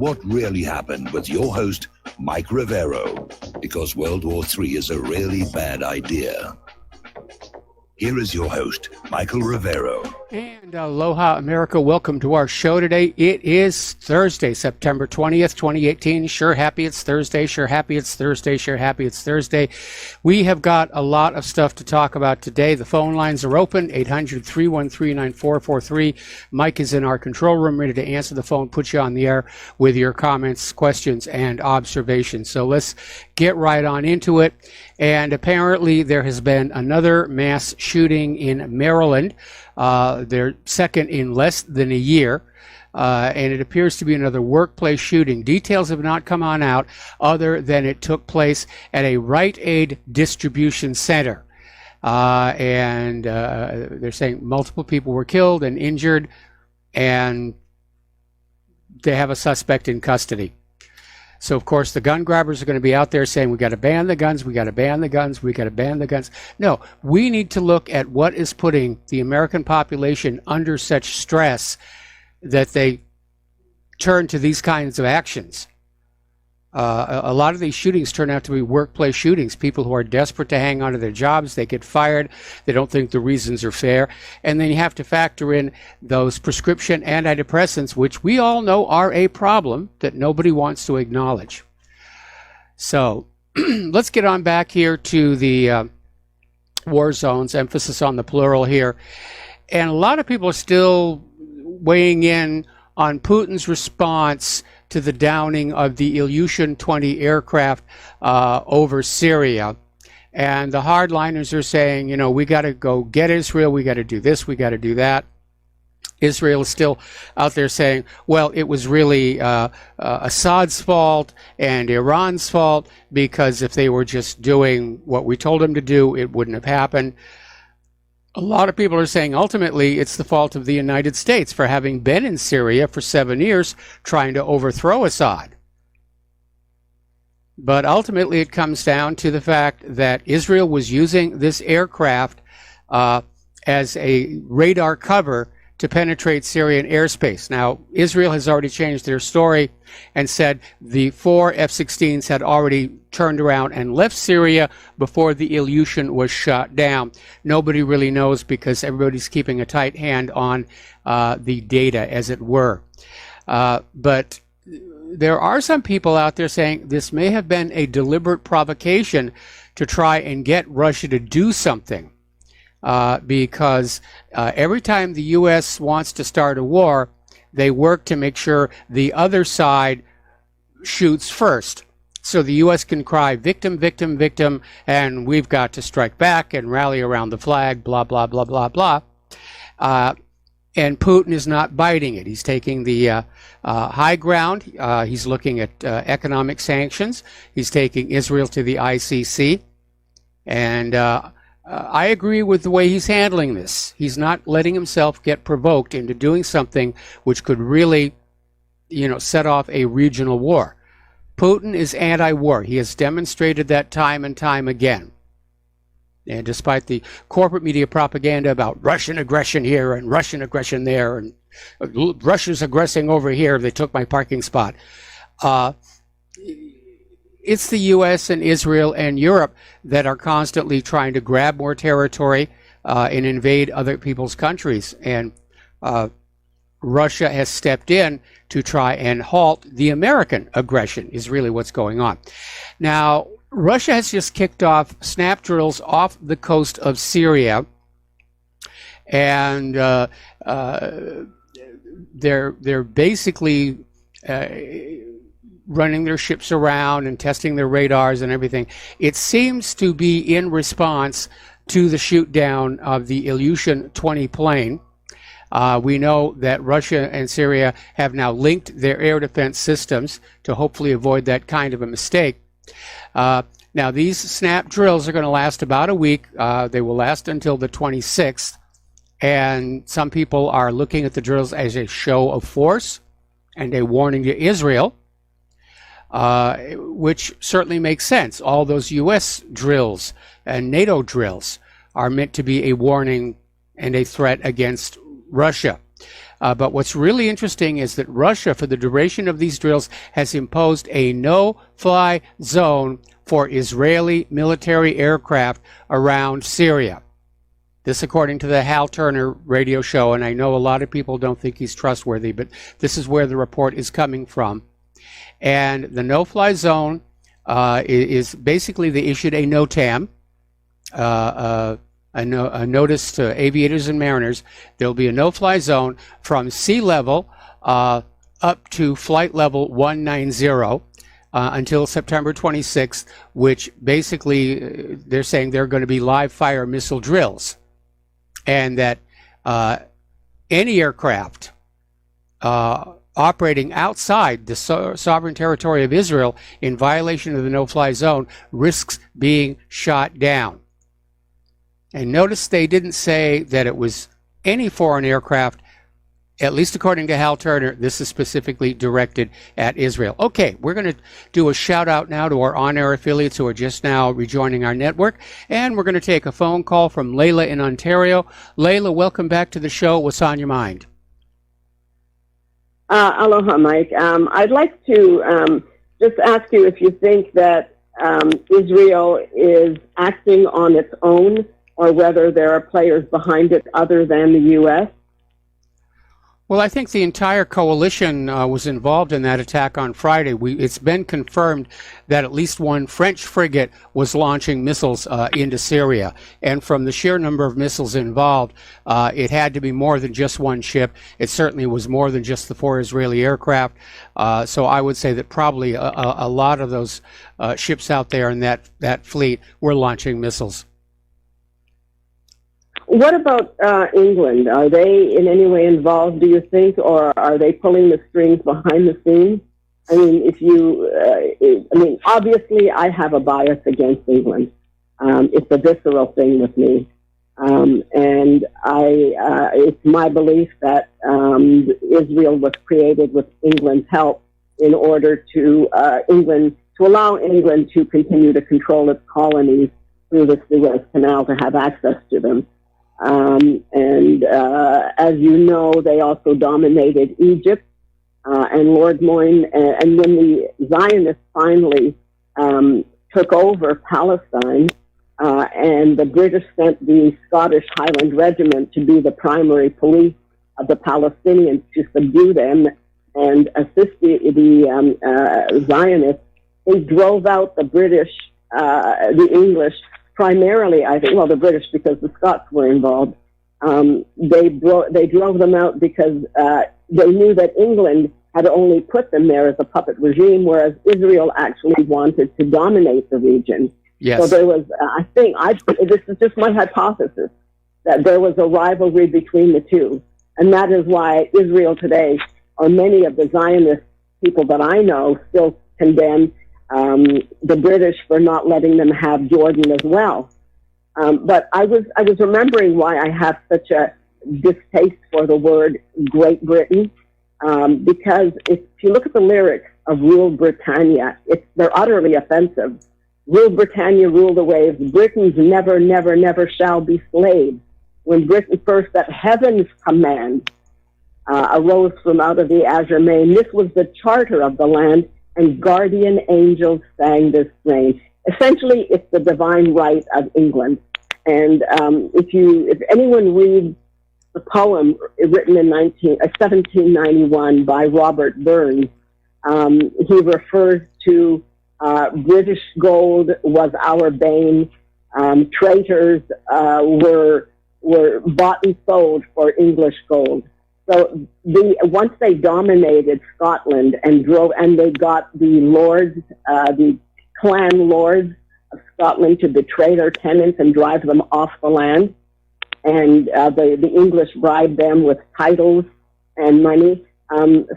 what really happened with your host, Mike Rivero, because World War III is a really bad idea. Here is your host, Michael Rivero. And aloha, America. Welcome to our show today. It is Thursday, September 20th, 2018. Sure happy it's Thursday. Sure happy it's Thursday. Sure happy it's Thursday. We have got a lot of stuff to talk about today. The phone lines are open, 800-313-9443. Mike is in our control room, ready to answer the phone, put you on the air with your comments, questions, and observations. So let's get right on into it. And apparently there has been another mass shooting in Maryland. They're second in less than a year, and it appears to be another workplace shooting. Details have not come on out other than it took place at a Rite Aid distribution center. And they're saying multiple people were killed and injured, and they have a suspect in custody. So, of course, the gun grabbers are going to be out there saying, we got to ban the guns, we got to ban the guns, we got to ban the guns. No, we need to look at what is putting the American population under such stress that they turn to these kinds of actions. A lot of these shootings turn out to be workplace shootings. People who are desperate to hang on to their jobs, they get fired, they don't think the reasons are fair. And then you have to factor in those prescription antidepressants, which we all know are a problem that nobody wants to acknowledge. So let's get on back here to the war zones, emphasis on the plural here. And a lot of people are still weighing in on Putin's response to the downing of the Ilyushin-20 aircraft over Syria. And the hardliners are saying, you know, we got to go get Israel, we got to do this, we got to do that. Israel is still out there saying, well, it was really Assad's fault and Iran's fault, because if they were just doing what we told them to do, it wouldn't have happened. A lot of people are saying ultimately it's the fault of the United States for having been in Syria for 7 years trying to overthrow Assad. But ultimately it comes down to the fact that Israel was using this aircraft as a radar cover to penetrate Syrian airspace. Now, Israel has already changed their story and said the 4 F-16s had already turned around and left Syria before the Ilyushin was shot down. Nobody really knows because everybody's keeping a tight hand on the data, as it were. But there are some people out there saying this may have been a deliberate provocation to try and get Russia to do something. Because every time the U.S. wants to start a war, they work to make sure the other side shoots first. So the U.S. can cry, victim, victim, victim, and we've got to strike back and rally around the flag, blah, blah, blah, blah, blah. And Putin is not biting it. He's taking the high ground. He's looking at economic sanctions. He's taking Israel to the ICC. And I agree with the way he's handling this. He's not letting himself get provoked into doing something which could really, set off a regional war. Putin is anti-war. He has demonstrated that time and time again. And despite the corporate media propaganda about Russian aggression here and Russian aggression there and Russia's aggressing over here, they took my parking spot. It's the U.S. and Israel and Europe that are constantly trying to grab more territory and invade other people's countries. And Russia has stepped in to try and halt the American aggression, is really what's going on. Now, Russia has just kicked off snap drills off the coast of Syria. And they're basically running their ships around and testing their radars and everything. It seems to be in response to the shoot down of the Ilyushin-20 plane. We know that Russia and Syria have now linked their air defense systems to hopefully avoid that kind of a mistake. Now, these snap drills are going to last about a week. They will last until the 26th. And some people are looking at the drills as a show of force and a warning to Israel, which certainly makes sense. All those U.S. drills and NATO drills are meant to be a warning and a threat against Russia. But what's really interesting is that Russia, for the duration of these drills, has imposed a no-fly zone for Israeli military aircraft around Syria. This according to the Hal Turner radio show, and I know a lot of people don't think he's trustworthy, but this is where the report is coming from. And the no-fly zone is basically, they issued a NOTAM, a notice to aviators and mariners. There'll be a no-fly zone from sea level up to flight level 190 until September 26th, which basically they're saying they're going to be live fire missile drills. And that any aircraft operating outside the sovereign territory of Israel in violation of the no-fly zone risks being shot down. And notice they didn't say that it was any foreign aircraft. At least according to Hal Turner, this is specifically directed at Israel. Okay, we're going to do a shout out now to our on-air affiliates who are just now rejoining our network. And we're going to take a phone call from Layla in Ontario. Layla, welcome back to the show. What's on your mind? Aloha, Mike. I'd like to just ask you if you think that Israel is acting on its own or whether there are players behind it other than the U.S.? Well, I think the entire coalition was involved in that attack on Friday. It's been confirmed that at least one French frigate was launching missiles into Syria. And from the sheer number of missiles involved, it had to be more than just one ship. It certainly was more than just the 4 Israeli aircraft. So I would say that probably a lot of those ships out there in that fleet were launching missiles. What about England? Are they in any way involved, do you think, or are they pulling the strings behind the scenes? I mean, obviously I have a bias against England. It's a visceral thing with me. And it's my belief that Israel was created with England's help in order to allow England to continue to control its colonies through the Suez Canal to have access to them. As you know, they also dominated Egypt and Lord Moyne. And when the Zionists finally took over Palestine, and the British sent the Scottish Highland Regiment to be the primary police of the Palestinians to subdue them and assist the Zionists, they drove out the British, the English, primarily, I think, well, the British, because the Scots were involved. They drove them out because they knew that England had only put them there as a puppet regime, whereas Israel actually wanted to dominate the region. Yes. So there was, this is just my hypothesis, that there was a rivalry between the two. And that is why Israel today, or many of the Zionist people that I know, still condemn the British for not letting them have Jordan as well. But I was remembering why I have such a distaste for the word Great Britain, because if you look at the lyrics of Rule Britannia, they're utterly offensive. Rule Britannia, rule the waves. Britons never, never, never shall be slaves. When Britain first at heaven's command arose from out of the azure main, this was the charter of the land, and guardian angels sang this strain. Essentially, it's the divine right of England. And if anyone reads the poem written in 1791 by Robert Burns, he refers to British gold was our bane. Traitors were bought and sold for English gold. So once they dominated Scotland and they got the lords, the clan lords of Scotland to betray their tenants and drive them off the land, and the English bribed them with titles and money,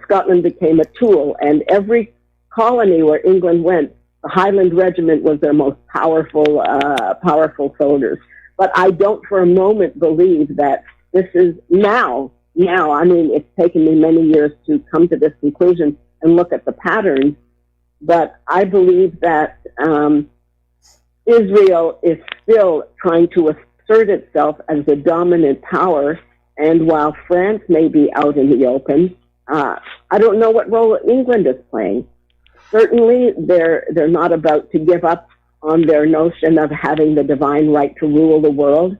Scotland became a tool, and every colony where England went, the Highland Regiment was their most powerful soldiers. But I don't for a moment believe that this is now, I mean, it's taken me many years to come to this conclusion and look at the patterns, but I believe that Israel is still trying to assert itself as the dominant power, And while France may be out in the open, I don't know what role England is playing. Certainly, they're not about to give up on their notion of having the divine right to rule the world,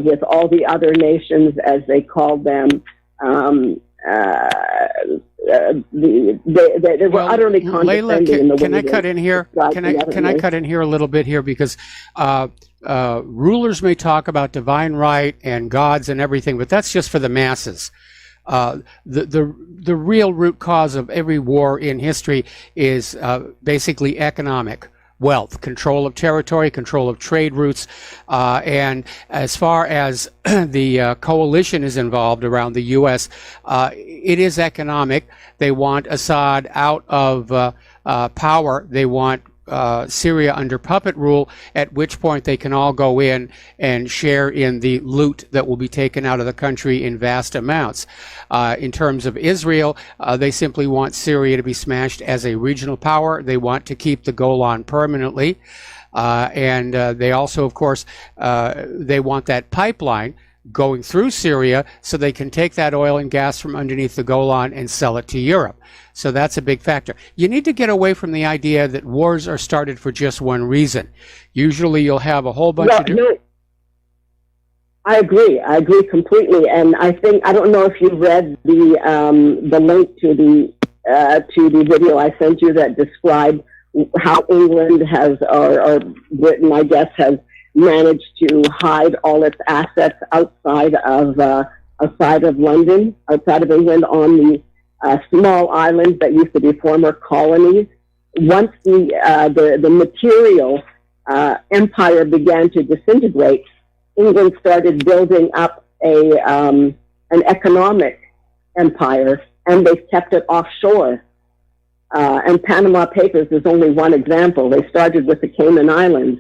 with all the other nations, as they call them. They were utterly condescending. Layla, in the can way I cut in here? Can I cut in here a little bit here, because rulers may talk about divine right and gods and everything, but that's just for the masses. The real root cause of every war in history is basically economic. Wealth, control of territory, control of trade routes, and as far as the coalition is involved around the U.S., it is economic. They want Assad out of power. They want Syria under puppet rule, at which point they can all go in and share in the loot that will be taken out of the country in vast amounts. In terms of Israel, they simply want Syria to be smashed as a regional power. They want to keep the Golan permanently. And they also, of course, they want that pipeline going through Syria so they can take that oil and gas from underneath the Golan and sell it to Europe. So that's a big factor. You need to get away from the idea that wars are started for just one reason. Usually you'll have a whole bunch of different... I agree completely. And I don't know if you've read the link to the video I sent you that described how England has, or Britain, I guess, has managed to hide all its assets outside of London, outside of England, on the small islands that used to be former colonies. Once the material empire began to disintegrate, England started building up an economic empire, and they kept it offshore. And Panama Papers is only one example. They started with the Cayman Islands.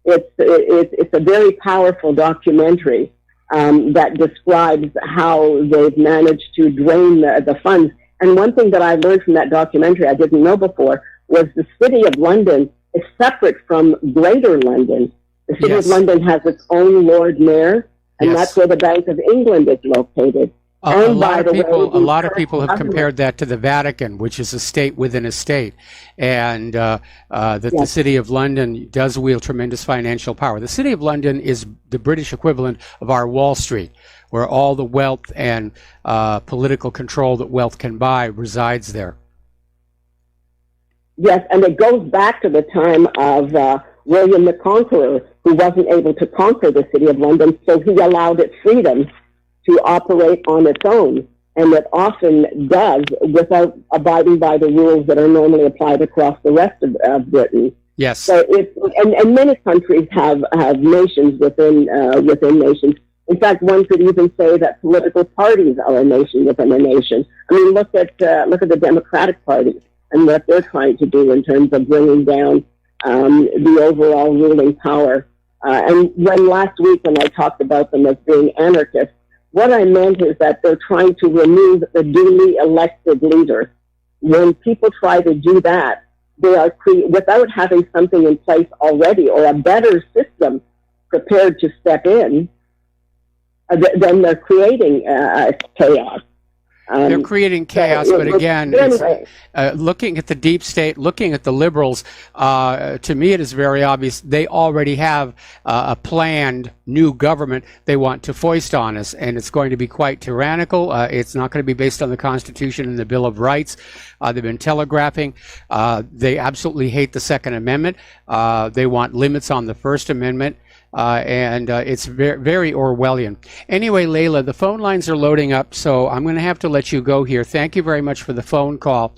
It's a very powerful documentary that describes how they've managed to drain the funds. And one thing that I learned from that documentary I didn't know before was the City of London is separate from Greater London. The City of London has its own Lord Mayor, and that's where the Bank of England is located. A lot of people have compared that to the Vatican, which is a state within a state, and the City of London does wield tremendous financial power. The City of London is the British equivalent of our Wall Street, where all the wealth and political control that wealth can buy resides there. Yes, and it goes back to the time of William the Conqueror, who wasn't able to conquer the City of London, so he allowed it freedom to operate on its own, and it often does without abiding by the rules that are normally applied across the rest of Britain. Yes. So and many countries have nations within nations. In fact, one could even say that political parties are a nation within a nation. I mean, look at the Democratic Party and what they're trying to do in terms of bringing down the overall ruling power. And last week when I talked about them as being anarchists, what I meant is that they're trying to remove the duly elected leader. When people try to do that, they are without having something in place already or a better system prepared to step in, then they're creating chaos. They're creating chaos, but again, looking at the deep state, looking at the liberals, to me it is very obvious they already have a planned new government they want to foist on us, and it's going to be quite tyrannical. It's not going to be based on the Constitution and the Bill of Rights. They've been telegraphing. They absolutely hate the Second Amendment. They want limits on the First Amendment. And it's very, very Orwellian. Anyway, Layla, the phone lines are loading up, so I'm going to have to let you go here. Thank you very much for the phone call.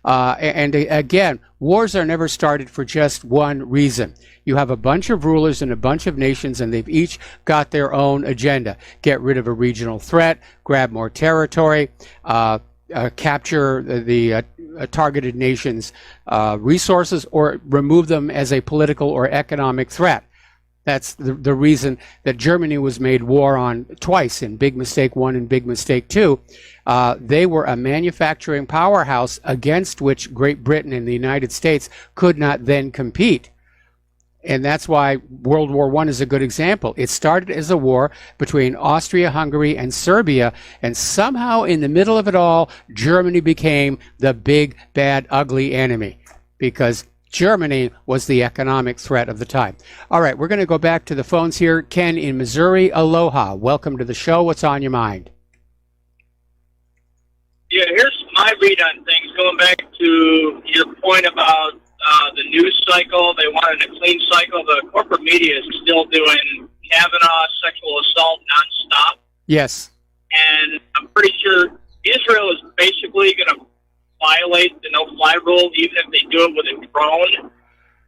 And again, wars are never started for just one reason. You have a bunch of rulers and a bunch of nations, and they've each got their own agenda. Get rid of a regional threat, grab more territory, capture the targeted nation's resources, or remove them as a political or economic threat. That's the reason that Germany was made war on twice, in Big Mistake 1 and Big Mistake 2. They were a manufacturing powerhouse against which Great Britain and the United States could not then compete. And that's why World War I is a good example. It started as a war between Austria-Hungary and Serbia, and somehow in the middle of it all, Germany became the big, bad, ugly enemy, because Germany was the economic threat of the time. All right, we're going to go back to the phones here. Ken in Missouri, aloha. Welcome to the show. What's on your mind? Yeah, here's my read on things. Going back to your point about the news cycle, they wanted a clean cycle. The corporate media is still doing Kavanaugh sexual assault nonstop. Yes. And I'm pretty sure Israel is basically going to violate the no-fly rule, even if they do it with a drone.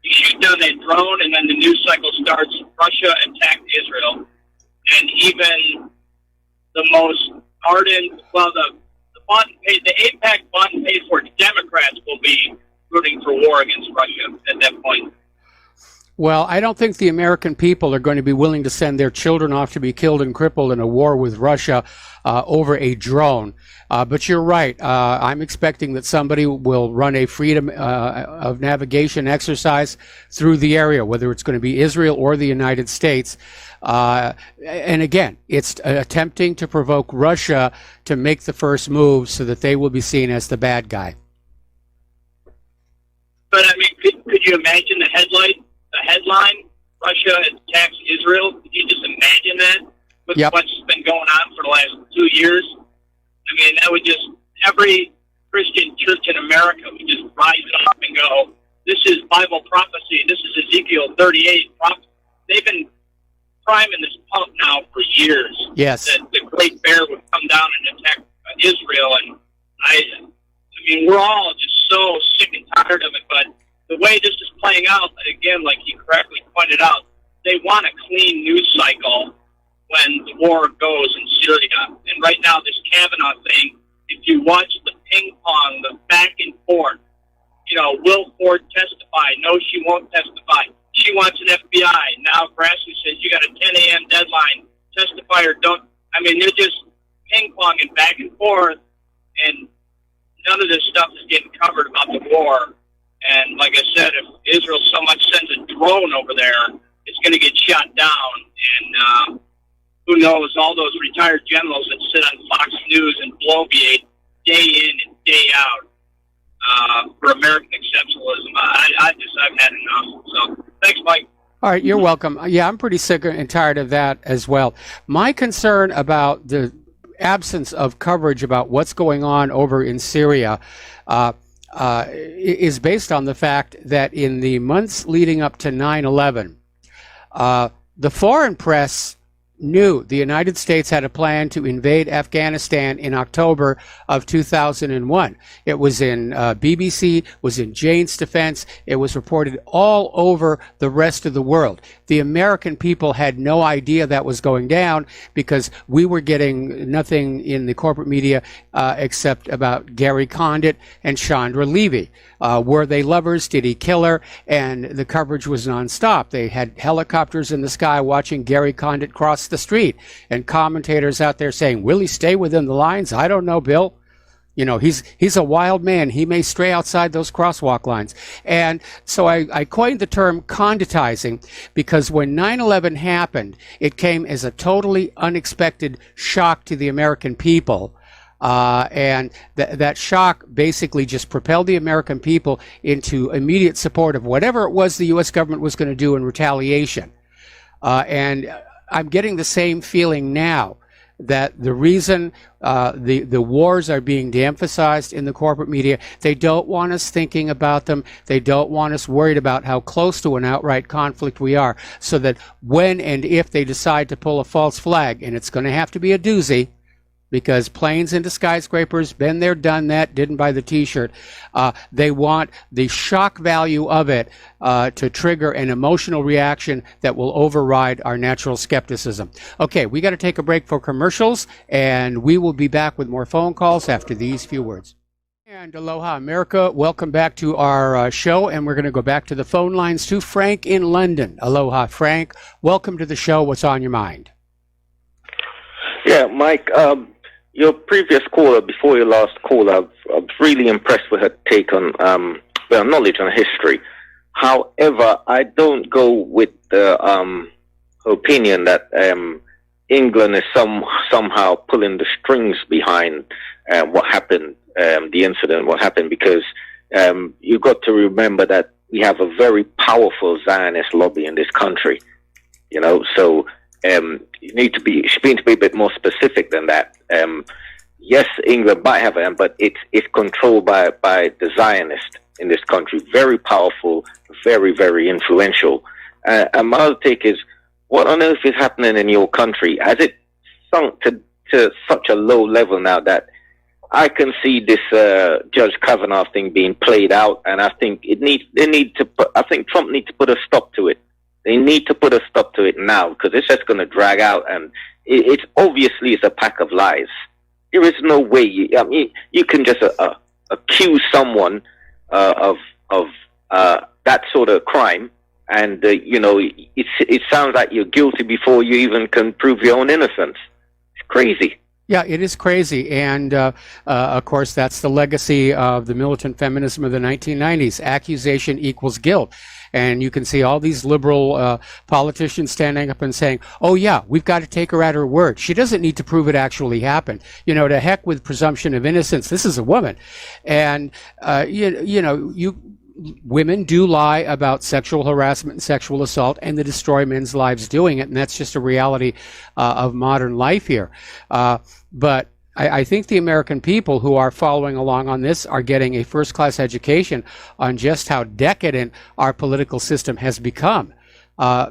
You shoot down a drone, and then the news cycle starts. Russia attacked Israel. And even the most ardent, the AIPAC fund paid for Democrats will be rooting for war against Russia at that point. Well, I don't think the American people are going to be willing to send their children off to be killed and crippled in a war with Russia over a drone. But you're right. I'm expecting that somebody will run a freedom of navigation exercise through the area, whether it's going to be Israel or the United States. And again, it's attempting to provoke Russia to make the first move so that they will be seen as the bad guy. But, I mean, could you imagine the headline, Russia attacks Israel? Could you just imagine that with what's been going on for the last 2 years? I mean, that would just, every Christian church in America would just rise up and go, this is Bible prophecy, this is Ezekiel 38. They've been priming this pump now for years. Yes. That the Great Bear would come down and attack Israel. And I mean, we're all just so sick and tired of it, but the way this is playing out, again, like you correctly pointed out, they want a clean news cycle when the war goes in Syria. And right now, this Kavanaugh thing, if you watch the ping pong, the back and forth, you know, will Ford testify? No, she won't testify. She wants an FBI. Now Grassley says you got a 10 a.m. deadline. Testify or don't. I mean, they're just ping-ponging back and forth, and none of this stuff is getting covered about the war. And like I said, if Israel so much sends a drone over there, it's going to get shot down. And who knows, all those retired generals that sit on Fox News and bloviate day in and day out for American exceptionalism. I've had enough. So thanks, Mike. All right, you're welcome. Yeah, I'm pretty sick and tired of that as well. My concern about the absence of coverage about what's going on over in Syria is based on the fact that in the months leading up to 9/11, the foreign press knew the United States had a plan to invade Afghanistan in October of 2001. It was in BBC, was in Jane's Defense. It was reported all over the rest of the world. The American people had no idea that was going down because we were getting nothing in the corporate media except about Gary Condit and Chandra Levy. Were they lovers? Did he kill her? And the coverage was nonstop. They had helicopters in the sky watching Gary Condit cross the street, and commentators out there saying, will he stay within the lines? I don't know, Bill. You know, he's a wild man. He may stray outside those crosswalk lines. And so I coined the term conditizing because when 9/11 happened, it came as a totally unexpected shock to the American people. And that shock basically just propelled the American people into immediate support of whatever it was the U.S. government was going to do in retaliation. And I'm getting the same feeling now that the reason the wars are being de-emphasized in the corporate media, they don't want us thinking about them. They don't want us worried about how close to an outright conflict we are, so that when and if they decide to pull a false flag, and it's going to have to be a doozy, because planes into skyscrapers, been there, done that, didn't buy the t-shirt. They want the shock value of it to trigger an emotional reaction that will override our natural skepticism. Okay, we got to take a break for commercials, and we will be back with more phone calls after these few words. And aloha, America. Welcome back to our show, and we're going to go back to the phone lines to Frank in London. Aloha, Frank. Welcome to the show. What's on your mind? Yeah, Mike, your previous caller, before your last call, I was really impressed with her take on, knowledge on history. However, I don't go with the opinion that England is somehow pulling the strings behind what happened, the incident, what happened, because you've got to remember that we have a very powerful Zionist lobby in this country, you know, so you need to be a bit more specific than that. Yes, England might have them, but it's controlled by the Zionists in this country. Very powerful, very, very influential. And my other take is, what on earth is happening in your country? Has it sunk to such a low level now that I can see this Judge Kavanaugh thing being played out, and I think I think Trump needs to put a stop to it. They need to put a stop to it now, because it's just going to drag out, and it's obviously a pack of lies. There is no way you can just accuse someone of that sort of crime, and you know, it sounds like you're guilty before you even can prove your own innocence. It's crazy. Yeah, it is crazy. And, of course, that's the legacy of the militant feminism of the 1990s. Accusation equals guilt. And you can see all these liberal politicians standing up and saying, oh, yeah, we've got to take her at her word. She doesn't need to prove it actually happened. You know, to heck with presumption of innocence. This is a woman. And, women do lie about sexual harassment and sexual assault, and they destroy men's lives doing it, and that's just a reality of modern life here. But I think the American people who are following along on this are getting a first-class education on just how decadent our political system has become.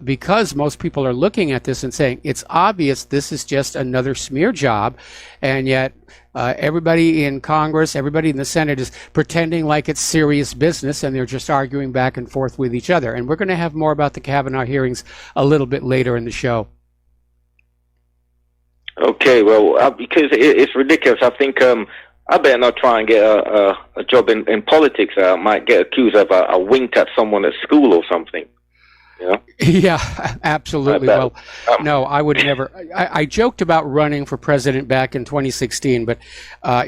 Because most people are looking at this and saying, it's obvious this is just another smear job, and yet everybody in Congress, everybody in the Senate is pretending like it's serious business, and they're just arguing back and forth with each other. And we're going to have more about the Kavanaugh hearings a little bit later in the show. Okay, well, because it's ridiculous. I think I better not try and get a job in politics. I might get accused of a wink at someone at school or something. Yeah. Yeah, absolutely. Well, no, I would never. I joked about running for president back in 2016, but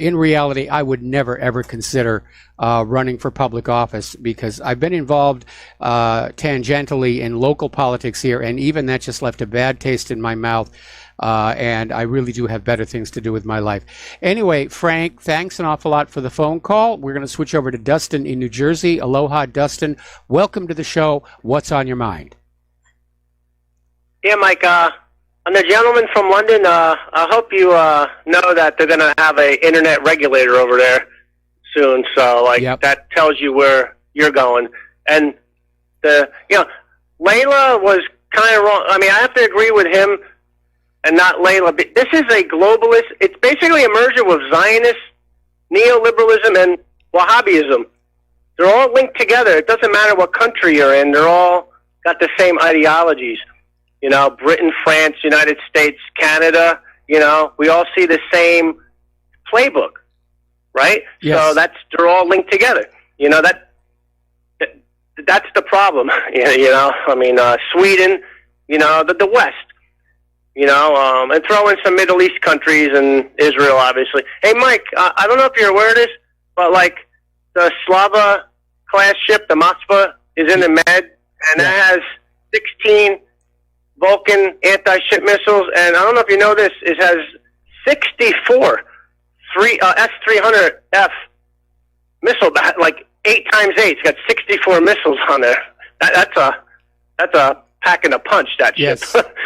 in reality, I would never, ever consider running for public office, because I've been involved tangentially in local politics here, and even that just left a bad taste in my mouth. And I really do have better things to do with my life. Anyway, Frank, thanks an awful lot for the phone call. We're going to switch over to Dustin in New Jersey. Aloha, Dustin. Welcome to the show. What's on your mind? Yeah, Mike, I'm the gentleman from London. I hope you know that they're going to have an internet regulator over there soon. So, Yep. That tells you where you're going. And, Layla was kind of wrong. I mean, I have to agree with him and not Layla. This is a globalist. It's basically a merger with Zionist, neoliberalism, and Wahhabism. They're all linked together. It doesn't matter what country you're in. They're all got the same ideologies. You know, Britain, France, United States, Canada, we all see the same playbook, right? Yes. So they're all linked together. That's the problem. Sweden, the West. And throw in some Middle East countries and Israel, obviously. Hey, Mike, I don't know if you're aware of this, but the Slava class ship, the Moskva, is in the Med, and that has 16 Vulcan anti-ship missiles, and I don't know if you know this, it has 64 S-300F missile, 8 times 8. It's got 64 missiles on there. That's a packing a punch, that ship.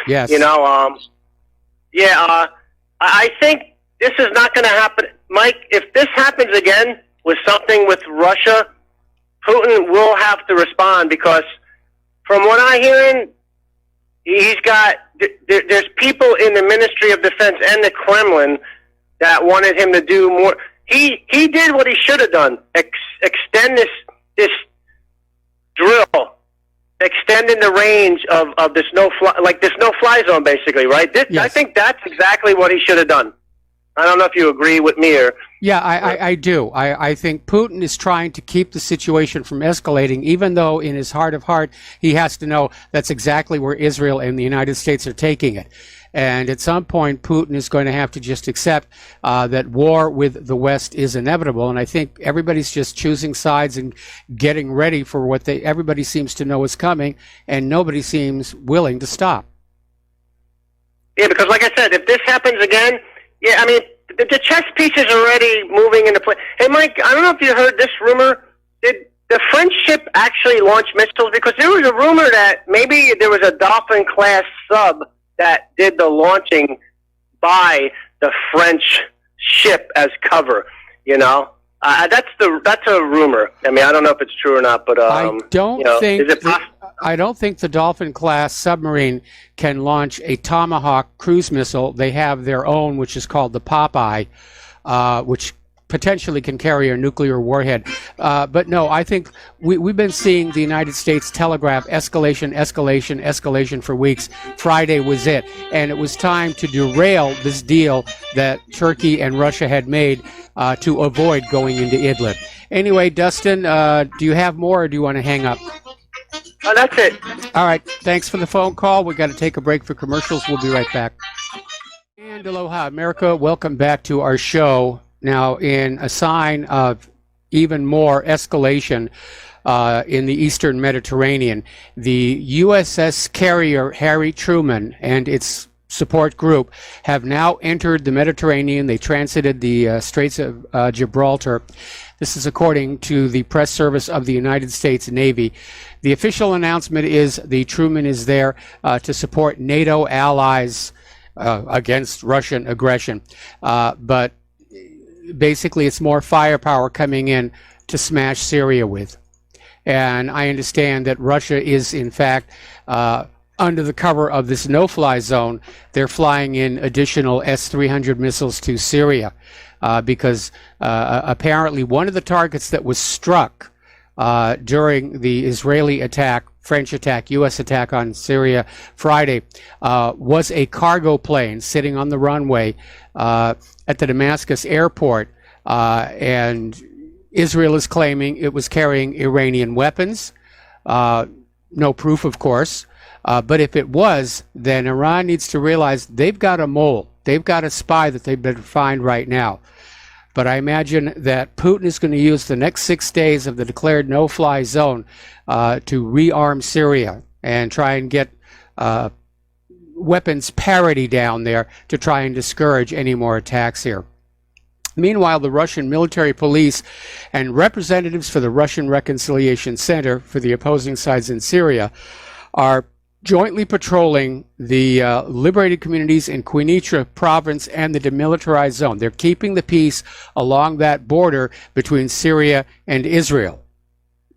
Yes. I think this is not going to happen. Mike, if this happens again with something with Russia, Putin will have to respond, because from what I'm hearing, there's people in the Ministry of Defense and the Kremlin that wanted him to do more. He did what he should have done, extend this drill, extending the range of this no-fly zone, basically, right? I think that's exactly what he should have done. I don't know if you agree with me or... Yeah, I do. I think Putin is trying to keep the situation from escalating, even though in his heart of heart, he has to know that's exactly where Israel and the United States are taking it. And at some point, Putin is going to have to just accept that war with the West is inevitable. And I think everybody's just choosing sides and getting ready for what everybody seems to know is coming, and nobody seems willing to stop. Yeah, because like I said, if this happens again, yeah, I mean, the chess piece is already moving into play. Hey, Mike, I don't know if you heard this rumor. Did the French ship actually launch missiles? Because there was a rumor that maybe there was a Dolphin-class sub that did the launching by the French ship as cover, you know? That's a rumor. I mean, I don't know if it's true or not, but I don't think is it possible? I don't think the Dolphin-class submarine can launch a Tomahawk cruise missile. They have their own, which is called the Popeye, which potentially can carry a nuclear warhead. But no, I think we've been seeing the United States telegraph escalation, escalation, escalation for weeks. Friday was it. And it was time to derail this deal that Turkey and Russia had made to avoid going into Idlib. Anyway, Dustin, do you have more or do you want to hang up? Oh, that's it. All right. Thanks for the phone call. We've got to take a break for commercials. We'll be right back. And aloha, America. Welcome back to our show. Now, in a sign of even more escalation in the Eastern Mediterranean, the USS carrier Harry Truman and its support group have now entered the Mediterranean. They transited the Straits of Gibraltar. This is according to the press service of the United States Navy. The official announcement is the Truman is there to support NATO allies against Russian aggression. But basically, it's more firepower coming in to smash Syria with. And I understand that Russia is, in fact, under the cover of this no-fly zone. They're flying in additional S-300 missiles to Syria because apparently one of the targets that was struck during the Israeli attack, French attack, U.S. attack on Syria Friday was a cargo plane sitting on the runway at the Damascus airport, and Israel is claiming it was carrying Iranian weapons. No proof, of course, but if it was, then Iran needs to realize they've got a mole. They've got a spy that they've been find right now. But I imagine that Putin is going to use the next 6 days of the declared no-fly zone to rearm Syria and try and get weapons parity down there to try and discourage any more attacks here. Meanwhile, the Russian military police and representatives for the Russian Reconciliation Center for the opposing sides in Syria are jointly patrolling the liberated communities in Quneitra province and the demilitarized zone. They're keeping the peace along that border between Syria and Israel,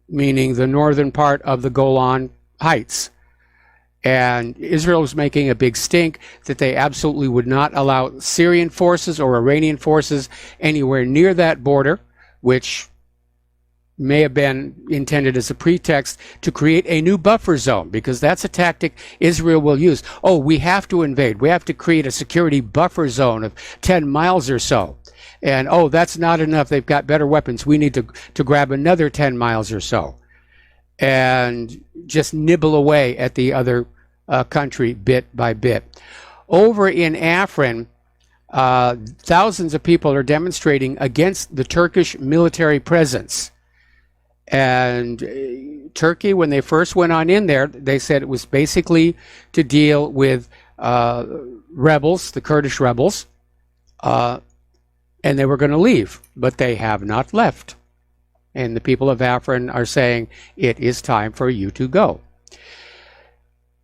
meaning the northern part of the Golan Heights. And Israel is making a big stink that they absolutely would not allow Syrian forces or Iranian forces anywhere near that border, which may have been intended as a pretext to create a new buffer zone, because that's a tactic Israel will use. Oh, we have to invade. We have to create a security buffer zone of 10 miles or so. And, oh, that's not enough. They've got better weapons. We need to grab another 10 miles or so and just nibble away at the other country bit by bit. Over in Afrin, thousands of people are demonstrating against the Turkish military presence. And Turkey, when they first went on in there, they said it was basically to deal with rebels, the Kurdish rebels, and they were going to leave, but they have not left. And the people of Afrin are saying, it is time for you to go.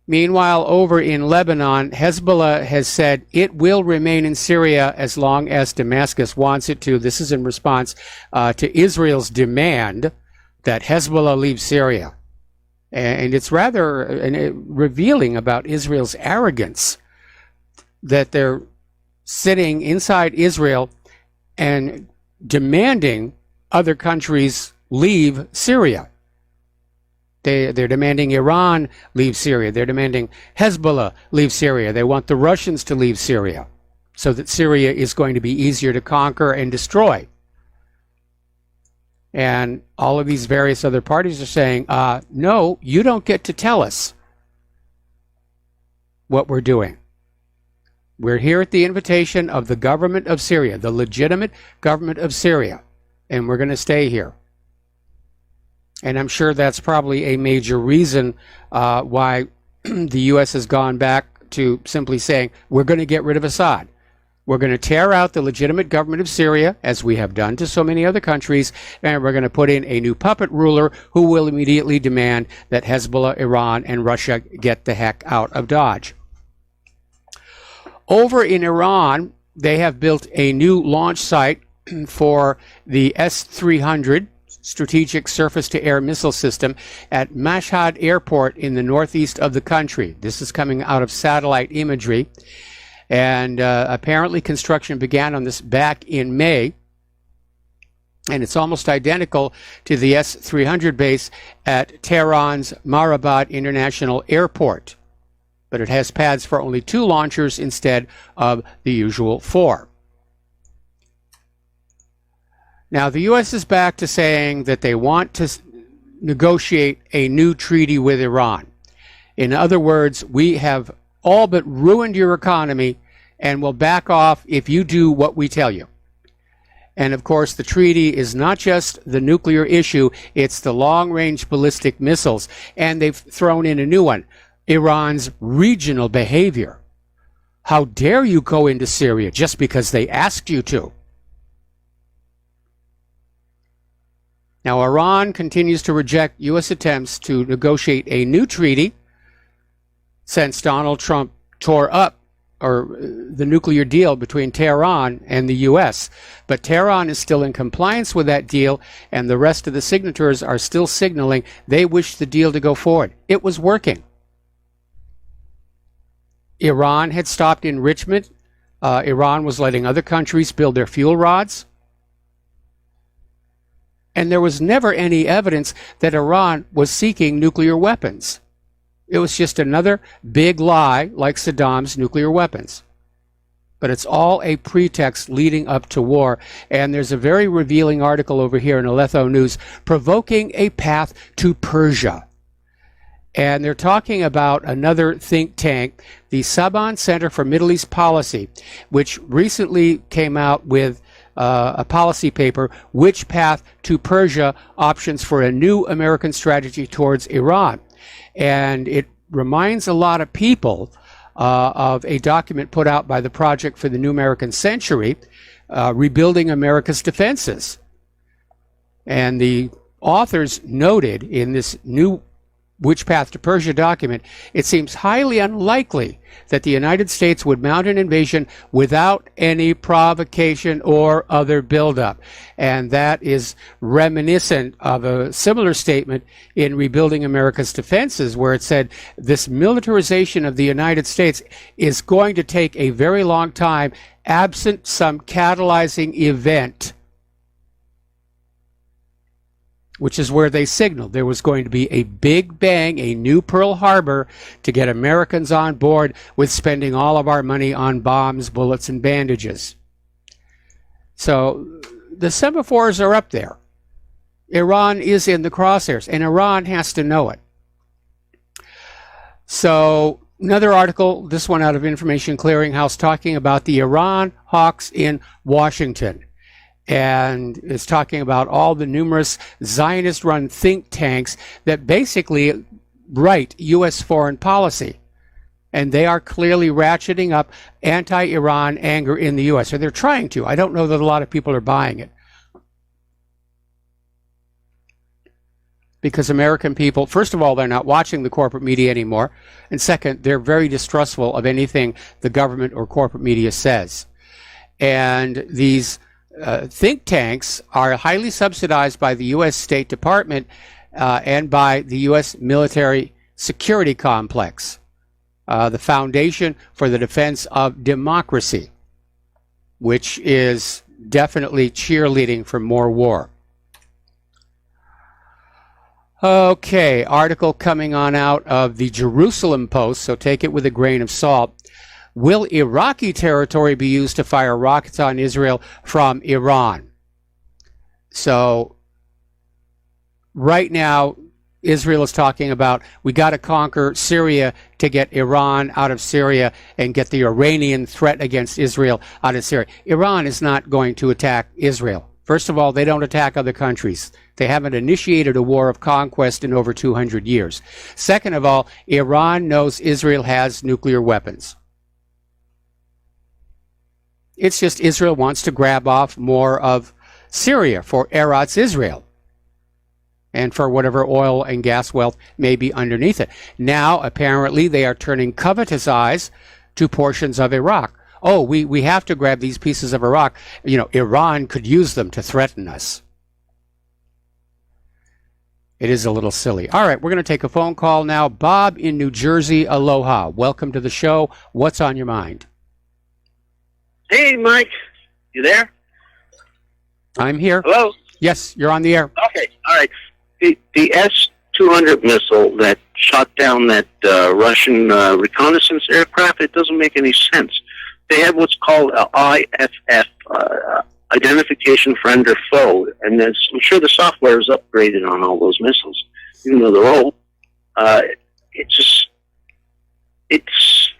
Meanwhile, over in Lebanon, Hezbollah has said it will remain in Syria as long as Damascus wants it to. This is in response to Israel's demand that Hezbollah leave Syria. And it's rather revealing about Israel's arrogance that they're sitting inside Israel and demanding other countries leave Syria. They're demanding Iran leave Syria. They're demanding Hezbollah leave Syria. They want the Russians to leave Syria. so that Syria is going to be easier to conquer and destroy. And all of these various other parties are saying, no, you don't get to tell us what we're doing. We're here at the invitation of the government of Syria, the legitimate government of Syria, and we're going to stay here. And I'm sure that's probably a major reason why the U.S. has gone back to simply saying, we're going to get rid of Assad. We're going to tear out the legitimate government of Syria, as we have done to so many other countries, and we're going to put in a new puppet ruler who will immediately demand that Hezbollah, Iran, and Russia get the heck out of Dodge. Over in Iran, they have built a new launch site for the S-300 strategic surface-to-air missile system at Mashhad Airport in the northeast of the country. This is coming out of satellite imagery. And apparently construction began on this back in May. And it's almost identical to the S-300 base at Tehran's Marabad International Airport. But it has pads for only 2 launchers instead of the usual 4. Now, the U.S. is back to saying that they want to negotiate a new treaty with Iran. In other words, we have all but ruined your economy and will back off if you do what we tell you. And of course, the treaty is not just the nuclear issue, it's the long-range ballistic missiles. And they've thrown in a new one, Iran's regional behavior. How dare you go into Syria just because they asked you to? Now, Iran continues to reject U.S. attempts to negotiate a new treaty since Donald Trump tore up the nuclear deal between Tehran and the U.S. But Tehran is still in compliance with that deal, and the rest of the signatories are still signaling they wish the deal to go forward. It was working. Iran had stopped enrichment. Iran was letting other countries build their fuel rods. And there was never any evidence that Iran was seeking nuclear weapons. It was just another big lie like Saddam's nuclear weapons. But it's all a pretext leading up to war. And there's a very revealing article over here in Aleppo News, provoking a path to Persia. And they're talking about another think tank, the Saban Center for Middle East Policy, which recently came out with a policy paper, Which Path to Persia? Options for a New American Strategy Towards Iran. And it reminds a lot of people of a document put out by the Project for the New American Century, Rebuilding America's Defenses. And the authors noted in this new Which Path to Persia document, it seems highly unlikely that the United States would mount an invasion without any provocation or other buildup. And that is reminiscent of a similar statement in Rebuilding America's Defenses, where it said this militarization of the United States is going to take a very long time, absent some catalyzing event, which is where they signaled there was going to be a big bang, a new Pearl Harbor, to get Americans on board with spending all of our money on bombs, bullets, and bandages. So the semaphores are up there. Iran is in the crosshairs, and Iran has to know it. So another article, this one out of Information Clearinghouse, talking about the Iran hawks in Washington. And it's talking about all the numerous Zionist-run think tanks that basically write U.S. foreign policy. And they are clearly ratcheting up anti-Iran anger in the U.S. Or they're trying to. I don't know that a lot of people are buying it. Because American people, first of all, they're not watching the corporate media anymore. And second, they're very distrustful of anything the government or corporate media says. And these think tanks are highly subsidized by the U.S. State Department and by the U.S. military security complex, the Foundation for the Defense of Democracy, which is definitely cheerleading for more war. Okay, article coming on out of the Jerusalem Post, so take it with a grain of salt. Will Iraqi territory be used to fire rockets on Israel from Iran? So right now, Israel is talking about, we got to conquer Syria to get Iran out of Syria and get the Iranian threat against Israel out of Syria. Iran is not going to attack Israel. First of all, they don't attack other countries. They haven't initiated a war of conquest in over 200 years. Second of all, Iran knows Israel has nuclear weapons. It's just Israel wants to grab off more of Syria for Eretz Israel and for whatever oil and gas wealth may be underneath it. Now, apparently, they are turning covetous eyes to portions of Iraq. Oh, we have to grab these pieces of Iraq. You know, Iran could use them to threaten us. It is a little silly. All right, we're going to take a phone call now. Bob in New Jersey, aloha. Welcome to the show. What's on your mind? Hey, Mike. You there? I'm here. Hello? Yes, you're on the air. Okay, all right. The S-200 missile that shot down that Russian reconnaissance aircraft, it doesn't make any sense. They have what's called a IFF, identification friend or foe, and I'm sure the software is upgraded on all those missiles, even though they're old.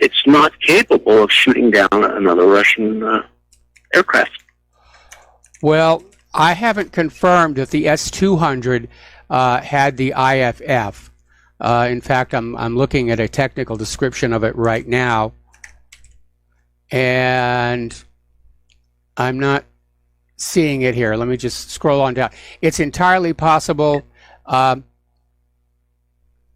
It's not capable of shooting down another Russian aircraft. Well, I haven't confirmed that the S-200 had the IFF. In fact, I'm looking at a technical description of it right now, and I'm not seeing it here. Let me just scroll on down. It's entirely possible.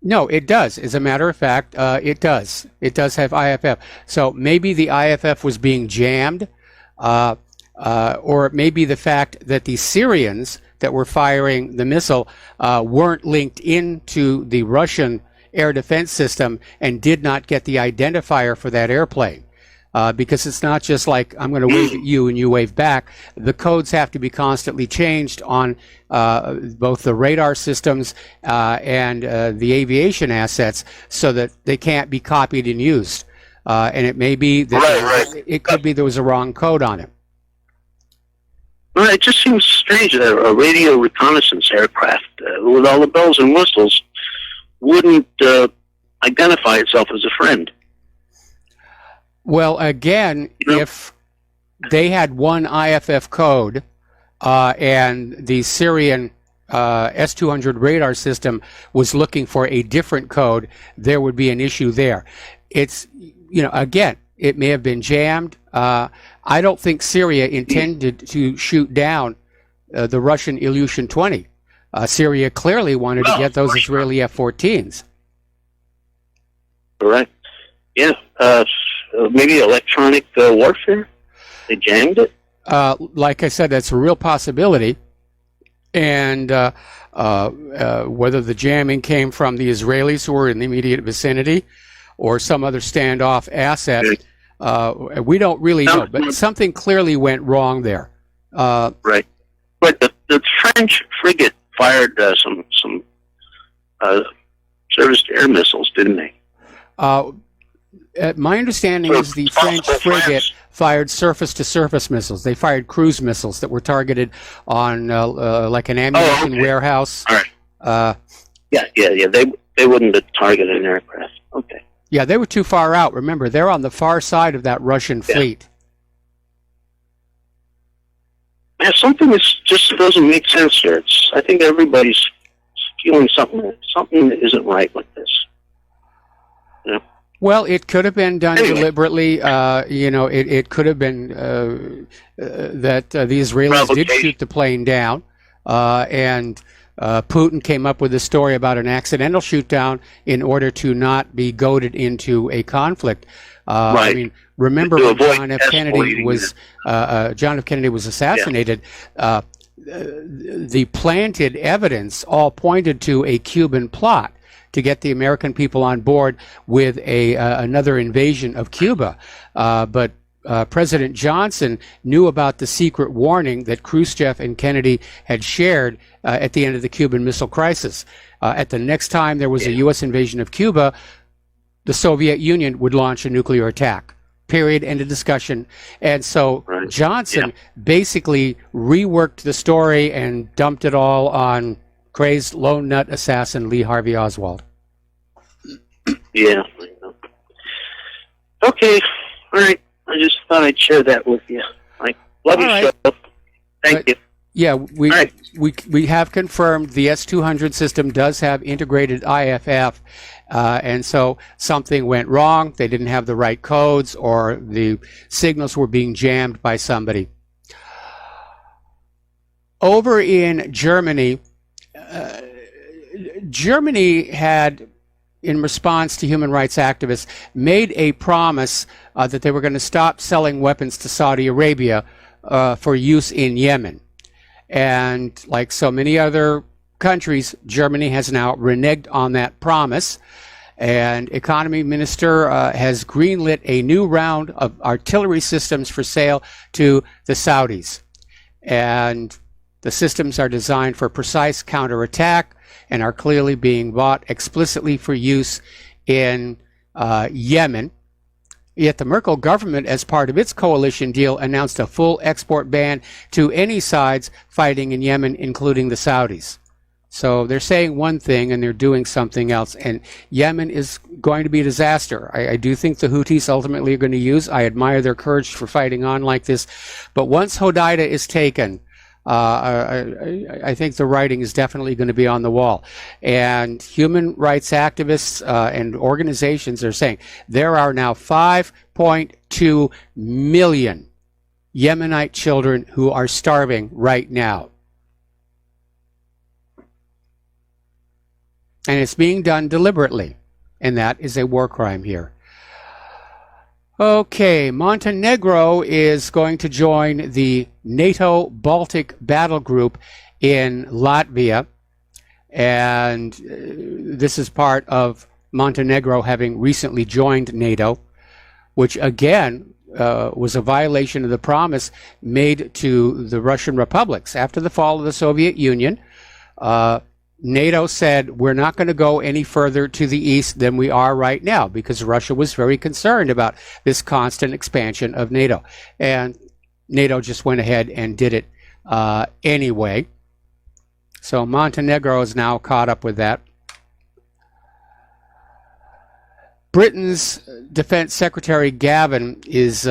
No, it does. As a matter of fact, it does. It does have IFF. So maybe the IFF was being jammed, or it may be the fact that the Syrians that were firing the missile weren't linked into the Russian air defense system and did not get the identifier for that airplane. Because it's not just like I'm going to wave at you and you wave back. The codes have to be constantly changed on both the radar systems and the aviation assets so that they can't be copied and used. And it may be that it could be there was a wrong code on it. Well, it just seems strange that a radio reconnaissance aircraft with all the bells and whistles wouldn't identify itself as a friend. Well, again, if they had one IFF code and the Syrian S-200 radar system was looking for a different code, there would be an issue there. It's, again, it may have been jammed. I don't think Syria intended to shoot down the Russian Ilyushin-20. Syria clearly wanted to get those Israeli F-14s. Correct. Yeah. Maybe electronic warfare? They jammed it? Like I said, that's a real possibility. And whether the jamming came from the Israelis who were in the immediate vicinity or some other standoff asset, we don't really know. But something clearly went wrong there. Right. But the French frigate fired some surface-to-air missiles, didn't they? My understanding is the French frigate fired surface-to-surface missiles. They fired cruise missiles that were targeted on like an ammunition warehouse. All right. Yeah. They wouldn't have targeted an aircraft. Okay. Yeah, they were too far out. Remember, they're on the far side of that Russian fleet. Yeah, something just doesn't make sense here. I think everybody's feeling something that isn't right with this. Well, it could have been done deliberately. It could have been that the Israelis did shoot the plane down, and Putin came up with a story about an accidental shoot down in order to not be goaded into a conflict. I mean, remember when John F. Kennedy was assassinated? The planted evidence all pointed to a Cuban plot to get the American people on board with another invasion of Cuba. But President Johnson knew about the secret warning that Khrushchev and Kennedy had shared at the end of the Cuban Missile Crisis. At the next time there was a U.S. invasion of Cuba, the Soviet Union would launch a nuclear attack. period, end of discussion. And so Right. Johnson basically reworked the story and dumped it all on crazed lone nut assassin Lee Harvey Oswald. Yeah. Okay. All right. I just thought I'd share that with you. I love All your right. show. Thank you. Yeah, right. we have confirmed the S200 system does have integrated IFF, and so something went wrong. They didn't have the right codes, or the signals were being jammed by somebody. Over in Germany, Germany had, in response to human rights activists, made a promise that they were going to stop selling weapons to Saudi Arabia for use in Yemen. And like so many other countries, Germany has now reneged on that promise. And Economy Minister has greenlit a new round of artillery systems for sale to the Saudis. And the systems are designed for precise counterattack and are clearly being bought explicitly for use in Yemen. Yet the Merkel government, as part of its coalition deal, announced a full export ban to any sides fighting in Yemen, including the Saudis. So they're saying one thing and they're doing something else. And Yemen is going to be a disaster. I do think the Houthis ultimately are going to use. I admire their courage for fighting on like this. But once Hodeidah is taken, I think the writing is definitely going to be on the wall. And human rights activists and organizations are saying there are now 5.2 million Yemenite children who are starving right now. And it's being done deliberately. And that is a war crime here. Okay, Montenegro is going to join the NATO Baltic Battle Group in Latvia. And this is part of Montenegro having recently joined NATO, which again was a violation of the promise made to the Russian republics. After the fall of the Soviet Union, NATO said, we're not going to go any further to the east than we are right now, because Russia was very concerned about this constant expansion of NATO. And NATO just went ahead and did it anyway. So Montenegro is now caught up with that. Britain's Defense Secretary Gavin is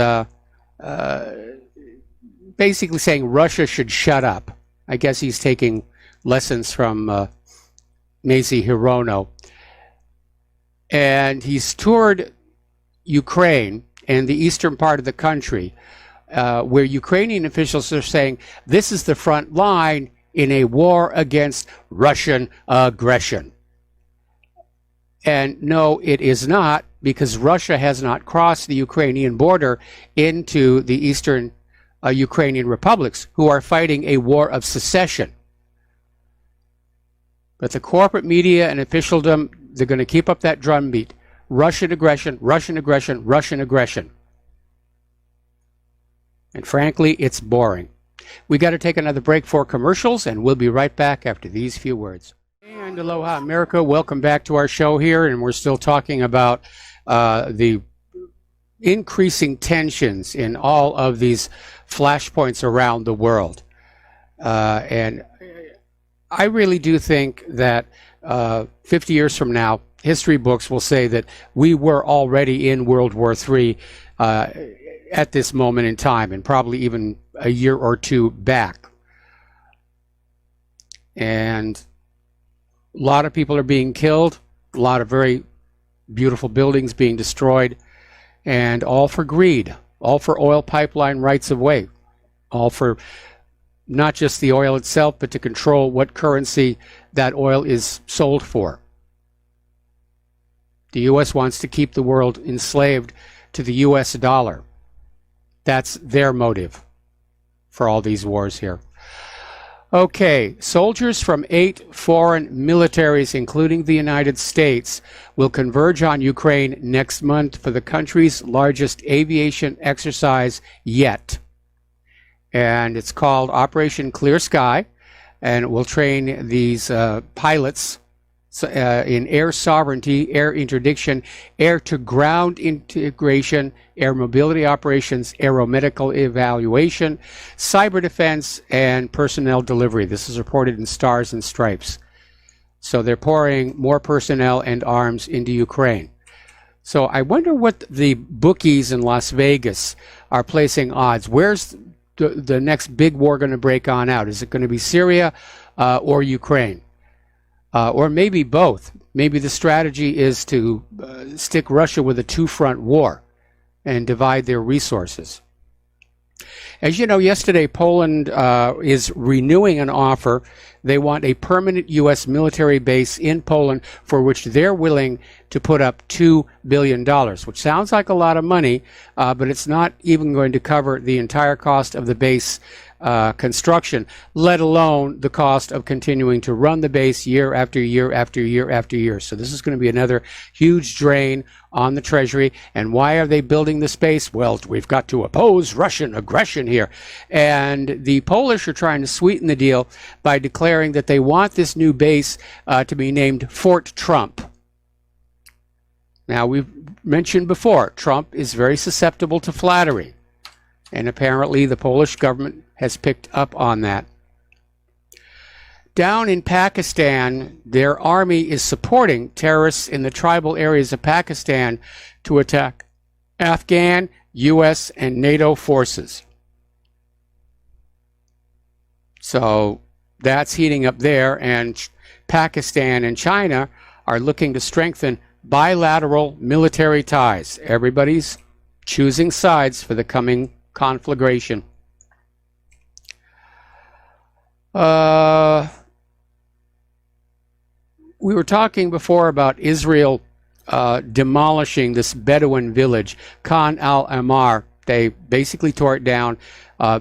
basically saying Russia should shut up. I guess he's taking lessons from Macy Hirono. And he's toured Ukraine and the eastern part of the country, where Ukrainian officials are saying this is the front line in a war against Russian aggression. And no, it is not, because Russia has not crossed the Ukrainian border into the eastern Ukrainian republics, who are fighting a war of secession. But the corporate media and officialdom, they're going to keep up that drumbeat. Russian aggression, Russian aggression, Russian aggression. And frankly, it's boring. We got to take another break for commercials, and we'll be right back after these few words. And aloha, America. Welcome back to our show here, and we're still talking about the increasing tensions in all of these flashpoints around the world. And I really do think that 50 years from now, history books will say that we were already in World War III at this moment in time, and probably even a year or two back. And a lot of people are being killed, a lot of very beautiful buildings being destroyed, and all for greed, all for oil pipeline rights of way, all for not just the oil itself, but to control what currency that oil is sold for. The U.S. wants to keep the world enslaved to the U.S. dollar. That's their motive for all these wars here. Okay, soldiers from 8 foreign militaries, including the United States, will converge on Ukraine next month for the country's largest aviation exercise yet. And it's called Operation Clear Sky, and it will train these pilots So, in air sovereignty, air interdiction, air-to-ground integration, air mobility operations, aeromedical evaluation, cyber defense, and personnel delivery. This is reported in Stars and Stripes. So they're pouring more personnel and arms into Ukraine. So I wonder what the bookies in Las Vegas are placing odds. Where's the next big war going to break on out? Is it going to be Syria or Ukraine? Or maybe both. Maybe the strategy is to stick Russia with a two-front war and divide their resources. As you know, yesterday Poland is renewing an offer. They want a permanent U.S. military base in Poland for which they're willing to put up $2 billion, which sounds like a lot of money, but it's not even going to cover the entire cost of the base construction, let alone the cost of continuing to run the base year after year after year after year. So this is going to be another huge drain on the Treasury. And why are they building this base? Well, we've got to oppose Russian aggression here. And the Polish are trying to sweeten the deal by declaring that they want this new base to be named Fort Trump. Now, we've mentioned before, Trump is very susceptible to flattery. And apparently the Polish government has picked up on that. Down in Pakistan, their army is supporting terrorists in the tribal areas of Pakistan to attack Afghan, U.S., and NATO forces. So that's heating up there, and Pakistan and China are looking to strengthen bilateral military ties. Everybody's choosing sides for the coming conflagration. We were talking before about Israel demolishing this Bedouin village, Khan al-Ahmar. They basically tore it down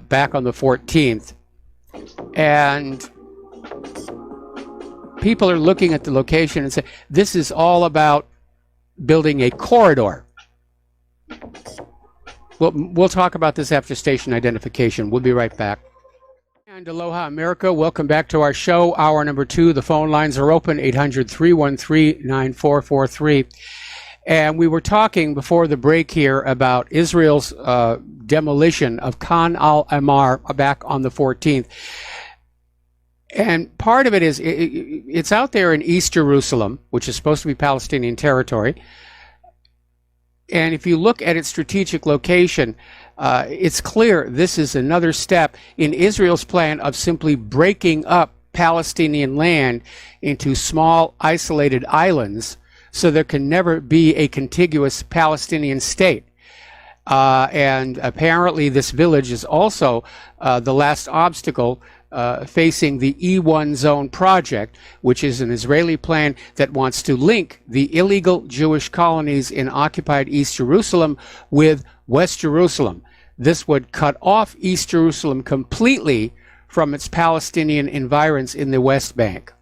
back on the 14th. And people are looking at the location and say, this is all about building a corridor. We'll talk about this after station identification. We'll be right back. And aloha, America. Welcome back to our show, hour number 2. The phone lines are open, 800-313-9443. And we were talking before the break here about Israel's demolition of Khan al-Ahmar back on the 14th. And part of it is, it's out there in East Jerusalem, which is supposed to be Palestinian territory. And if you look at its strategic location, it's clear this is another step in Israel's plan of simply breaking up Palestinian land into small, isolated islands so there can never be a contiguous Palestinian state. And apparently this village is also the last obstacle facing the E1 zone project, which is an Israeli plan that wants to link the illegal Jewish colonies in occupied East Jerusalem with West Jerusalem. This would cut off East Jerusalem completely from its Palestinian environs in the West Bank.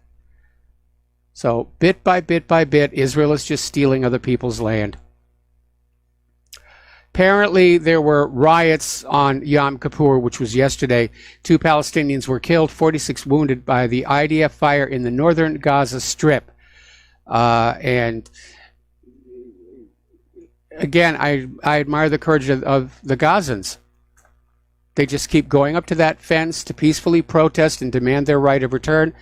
So bit by bit by bit, Israel is just stealing other people's land. Apparently, there were riots on Yom Kippur, which was yesterday. 2 Palestinians were killed, 46 wounded by the IDF fire in the northern Gaza Strip. And again, I admire the courage of the Gazans. They just keep going up to that fence to peacefully protest and demand their right of return,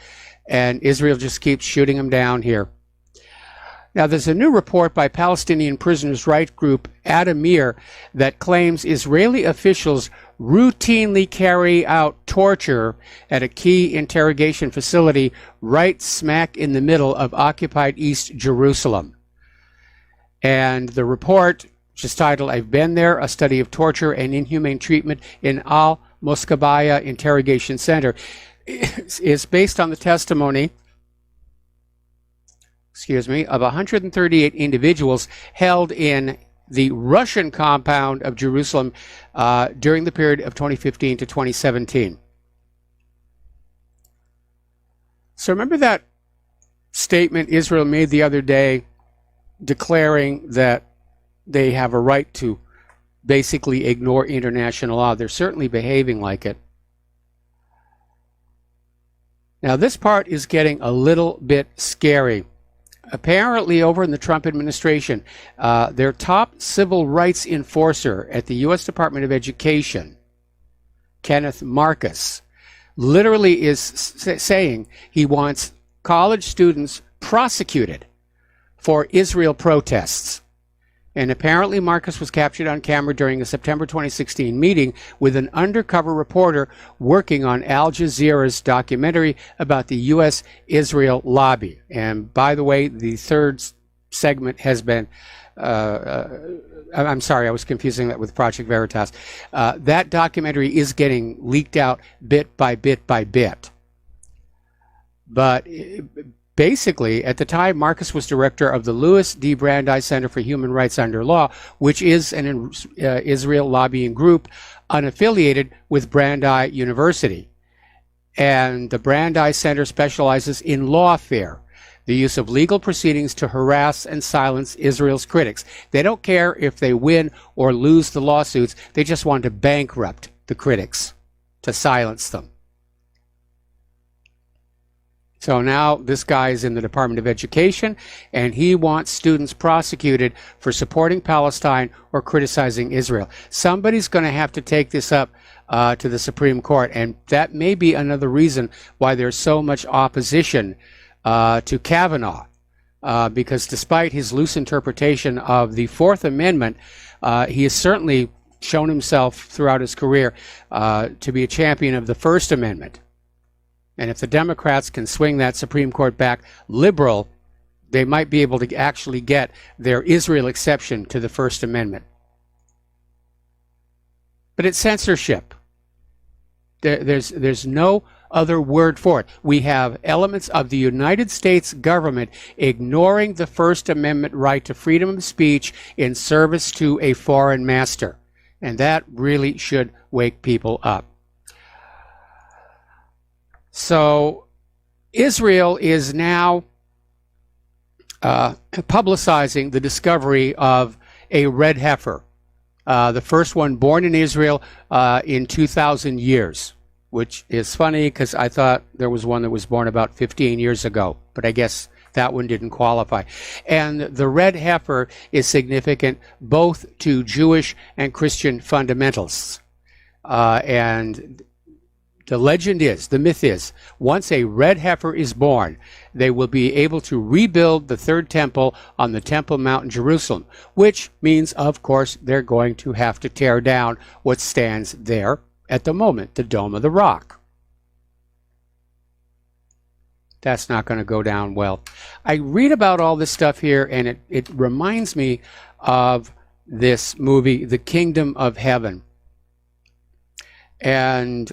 and Israel just keeps shooting them down here. Now, there's a new report by Palestinian prisoners' rights group Adamir that claims Israeli officials routinely carry out torture at a key interrogation facility right smack in the middle of occupied East Jerusalem. And the report, which is titled, "I've Been There, A Study of Torture and Inhumane Treatment in Al-Moskabaya Interrogation Center," is based on the testimony of 138 individuals held in the Russian compound of Jerusalem during the period of 2015 to 2017. So remember that statement Israel made the other day declaring that they have a right to basically ignore international law? They're certainly behaving like it. Now, this part is getting a little bit scary. apparently over in the Trump administration, their top civil rights enforcer at the U.S. Department of Education, Kenneth Marcus, literally is saying he wants college students prosecuted for Israel protests. And apparently Marcus was captured on camera during a September 2016 meeting with an undercover reporter working on Al Jazeera's documentary about the U.S.-Israel lobby. And by the way, the third segment has been, I'm sorry, I was confusing that with Project Veritas. That documentary is getting leaked out bit by bit by bit. But basically, at the time, Marcus was director of the Louis D. Brandeis Center for Human Rights Under Law, which is an Israel lobbying group unaffiliated with Brandeis University. And the Brandeis Center specializes in lawfare, the use of legal proceedings to harass and silence Israel's critics. They don't care if they win or lose the lawsuits. They just want to bankrupt the critics, to silence them. So now this guy is in the Department of Education, and he wants students prosecuted for supporting Palestine or criticizing Israel. Somebody's going to have to take this up to the Supreme Court, and that may be another reason why there's so much opposition to Kavanaugh, because despite his loose interpretation of the Fourth Amendment, he has certainly shown himself throughout his career to be a champion of the First Amendment. And if the Democrats can swing that Supreme Court back liberal, they might be able to actually get their Israel exception to the First Amendment. But it's censorship. There's no other word for it. We have elements of the United States government ignoring the First Amendment right to freedom of speech in service to a foreign master. And that really should wake people up. So Israel is now publicizing the discovery of a red heifer, the first one born in Israel in 2,000 years, which is funny because I thought there was one that was born about 15 years ago, but I guess that one didn't qualify. And the red heifer is significant both to Jewish and Christian fundamentalists. And the legend is, the myth is, once a red heifer is born, they will be able to rebuild the third temple on the Temple Mount in Jerusalem, which means, of course, they're going to have to tear down what stands there at the moment, the Dome of the Rock. That's not going to go down well. I read about all this stuff here, and it reminds me of this movie, The Kingdom of Heaven. And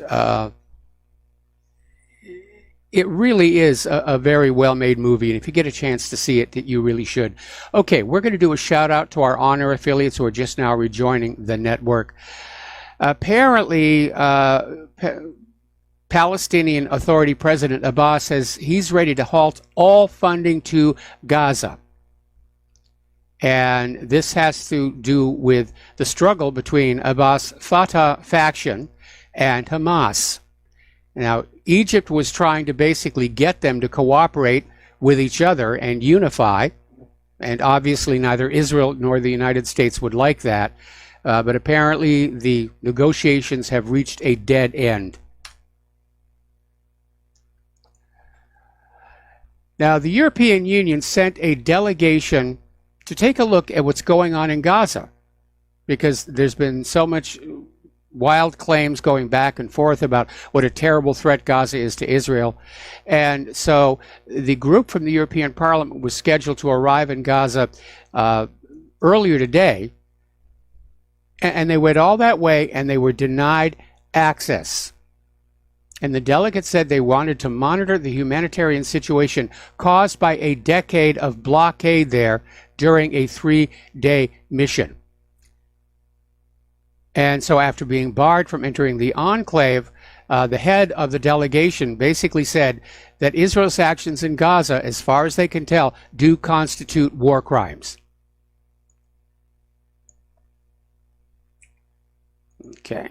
it really is a very well-made movie, and if you get a chance to see it, you really should. Okay, we're going to do a shout-out to our honor affiliates who are just now rejoining the network. Apparently, Palestinian Authority President Abbas says he's ready to halt all funding to Gaza. And this has to do with the struggle between Abbas' Fatah faction and Hamas. Now, Egypt was trying to basically get them to cooperate with each other and unify, and obviously neither Israel nor the United States would like that, but apparently the negotiations have reached a dead end. Now, the European Union sent a delegation to take a look at what's going on in Gaza, because there's been so much wild claims going back and forth about what a terrible threat Gaza is to Israel. And so the group from the European Parliament was scheduled to arrive in Gaza earlier today, and they went all that way and they were denied access. And the delegates said they wanted to monitor the humanitarian situation caused by a decade of blockade there during a 3-day mission. And so after being barred from entering the enclave, the head of the delegation basically said that Israel's actions in Gaza, as far as they can tell, do constitute war crimes. Okay.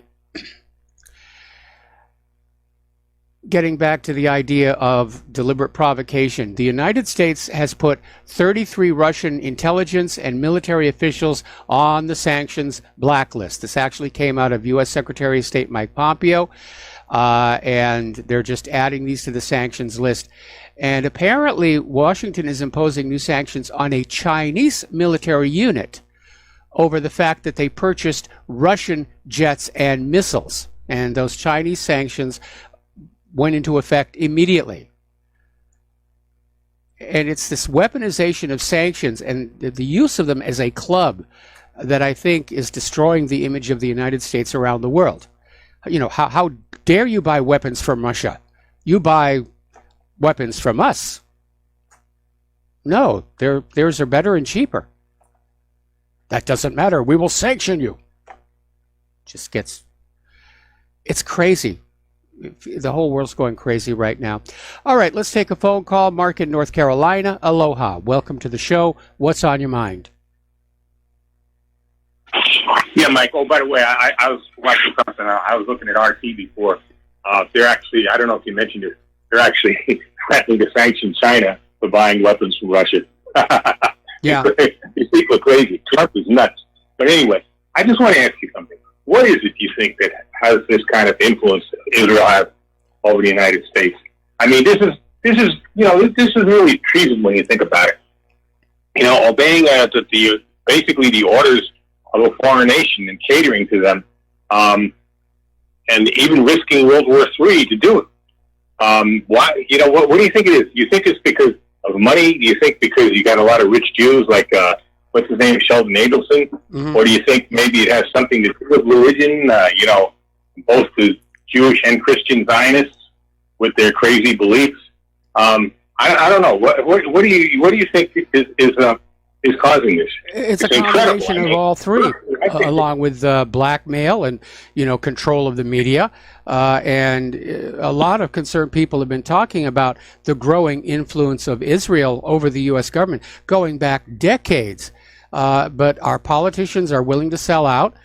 getting back to the idea of deliberate provocation, the United States has put 33 Russian intelligence and military officials on the sanctions blacklist. This actually came out of U.S. Secretary of State Mike Pompeo, and they're just adding these to the sanctions list. And apparently, Washington is imposing new sanctions on a Chinese military unit over the fact that they purchased Russian jets and missiles. And those Chinese sanctions went into effect immediately. And it's this weaponization of sanctions and the use of them as a club that I think is destroying the image of the United States around the world. You know, how dare you buy weapons from Russia? You buy weapons from us. No, theirs are better and cheaper. That doesn't matter. We will sanction you. It's crazy. The whole world's going crazy right now. All right, let's take a phone call. Mark in North Carolina. Aloha. Welcome to the show. What's on your mind? Yeah, Mike. Oh, by the way, I was watching something. I was looking at RT before. They're actually, I don't know if you mentioned it, they're actually threatening to sanction China for buying weapons from Russia. Yeah. These people are crazy. Trump is nuts. But anyway, I just want to ask you something. What is it you think that has this kind of influence Israel has over the United States? I mean, this is really treason when you think about it. You know, obeying basically the orders of a foreign nation and catering to them, and even risking World War III to do it. Why? You know, what do you think it is? Do you think it's because of money? Do you think because you got a lot of rich Jews like what's his name, Sheldon Adelson? Mm-hmm. Or do you think maybe it has something to do with religion? You know, both the Jewish and Christian Zionists with their crazy beliefs. I don't know. What do you think is causing this? It's a combination of all three, along with blackmail and control of the media, and a lot of concerned people have been talking about the growing influence of Israel over the U.S. government going back decades. But our politicians are willing to sell out.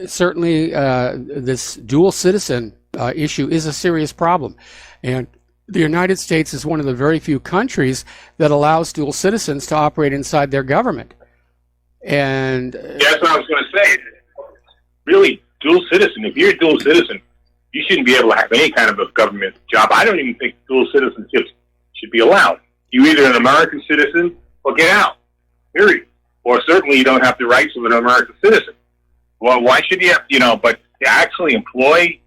Certainly, this dual citizen issue is a serious problem, and the United States is one of the very few countries that allows dual citizens to operate inside their government. And that's what I was going to say. Really, dual citizen. If you're a dual citizen, you shouldn't be able to have any kind of a government job. I don't even think dual citizenships should be allowed. You're either an American citizen or get out. Period. Or certainly you don't have the rights of an American citizen. Well, why should you have, but to actually employ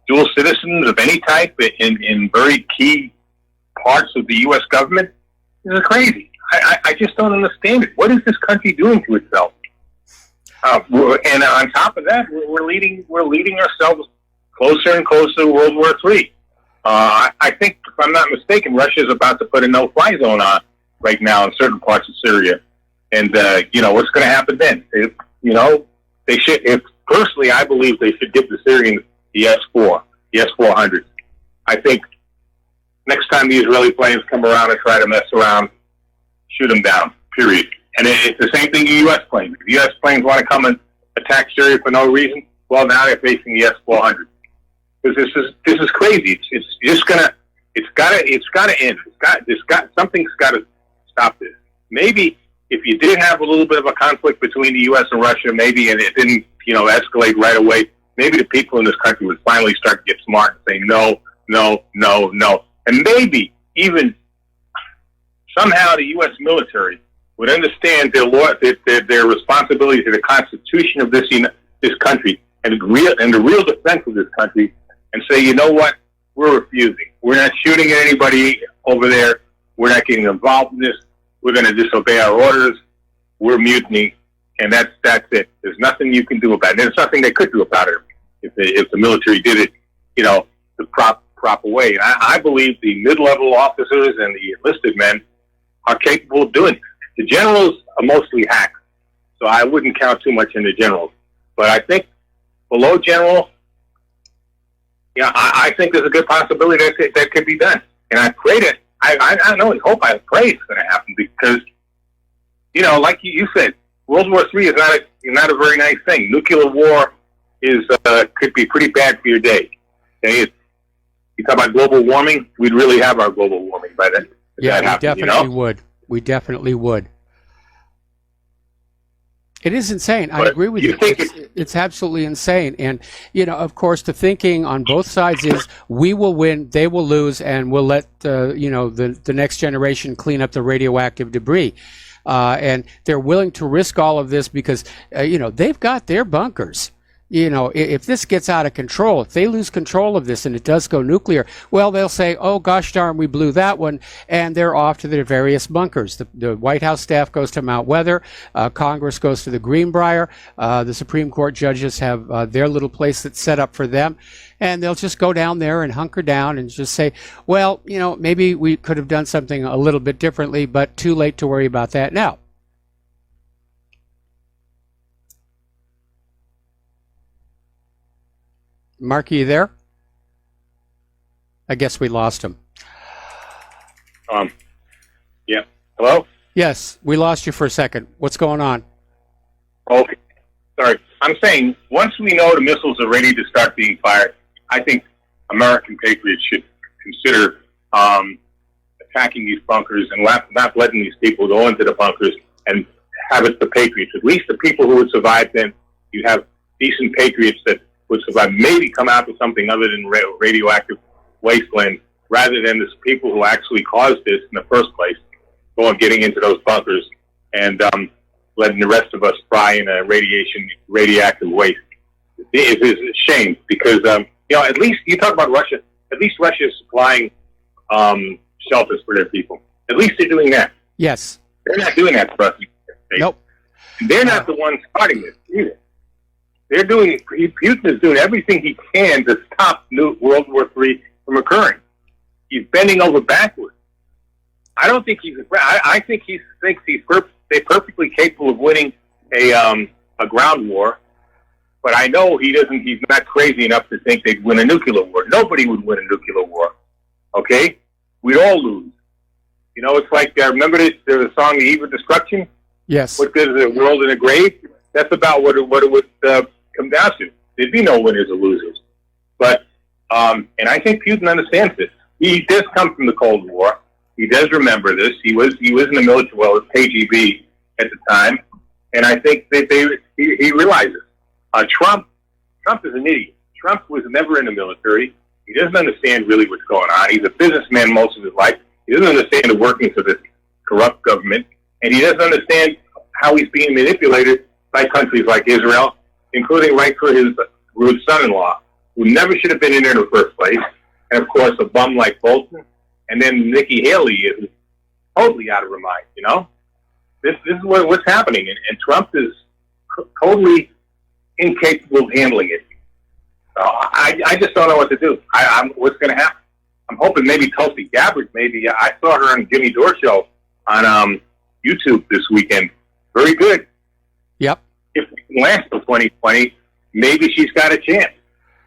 dual citizens of any type in very key parts of the U.S. government is crazy. I just don't understand it. What is this country doing to itself? And on top of that, we're leading ourselves closer and closer to World War III. I think, if I'm not mistaken, Russia is about to put a no-fly zone on right now in certain parts of Syria. And, what's going to happen then? They should, personally, I believe they should give the Syrians the S-4, the S-400. I think next time the Israeli planes come around and try to mess around, shoot them down, period. And it's the same thing to U.S. planes. If U.S. planes want to come and attack Syria for no reason, well, now they're facing the S-400. Because this is crazy. It's got to end. Something's got to stop this. Maybe if you did have a little bit of a conflict between the U.S. and Russia, maybe, and it didn't, escalate right away, maybe the people in this country would finally start to get smart and say no, no, no, no. And maybe even somehow the U.S. military would understand their responsibility to the Constitution of this country and the real defense of this country, and say, you know what, we're refusing. We're not shooting at anybody over there. We're not getting involved in this. We're going to disobey our orders. We're mutiny, and that's it. There's nothing you can do about it. There's nothing they could do about it if the military did it, the proper way. And I believe the mid-level officers and the enlisted men are capable of doing it. The generals are mostly hacks, so I wouldn't count too much in the generals. But I think below general, I think there's a good possibility that could be done. And I pray that, I don't know, I pray it's going to happen because, like you said, World War III is not a very nice thing. Nuclear war could be pretty bad for your day. Okay? You talk about global warming, we'd really have our global warming by then. Yeah, we definitely would. We definitely would. It is insane. I agree with you. It's absolutely insane. And, of course, the thinking on both sides is we will win, they will lose, and we'll let, the next generation clean up the radioactive debris. And they're willing to risk all of this because, they've got their bunkers. If this gets out of control, if they lose control of this and it does go nuclear, well, they'll say, oh, gosh darn, we blew that one, and they're off to their various bunkers. The White House staff goes to Mount Weather, Congress goes to the Greenbrier, the Supreme Court judges have their little place that's set up for them, and they'll just go down there and hunker down and just say, well, maybe we could have done something a little bit differently, but too late to worry about that now. Mark, are you there? I guess we lost him. Yeah. Hello? Yes, we lost you for a second. What's going on? Okay. Sorry. I'm saying once we know the missiles are ready to start being fired, I think American patriots should consider attacking these bunkers and not letting these people go into the bunkers and have it the patriots. At least the people who would survive then, you have decent patriots that would survive, maybe come out with something other than radioactive wasteland, rather than the people who actually caused this in the first place, getting into those bunkers and letting the rest of us fry in a radioactive waste. It is a shame because, at least you talk about Russia, at least Russia is supplying shelters for their people. At least they're doing that. Yes. They're not doing that for us. Nope. They're not the ones starting this either. Putin is doing everything he can to stop World War III from occurring. He's bending over backwards. I don't think I think he thinks they're perfectly capable of winning a ground war, but I know he doesn't. He's not crazy enough to think they'd win a nuclear war. Nobody would win a nuclear war. Okay, we'd all lose. It's like remember there's a song, "The Eve of Destruction." Yes. What good is a world in a grave? That's about what it would come down to. There'd be no winners or losers. But and I think Putin understands this. He does come from the Cold War. He does remember this. He was in the military, well, it was KGB at the time, and I think that he realizes. Trump is an idiot. Trump was never in the military. He doesn't understand really what's going on. He's a businessman most of his life. He doesn't understand the workings of this corrupt government, and he doesn't understand how he's being manipulated by countries like Israel, including right for his rude son-in-law, who never should have been in there in the first place, and of course a bum like Bolton, and then Nikki Haley is totally out of her mind. This is what's happening, and Trump is totally incapable of handling it. I just don't know what to do. What's going to happen? I'm hoping maybe Tulsi Gabbard. Maybe I saw her on Jimmy Dore show on YouTube this weekend. Very good. Yep. If we can last till 2020, maybe she's got a chance.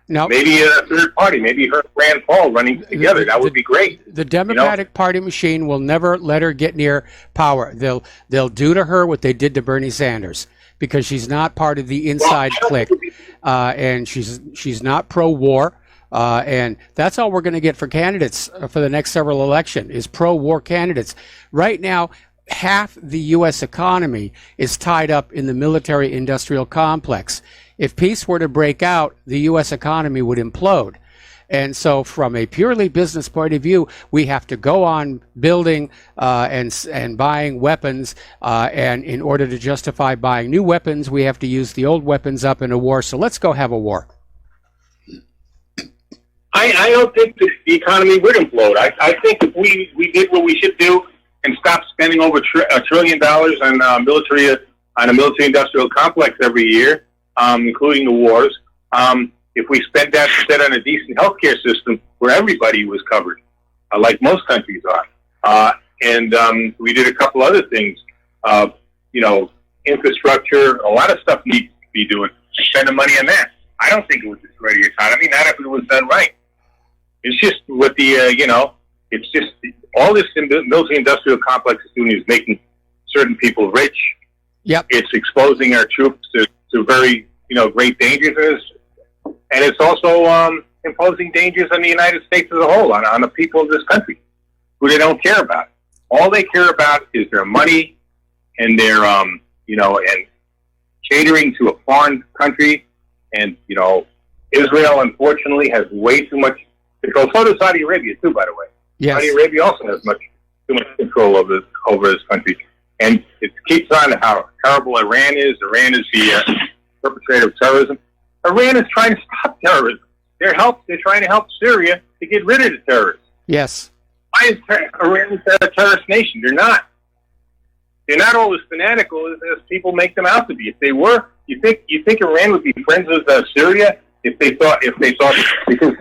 No. Maybe a third party, maybe her and Rand Paul running together. That would be great. The Democratic Party machine will never let her get near power. They'll do to her what they did to Bernie Sanders because she's not part of the inside clique, and she's not pro-war. And that's all we're going to get for candidates for the next several elections is pro-war candidates. Right now, half the U.S. economy is tied up in the military-industrial complex. If peace were to break out, the U.S. economy would implode. And so from a purely business point of view, we have to go on building and buying weapons. And in order to justify buying new weapons, we have to use the old weapons up in a war. So let's go have a war. I don't think the economy would implode. I think if we did what we should do and stop spending over $1 trillion on a military-industrial complex every year, including the wars, if we spent that instead on a decent healthcare system where everybody was covered, like most countries are, and we did a couple other things, infrastructure, a lot of stuff needs to be doing. Spend the money on that. I don't think it would destroy the economy, not if it was done right. It's just what it's just all this military-industrial complex is doing is making certain people rich. Yep. It's exposing our troops to very, great dangers. And it's also imposing dangers on the United States as a whole, on the people of this country, who they don't care about. All they care about is their money and their, and catering to a foreign country. And, Israel, unfortunately, has way too much control. So does Saudi Arabia, too, by the way. Yes. Saudi Arabia also has too much control over this country. And it keeps on how terrible Iran is. Iran is the perpetrator of terrorism. Iran is trying to stop terrorism. They're trying to help Syria to get rid of the terrorists. Yes. Why is Iran a terrorist nation? They're not. They're not all as fanatical as people make them out to be. If they were, you think Iran would be friends with Syria if they thought because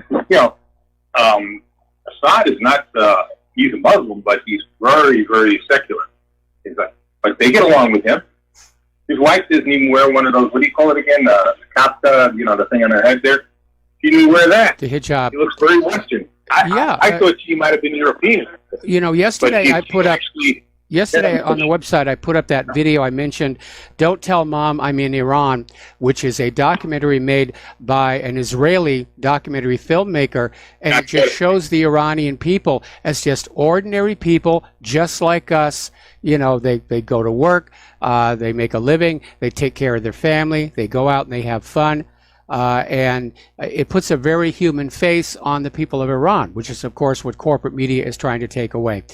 Assad is not he's a Muslim, but he's very, very secular. But they get along with him. His wife doesn't even wear one of those, what do you call it again? The kapta, the thing on her head there. She didn't wear that. The hijab. She looks very Western. I thought she might have been European. Yesterday Yesterday on the website, I put up that video I mentioned, Don't Tell Mom I'm in Iran, which is a documentary made by an Israeli documentary filmmaker, and it just shows the Iranian people as just ordinary people, just like us. They go to work, they make a living, they take care of their family, they go out and they have fun. And it puts a very human face on the people of Iran, which is, of course, what corporate media is trying to take away.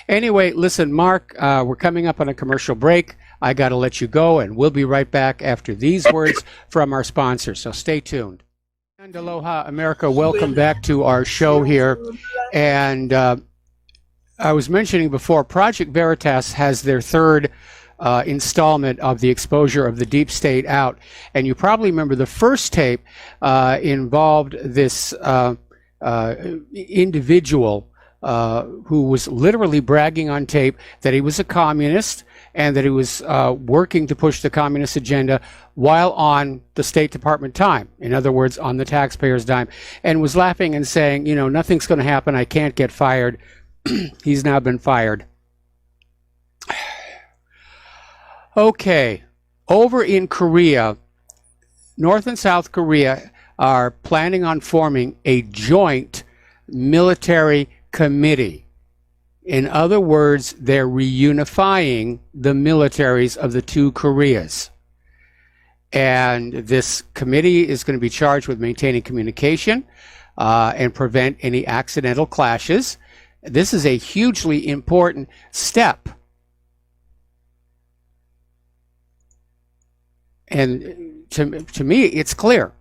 Anyway, listen, Mark, we're coming up on a commercial break. I got to let you go, and we'll be right back after these words from our sponsors. So stay tuned. And aloha, America. Welcome back to our show here. And I was mentioning before, Project Veritas has their third installment of the exposure of the deep state out. And you probably remember the first tape involved this individual who was literally bragging on tape that he was a communist and that he was working to push the communist agenda while on the State Department time. In other words, on the taxpayers' dime, and was laughing and saying, nothing's going to happen. I can't get fired. He's now been fired. Okay, over in Korea, North and South Korea are planning on forming a joint military committee. In other words, they're reunifying the militaries of the two Koreas. And this committee is going to be charged with maintaining communication and prevent any accidental clashes. This is a hugely important step. And to me, it's clear.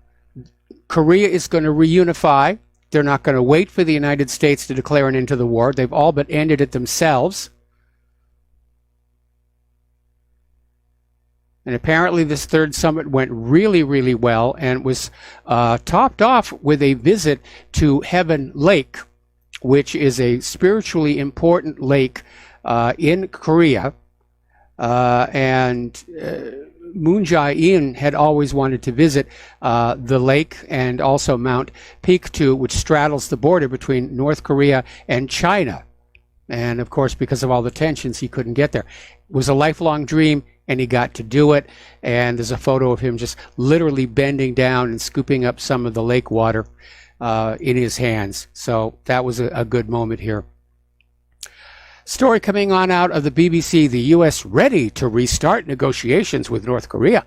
Korea is going to reunify. They're not going to wait for the United States to declare an end to the war. They've all but ended it themselves. And apparently this third summit went really, really well and was topped off with a visit to Heaven Lake, which is a spiritually important lake in Korea. Moon Jae-in had always wanted to visit the lake and also Mount Pektu, which straddles the border between North Korea and China. And of course, because of all the tensions, he couldn't get there. It was a lifelong dream, and he got to do it. And there's a photo of him just literally bending down and scooping up some of the lake water in his hands. So that was a good moment here. Story coming on out of the BBC, the U.S. ready to restart negotiations with North Korea.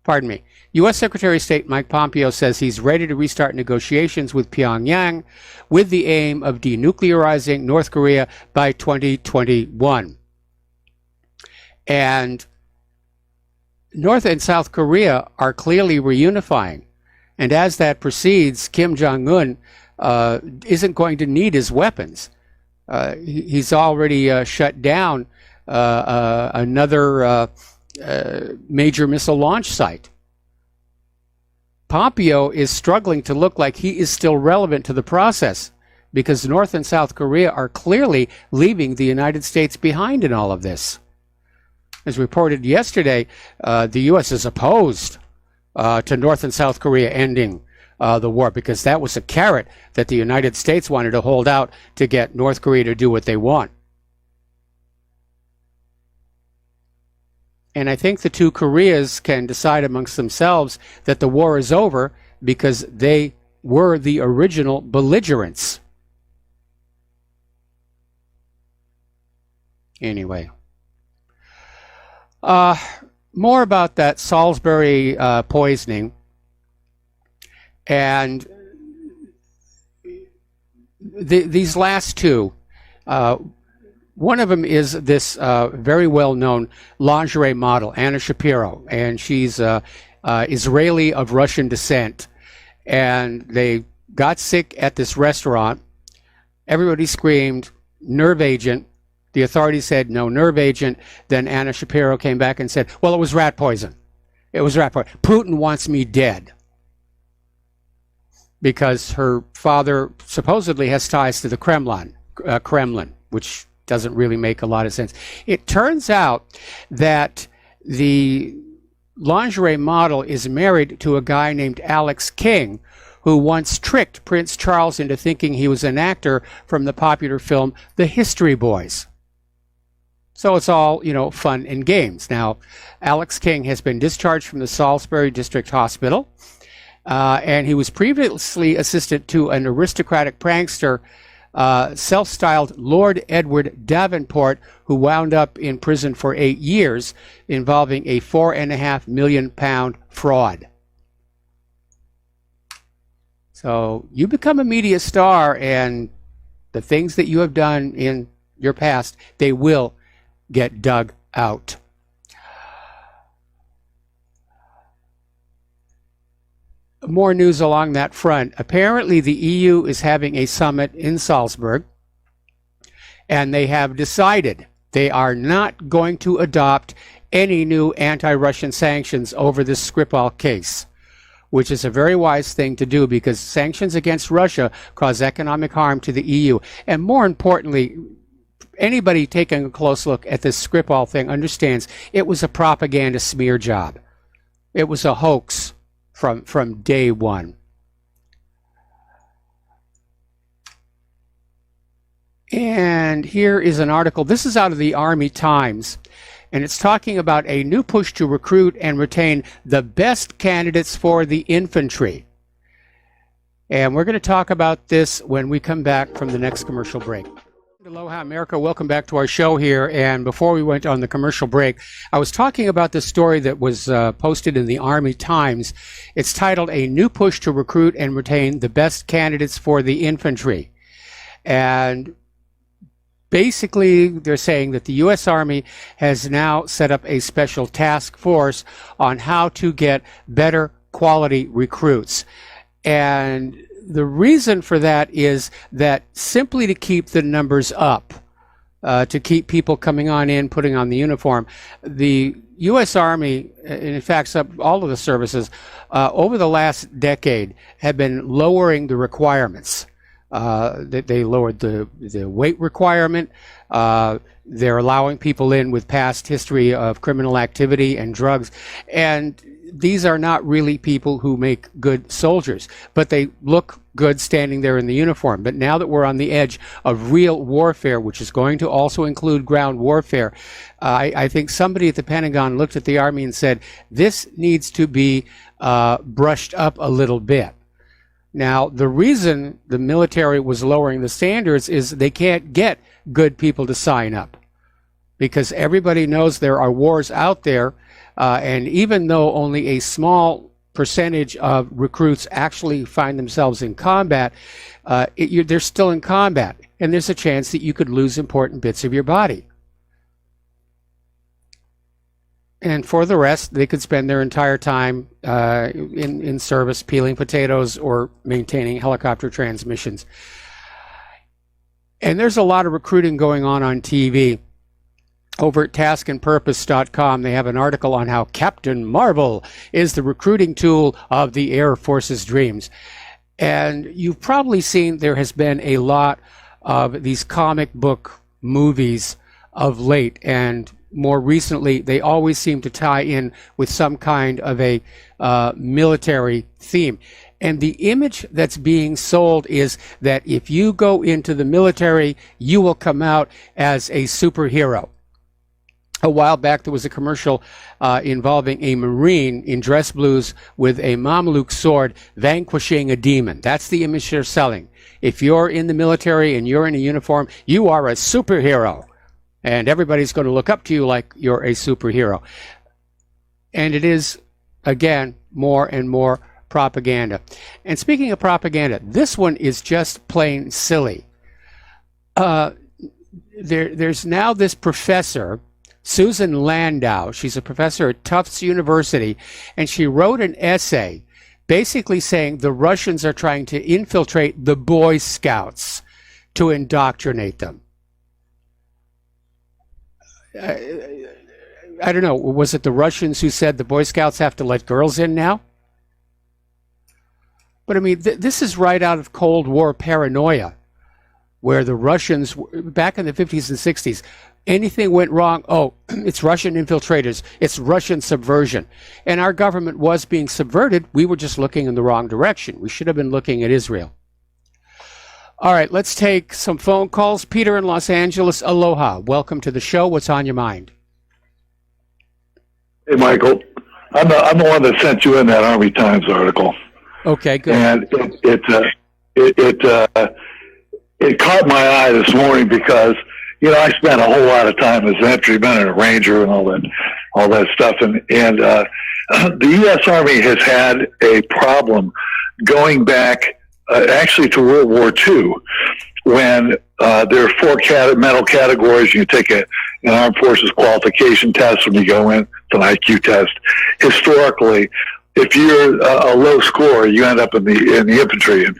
Pardon me. U.S. Secretary of State Mike Pompeo says he's ready to restart negotiations with Pyongyang with the aim of denuclearizing North Korea by 2021. And North and South Korea are clearly reunifying. And as that proceeds, Kim Jong-un isn't going to need his weapons. He's already shut down another major missile launch site. Pompeo is struggling to look like he is still relevant to the process because North and South Korea are clearly leaving the United States behind in all of this. As reported yesterday, the U.S. is opposed to North and South Korea ending the war because that was a carrot that the United States wanted to hold out to get North Korea to do what they want. And I think the two Koreas can decide amongst themselves that the war is over because they were the original belligerents. Anyway, more about that Salisbury poisoning. And these last two, one of them is this very well-known lingerie model, Anna Shapiro, and she's Israeli of Russian descent. And they got sick at this restaurant. Everybody screamed, "Nerve agent." The authorities said, "No nerve agent." Then Anna Shapiro came back and said, "Well, it was rat poison. It was rat poison. Putin wants me dead." Because her father supposedly has ties to the Kremlin, which doesn't really make a lot of sense. It turns out that the lingerie model is married to a guy named Alex King, who once tricked Prince Charles into thinking he was an actor from the popular film The History Boys. So it's all, fun and games. Now, Alex King has been discharged from the Salisbury District Hospital. And he was previously assistant to an aristocratic prankster, self-styled Lord Edward Davenport, who wound up in prison for 8 years, involving a £4.5 million fraud. So you become a media star, and the things that you have done in your past, they will get dug out. More news along that front. Apparently, the EU is having a summit in Salzburg, and they have decided they are not going to adopt any new anti-Russian sanctions over this Skripal case, which is a very wise thing to do because sanctions against Russia cause economic harm to the EU. And more importantly, anybody taking a close look at this Skripal thing understands it was a propaganda smear job. It was a hoax from day one. And here is an article. This is out of the Army Times, and it's talking about a new push to recruit and retain the best candidates for the infantry. And we're going to talk about this when we come back from the next commercial break. Aloha, America. Welcome back to our show here. And before we went on the commercial break, I was talking about this story that was posted in the Army Times. It's titled, "A New Push to Recruit and Retain the Best Candidates for the Infantry." And basically, they're saying that the U.S. Army has now set up a special task force on how to get better quality recruits. And the reason for that is that simply to keep the numbers up, to keep people coming on in, putting on the uniform, the U.S. Army, and in fact, all of the services, over the last decade have been lowering the requirements. They lowered the weight requirement. They're allowing people in with past history of criminal activity and drugs. And these are not really people who make good soldiers, but they look good standing there in the uniform. But now that we're on the edge of real warfare, which is going to also include ground warfare, I think somebody at the Pentagon looked at the Army and said, this needs to be brushed up a little bit. Now, the reason the military was lowering the standards is they can't get good people to sign up, because everybody knows there are wars out there. And even though only a small percentage of recruits actually find themselves in combat, they're still in combat, and there's a chance that you could lose important bits of your body. And for the rest, they could spend their entire time in service peeling potatoes or maintaining helicopter transmissions. And there's a lot of recruiting going on TV. Over at taskandpurpose.com, they have an article on how Captain Marvel is the recruiting tool of the Air Force's dreams. And you've probably seen there has been a lot of these comic book movies of late, and more recently, they always seem to tie in with some kind of a military theme. And the image that's being sold is that if you go into the military, you will come out as a superhero. A while back, there was a commercial involving a Marine in dress blues with a Mamluk sword vanquishing a demon. That's the image they're selling. If you're in the military and you're in a uniform, you are a superhero. And everybody's going to look up to you like you're a superhero. And it is, again, more and more propaganda. And speaking of propaganda, this one is just plain silly. There's now this professor, Susan Landau. She's a professor at Tufts University, and she wrote an essay basically saying the Russians are trying to infiltrate the Boy Scouts to indoctrinate them. I don't know, was it the Russians who said the Boy Scouts have to let girls in now? But I mean, this is right out of Cold War paranoia, where the Russians, back in the 50s and 60s, anything went wrong, oh, it's Russian infiltrators, it's Russian subversion. And our government was being subverted. We were just looking in the wrong direction. We should have been looking at Israel. All right, let's take some phone calls. Peter in Los Angeles, aloha. Welcome to the show. What's on your mind? Hey, Michael. I'm the one that sent you in that Army Times article. Okay, good. And it caught my eye this morning because, you know, I spent a whole lot of time as an infantryman and a ranger and all that stuff. And the U.S. Army has had a problem going back actually to World War II, when there are four mental categories. You take an Armed Forces qualification test when you go in. It's an IQ test. Historically, if you're a low scorer, you end up in the infantry, and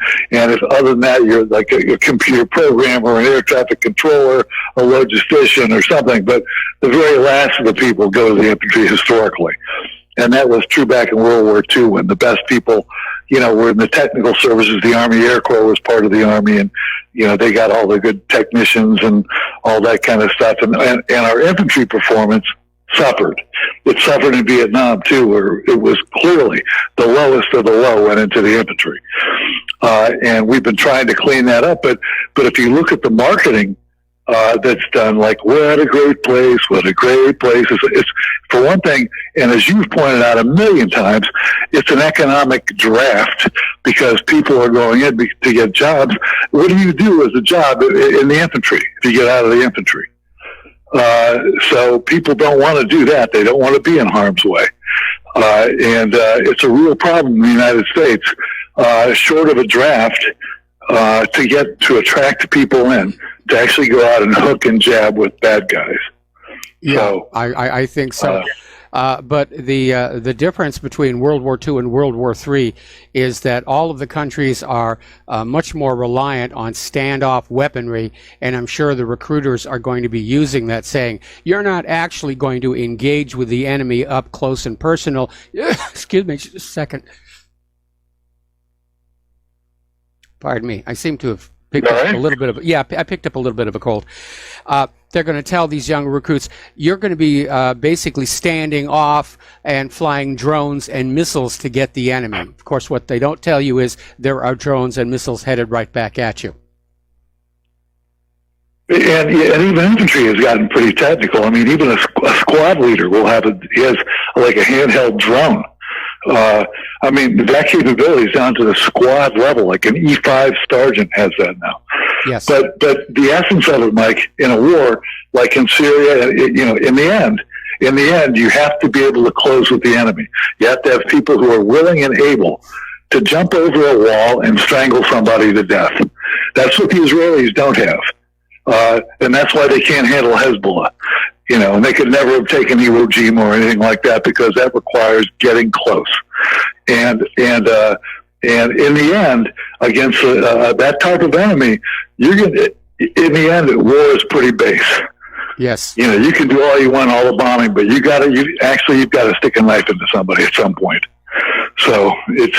if other than that you're like a computer programmer, an air traffic controller, a logistician, or something. But the very last of the people go to the infantry historically, and that was true back in World War II when the best people, you know, were in the technical services. The Army Air Corps was part of the Army, and you know they got all the good technicians and all that kind of stuff, and our infantry performance suffered. It suffered in Vietnam too, where it was clearly the lowest of the low went into the infantry, and we've been trying to clean that up. But if you look at the marketing that's done, like what a great place, it's for one thing, and as you've pointed out a million times, it's an economic draft because people are going in to get jobs. What do you do as a job in the infantry if you get out of the infantry? So people don't want to do that. They don't want to be in harm's way. And it's a real problem in the United States, short of a draft, to attract people in, to actually go out and hook and jab with bad guys. Yeah, So, I think so. But the difference between World War II and World War III is that all of the countries are much more reliant on standoff weaponry, and I'm sure the recruiters are going to be using that, saying, you're not actually going to engage with the enemy up close and personal. Excuse me just a second. Pardon me. I seem to have picked up a little bit of, I picked up a little bit of a cold. They're going to tell these young recruits, you're going to be basically standing off and flying drones and missiles to get the enemy. Of course, what they don't tell you is there are drones and missiles headed right back at you. and even infantry has gotten pretty technical. I mean, even a squad leader he has like a handheld drone. I mean, that capability is down to the squad level. Like an E5 sergeant has that now. Yes. But the essence of it, Mike, in a war like in Syria, in the end, you have to be able to close with the enemy. You have to have people who are willing and able to jump over a wall and strangle somebody to death. That's what the Israelis don't have, and that's why they can't handle Hezbollah. And they could never have taken Iwo Jima or anything like that because that requires getting close. And in the end, against that type of enemy, in the end, war is pretty base. Yes. You can do all you want, all the bombing, but you've got to stick a knife into somebody at some point. So it's,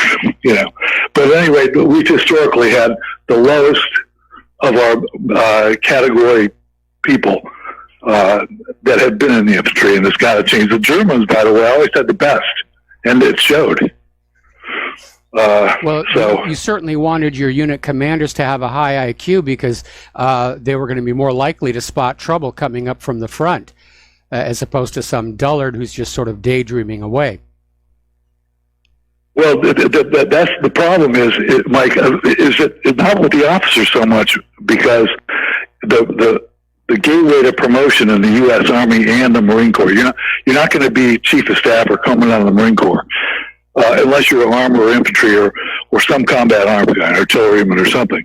but anyway, we've historically had the lowest of our category people that have been in the infantry, and it's got to change. The Germans, by the way, always had the best, and it showed. You certainly wanted your unit commanders to have a high IQ because they were going to be more likely to spot trouble coming up from the front. as opposed to some dullard who's just sort of daydreaming away. Well, that's the problem Mike, is it not with the officers so much, because the gateway to promotion in the U.S. Army and the Marine Corps, you're not going to be chief of staff or commandant of the Marine Corps unless you're armed or infantry or some combat arms guy, artilleryman or something.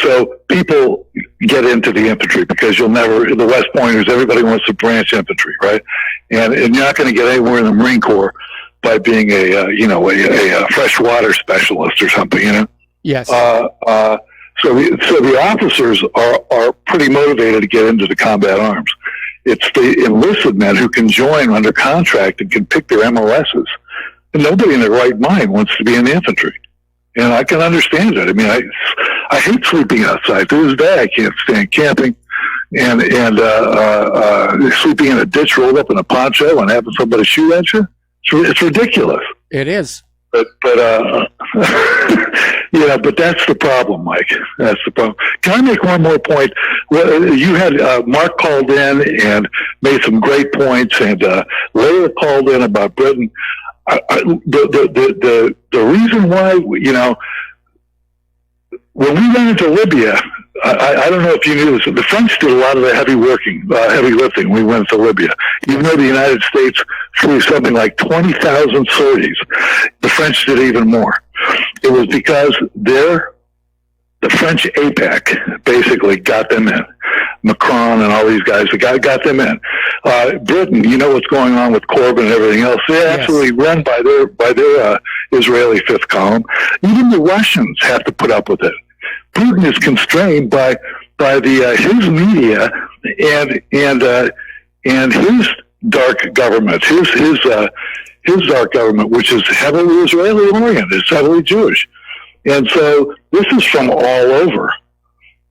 So people get into the infantry because the West Pointers, everybody wants to branch infantry, right? And you're not going to get anywhere in the Marine Corps by being a freshwater specialist or something, Yes. So the officers are pretty motivated to get into the combat arms. It's the enlisted men who can join under contract and can pick their MOSs. And nobody in their right mind wants to be in the infantry. And I can understand it. I mean, I hate sleeping outside. To this day, I can't stand camping and sleeping in a ditch rolled up in a poncho and having somebody shoot at you. It's ridiculous. It is. But yeah, but that's the problem, Mike. That's the problem. Can I make one more point? Well, you had Mark called in and made some great points, and Leila called in about Britain. The reason why, when we went into Libya, I don't know if you knew this, the French did a lot of the heavy lifting when we went to Libya. Even though the United States flew something like 20,000 sorties, the French did even more. It was because the French APAC basically got them in. Macron and all these guys, got them in. Britain, you know what's going on with Corbyn and everything else. They're absolutely run by their Israeli fifth column. Even the Russians have to put up with it. Putin is constrained by his media and his dark government, his dark government, which is heavily Israeli oriented, it's heavily Jewish, and so this is from all over.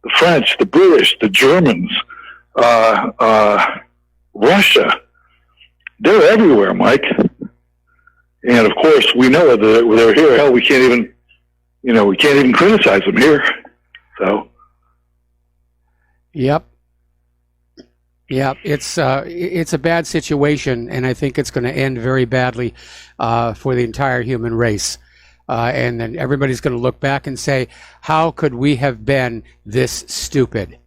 The French, the British, the Germans, Russia, they're everywhere, Mike. And of course, we know that they're here. Hell, we can't even criticize them here. So, yep, it's a bad situation, and I think it's going to end very badly for the entire human race. And then everybody's going to look back and say, "How could we have been this stupid?"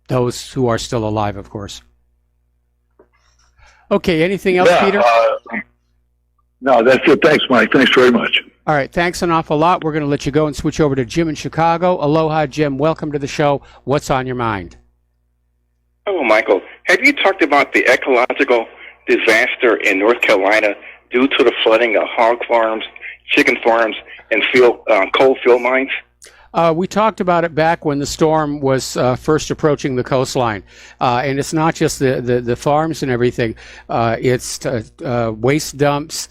Those who are still alive, of course. Okay, anything else, Peter? No, that's it. Thanks, Mike. Thanks very much. All right, thanks an awful lot. We're going to let you go and switch over to Jim in Chicago. Aloha, Jim. Welcome to the show. What's on your mind? Oh, Michael, have you talked about the ecological disaster in North Carolina due to the flooding of hog farms, chicken farms, and coal field mines? We talked about it back when the storm was first approaching the coastline. And it's not just the farms and everything. It's waste dumps,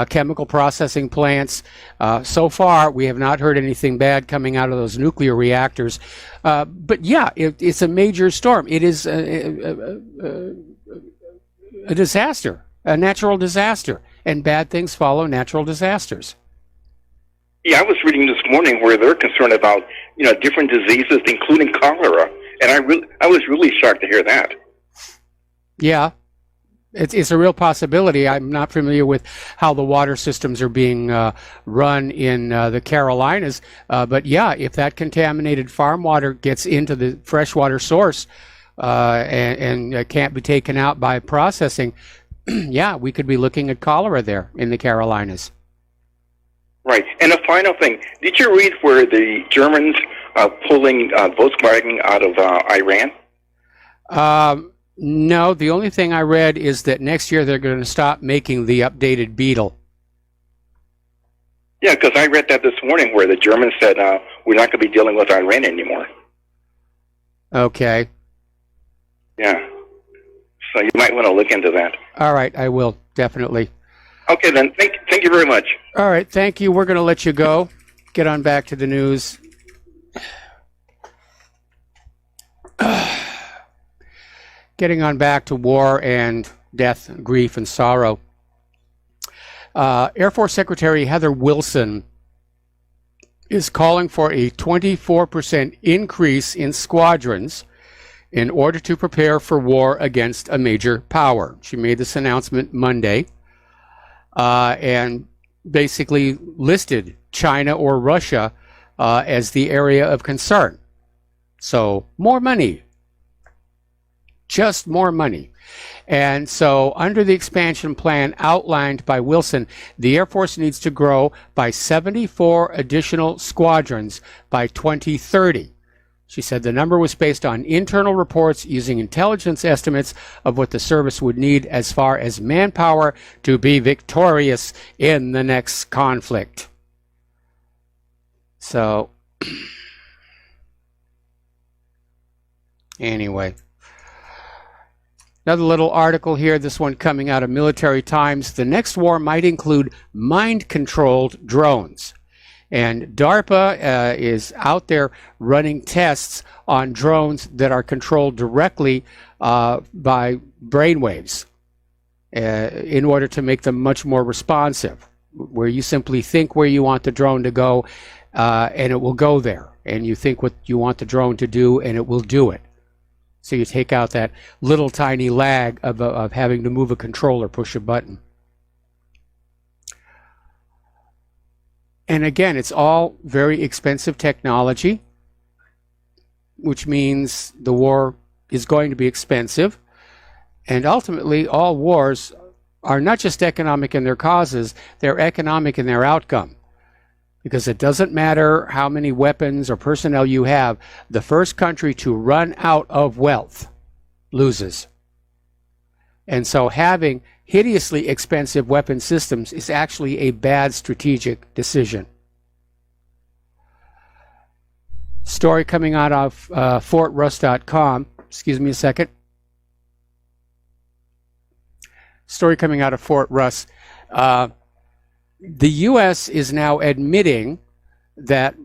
chemical processing plants. So far, we have not heard anything bad coming out of those nuclear reactors. But yeah, it's a major storm. It is a disaster, a natural disaster. And bad things follow natural disasters. Yeah, I was reading this morning where they're concerned about, different diseases, including cholera, and I was really shocked to hear that. Yeah, it's a real possibility. I'm not familiar with how the water systems are being run in the Carolinas, but yeah, if that contaminated farm water gets into the freshwater source and can't be taken out by processing, yeah, we could be looking at cholera there in the Carolinas. Right. And a final thing, did you read where the Germans are pulling Volkswagen out of Iran? No, the only thing I read is that next year they're going to stop making the updated Beetle. Yeah, because I read that this morning where the Germans said, we're not going to be dealing with Iran anymore. Okay. Yeah. So you might want to look into that. All right, I will, definitely. Okay, then. Thank you very much. All right, thank you. We're going to let you go. Get on back to the news. Getting on back to war and death, grief, and sorrow. Air Force Secretary Heather Wilson is calling for a 24% increase in squadrons in order to prepare for war against a major power. She made this announcement Monday and basically listed China or Russia as the area of concern. So more money, just more money. And so under the expansion plan outlined by Wilson, the Air Force needs to grow by 74 additional squadrons by 2030. She said the number was based on internal reports using intelligence estimates of what the service would need as far as manpower to be victorious in the next conflict. So, anyway. Another little article here, this one coming out of Military Times. The next war might include mind-controlled drones. And DARPA is out there running tests on drones that are controlled directly by brainwaves in order to make them much more responsive, where you simply think where you want the drone to go and it will go there. And you think what you want the drone to do and it will do it. So you take out that little tiny lag of having to move a controller, push a button. And again, it's all very expensive technology, which means the war is going to be expensive. And ultimately, all wars are not just economic in their causes, they're economic in their outcome. Because it doesn't matter how many weapons or personnel you have, the first country to run out of wealth loses. And so having hideously expensive weapon systems is actually a bad strategic decision. Story coming out of FortRuss.com. Excuse me a second. Story coming out of Fort Russ. The U.S. is now admitting that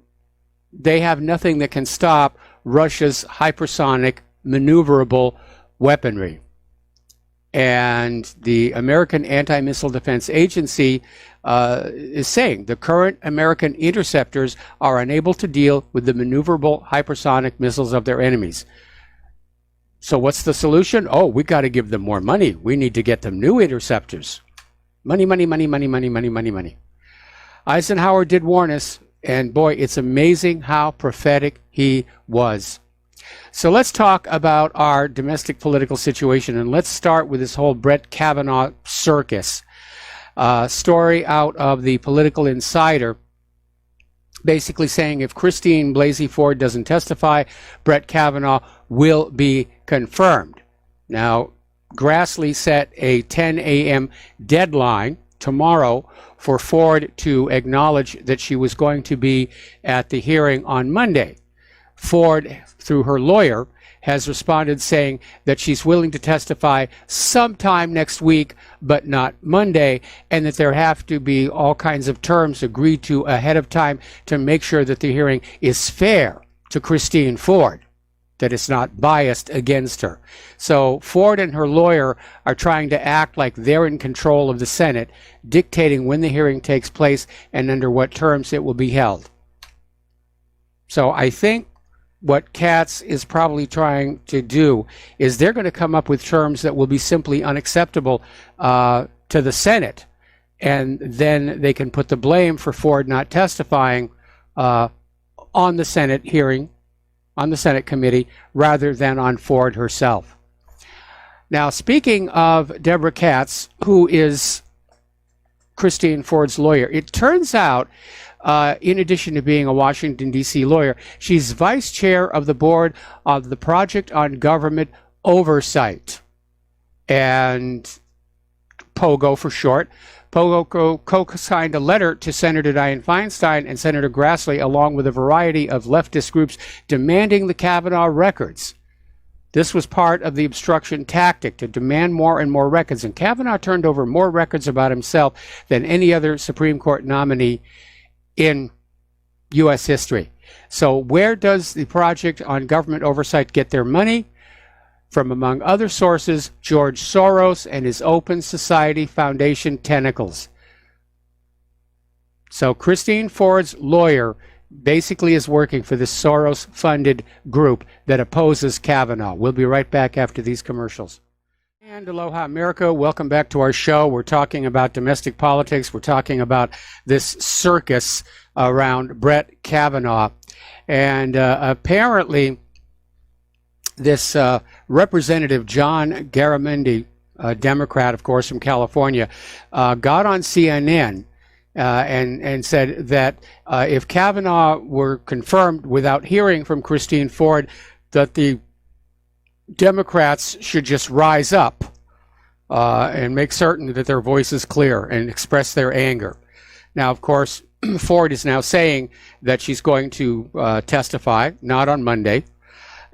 they have nothing that can stop Russia's hypersonic maneuverable weaponry. And the American Anti-Missile Defense Agency is saying the current American interceptors are unable to deal with the maneuverable hypersonic missiles of their enemies. So what's the solution? Oh, we got to give them more money. We need to get them new interceptors. Money, money, money, money, money, money, money, money. Eisenhower did warn us, and boy, it's amazing how prophetic he was. So let's talk about our domestic political situation, and let's start with this whole Brett Kavanaugh circus. Story out of the Political Insider, basically saying if Christine Blasey Ford doesn't testify, Brett Kavanaugh will be confirmed. Now, Grassley set a 10 a.m. deadline tomorrow for Ford to acknowledge that she was going to be at the hearing on Monday. Ford, through her lawyer, has responded saying that she's willing to testify sometime next week, but not Monday, and that there have to be all kinds of terms agreed to ahead of time to make sure that the hearing is fair to Christine Ford, that it's not biased against her. So Ford and her lawyer are trying to act like they're in control of the Senate, dictating when the hearing takes place and under what terms it will be held. So I think what Katz is probably trying to do is they're going to come up with terms that will be simply unacceptable to the Senate, and then they can put the blame for Ford not testifying on the Senate hearing, on the Senate committee, rather than on Ford herself. Now, speaking of Deborah Katz, who is Christine Ford's lawyer, it turns out in addition to being a Washington, D.C. lawyer, she's vice chair of the board of the Project on Government Oversight, and POGO for short. POGO co-signed a letter to Senator Dianne Feinstein and Senator Grassley, along with a variety of leftist groups, demanding the Kavanaugh records. This was part of the obstruction tactic to demand more and more records, and Kavanaugh turned over more records about himself than any other Supreme Court nominee in U.S. history. So where does the Project on Government Oversight get their money? From, among other sources, George Soros and his Open Society Foundation tentacles. So Christine Ford's lawyer basically is working for this Soros-funded group that opposes Kavanaugh. We'll be right back after these commercials. And aloha, America. Welcome back to our show. We're talking about domestic politics. We're talking about this circus around Brett Kavanaugh. And apparently, this Representative John Garamendi, a Democrat, of course, from California, got on CNN and said that if Kavanaugh were confirmed without hearing from Christine Ford, that the Democrats should just rise up and make certain that their voice is clear and express their anger. Now, of course, Ford is now saying that she's going to testify, not on Monday.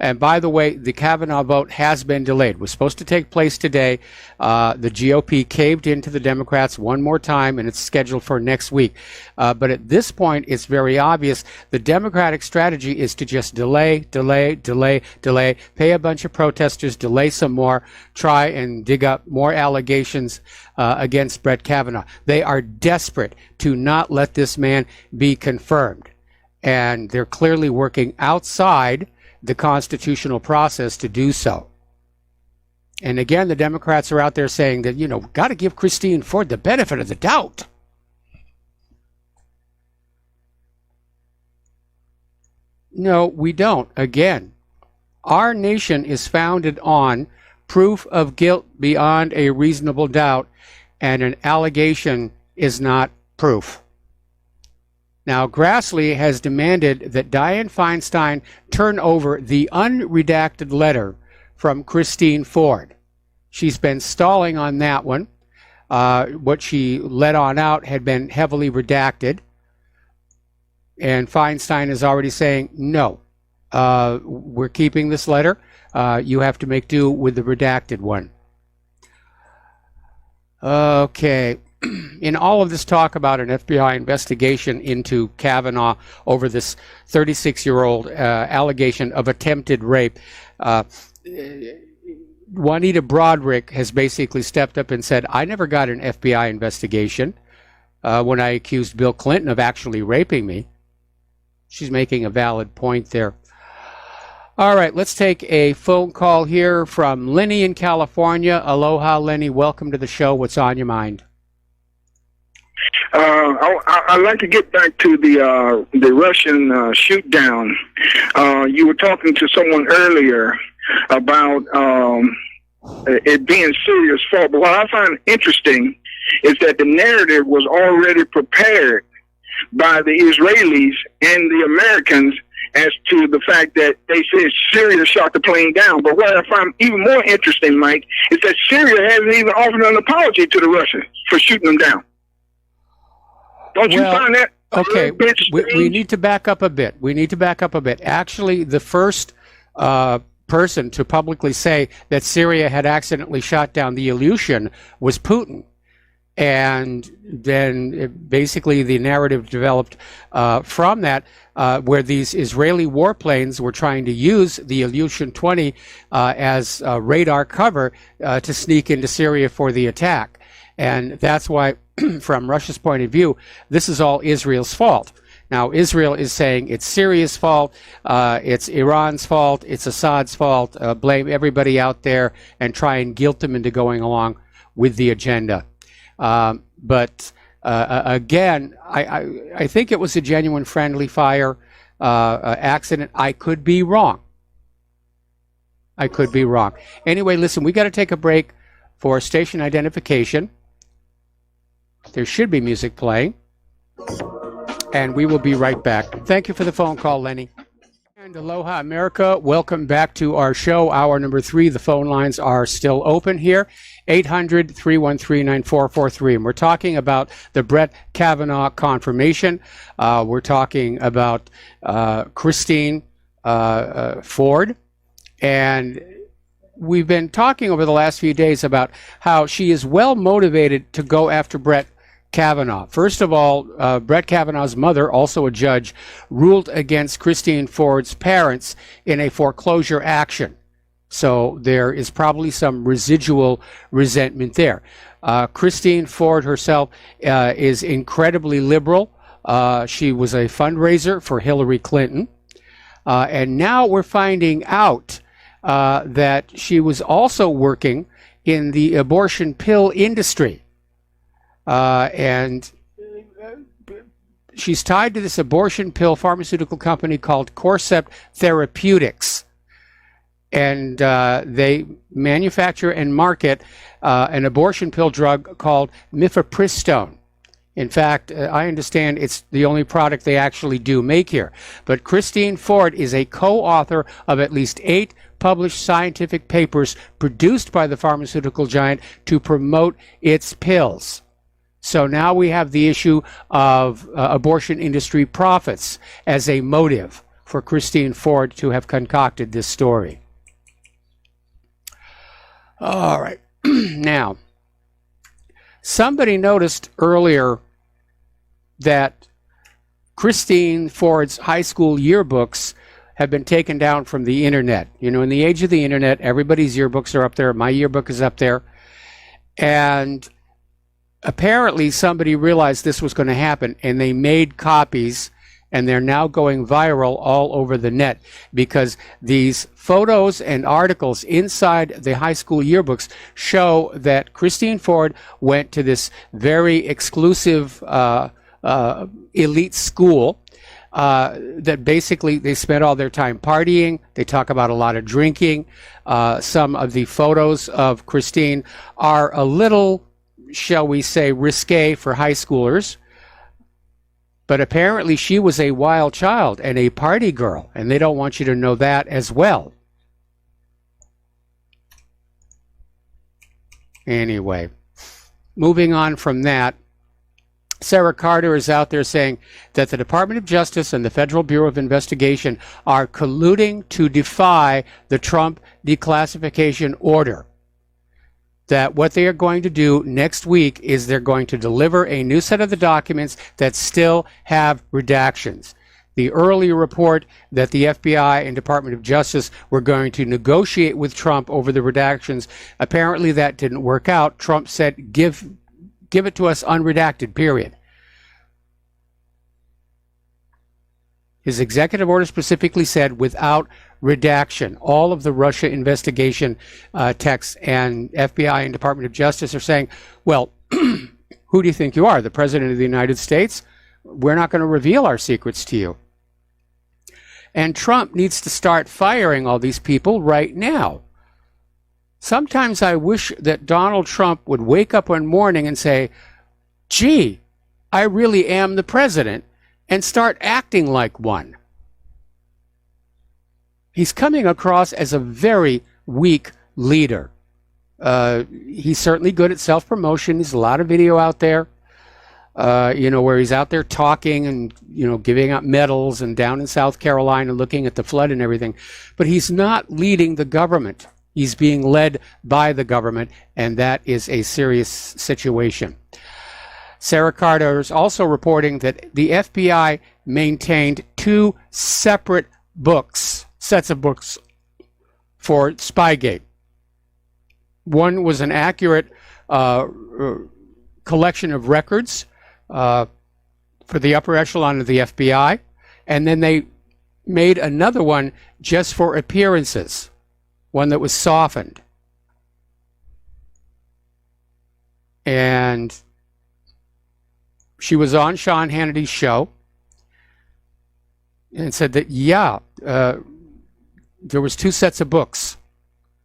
And by the way, the Kavanaugh vote has been delayed. It was supposed to take place today. The GOP caved into the Democrats one more time, and it's scheduled for next week. But at this point, it's very obvious the Democratic strategy is to just delay, pay a bunch of protesters, delay some more, try and dig up more allegations against Brett Kavanaugh. They are desperate to not let this man be confirmed. And they're clearly working outside the constitutional process to do so. And again, the Democrats are out there saying that, got to give Christine Ford the benefit of the doubt. No, we don't. Again, our nation is founded on proof of guilt beyond a reasonable doubt, and an allegation is not proof. Now, Grassley has demanded that Dianne Feinstein turn over the unredacted letter from Christine Ford. She's been stalling on that one. What she let on out had been heavily redacted. And Feinstein is already saying, no, we're keeping this letter. You have to make do with the redacted one. Okay. In all of this talk about an FBI investigation into Kavanaugh over this 36-year-old allegation of attempted rape, Juanita Broderick has basically stepped up and said, I never got an FBI investigation when I accused Bill Clinton of actually raping me. She's making a valid point there. All right, let's take a phone call here from Lenny in California. Aloha, Lenny. Welcome to the show. What's on your mind? I'd like to get back to the Russian shoot down. You were talking to someone earlier about it being Syria's fault. But what I find interesting is that the narrative was already prepared by the Israelis and the Americans as to the fact that they said Syria shot the plane down. But what I find even more interesting, Mike, is that Syria hasn't even offered an apology to the Russians for shooting them down. Don't you find that? Okay, we need to back up a bit. Actually, the first person to publicly say that Syria had accidentally shot down the Ilyushin was Putin. And then basically the narrative developed from that, where these Israeli warplanes were trying to use the Ilyushin 20 as radar cover to sneak into Syria for the attack. And that's why, from Russia's point of view, this is all Israel's fault. Now, Israel is saying it's Syria's fault, it's Iran's fault, it's Assad's fault, blame everybody out there and try and guilt them into going along with the agenda. But again, I think it was a genuine friendly fire accident. I could be wrong. Anyway, listen, we got to take a break for station identification. There should be music playing. And we will be right back. Thank you for the phone call, Lenny. And aloha, America. Welcome back to our show, hour number 3. The phone lines are still open here. 800-313-9443. And we're talking about the Brett Kavanaugh confirmation. We're talking about Christine Ford. And we've been talking over the last few days about how she is well motivated to go after Brett Kavanaugh. First of all, Brett Kavanaugh's mother, also a judge, ruled against Christine Ford's parents in a foreclosure action. So there is probably some residual resentment there. Christine Ford herself is incredibly liberal, She was a fundraiser for Hillary Clinton. And now we're finding out that she was also working in the abortion pill industry. And she's tied to this abortion pill pharmaceutical company called Corcept Therapeutics. And they manufacture and market an abortion pill drug called mifepristone. In fact, I understand it's the only product they actually do make here. But Christine Ford is a co-author of at least 8 published scientific papers produced by the pharmaceutical giant to promote its pills. So now we have the issue of abortion industry profits as a motive for Christine Ford to have concocted this story. All right. Now, somebody noticed earlier that Christine Ford's high school yearbooks have been taken down from the internet. You know, in the age of the internet, everybody's yearbooks are up there. My yearbook is up there. And apparently somebody realized this was going to happen, and they made copies, and they're now going viral all over the net because these photos and articles inside the high school yearbooks show that Christine Ford went to this very exclusive elite school that basically they spent all their time partying. They talk about a lot of drinking. Some of the photos of Christine are a little, shall we say, risque for high schoolers. But apparently she was a wild child and a party girl, and they don't want you to know that as well. Anyway, moving on from that, Sarah Carter is out there saying that the Department of Justice and the Federal Bureau of Investigation are colluding to defy the Trump declassification order. That what they are going to do next week is they're going to deliver a new set of the documents that still have redactions. The earlier report that the FBI and Department of Justice were going to negotiate with Trump over the redactions, apparently that didn't work out. Trump said, give it to us unredacted, period. His executive order specifically said without redaction. All of the Russia investigation texts and FBI and Department of Justice are saying, well, who do you think you are? The President of the United States? We're not going to reveal our secrets to you. And Trump needs to start firing all these people right now. Sometimes I wish that Donald Trump would wake up one morning and say, gee, I really am the president, and start acting like one. He's coming across as a very weak leader. He's certainly good at self-promotion. There's a lot of video out there, where he's out there talking and, giving out medals and down in South Carolina looking at the flood and everything. But he's not leading the government. He's being led by the government, and that is a serious situation. Sarah Carter is also reporting that the FBI maintained 2 separate sets of books for Spygate. One was an accurate collection of records for the upper echelon of the FBI, and then they made another one just for appearances, one that was softened. And she was on Sean Hannity's show and said that, there was 2 sets of books.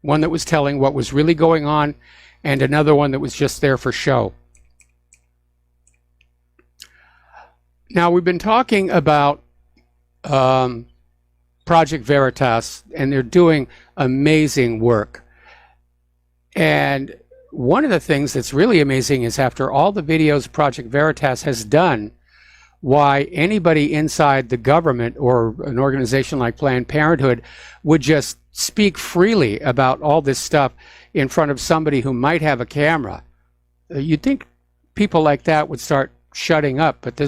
One that was telling what was really going on, and another one that was just there for show. Now, we've been talking about Project Veritas, and they're doing amazing work. And one of the things that's really amazing is after all the videos Project Veritas has done, why anybody inside the government or an organization like Planned Parenthood would just speak freely about all this stuff in front of somebody who might have a camera. You'd think people like that would start shutting up, but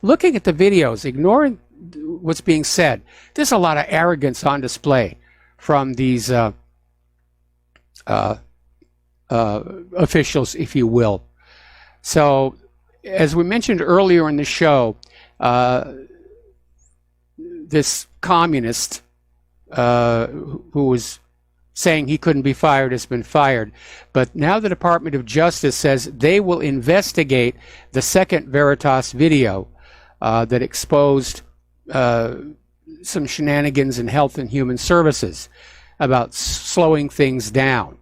looking at the videos, ignoring what's being said, there's a lot of arrogance on display from these officials, if you will. So as we mentioned earlier in the show, this communist who was saying he couldn't be fired has been fired. But now the Department of Justice says they will investigate the second Veritas video that exposed some shenanigans in Health and Human Services about slowing things down.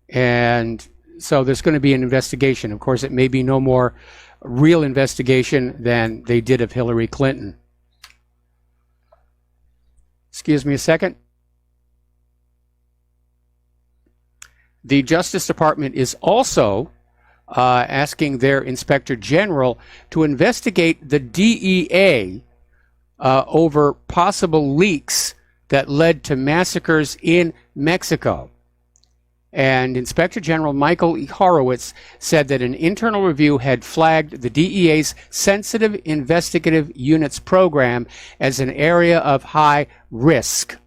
And so there's going to be an investigation. Of course, it may be no more real investigation than they did of Hillary Clinton. Excuse me a second. The Justice Department is also asking their Inspector General to investigate the DEA over possible leaks that led to massacres in Mexico. And Inspector General Michael Horowitz said that an internal review had flagged the DEA's Sensitive Investigative Units program as an area of high risk.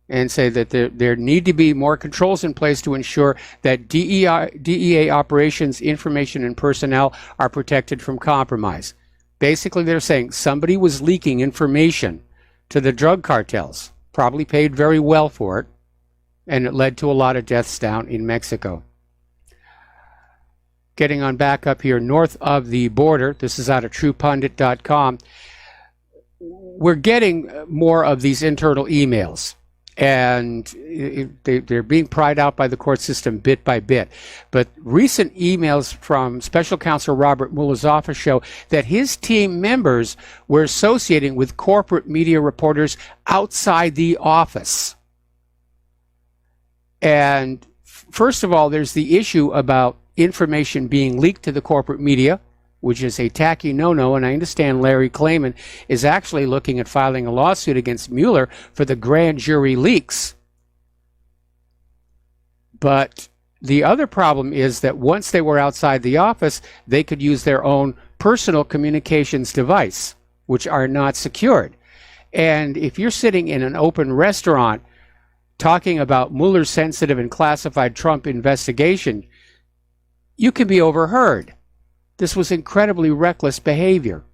And say that there need to be more controls in place to ensure that DEA operations, information, and personnel are protected from compromise. Basically, they're saying somebody was leaking information to the drug cartels, probably paid very well for it, and it led to a lot of deaths down in Mexico. Getting on back up here north of the border, this is out of TruePundit.com, we're getting more of these internal emails. And they're being pried out by the court system bit by bit. But recent emails from Special Counsel Robert Mueller's office show that his team members were associating with corporate media reporters outside the office. And first of all, there's the issue about information being leaked to the corporate media, which is a tacky no-no, and I understand Larry Klayman is actually looking at filing a lawsuit against Mueller for the grand jury leaks. But the other problem is that once they were outside the office, they could use their own personal communications device, which are not secured. And if you're sitting in an open restaurant talking about Mueller's sensitive and classified Trump investigation, you can be overheard. This was incredibly reckless behavior.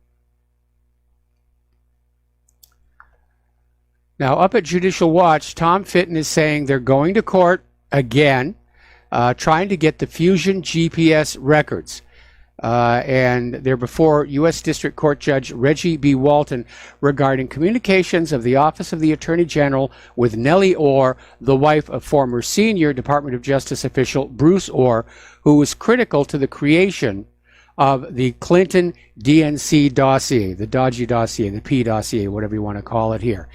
Now, up at Judicial Watch, Tom Fitton is saying they're going to court again, trying to get the Fusion GPS records. And they're before U.S. District Court Judge Reggie B. Walton regarding communications of the Office of the Attorney General with Nellie Orr, the wife of former senior Department of Justice official Bruce Orr, who was critical to the creation of the Clinton DNC dossier, the dodgy dossier, the P dossier, whatever you want to call it here.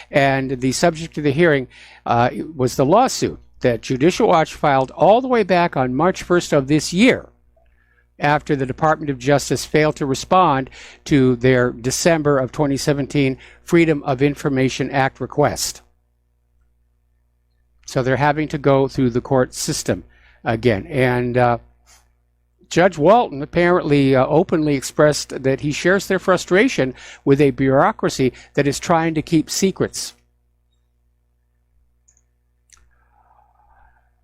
And the subject of the hearing was the lawsuit that Judicial Watch filed all the way back on March 1st of this year, after the Department of Justice failed to respond to their December of 2017 Freedom of Information Act request. So they're having to go through the court system again. And Judge Walton apparently openly expressed that he shares their frustration with a bureaucracy that is trying to keep secrets.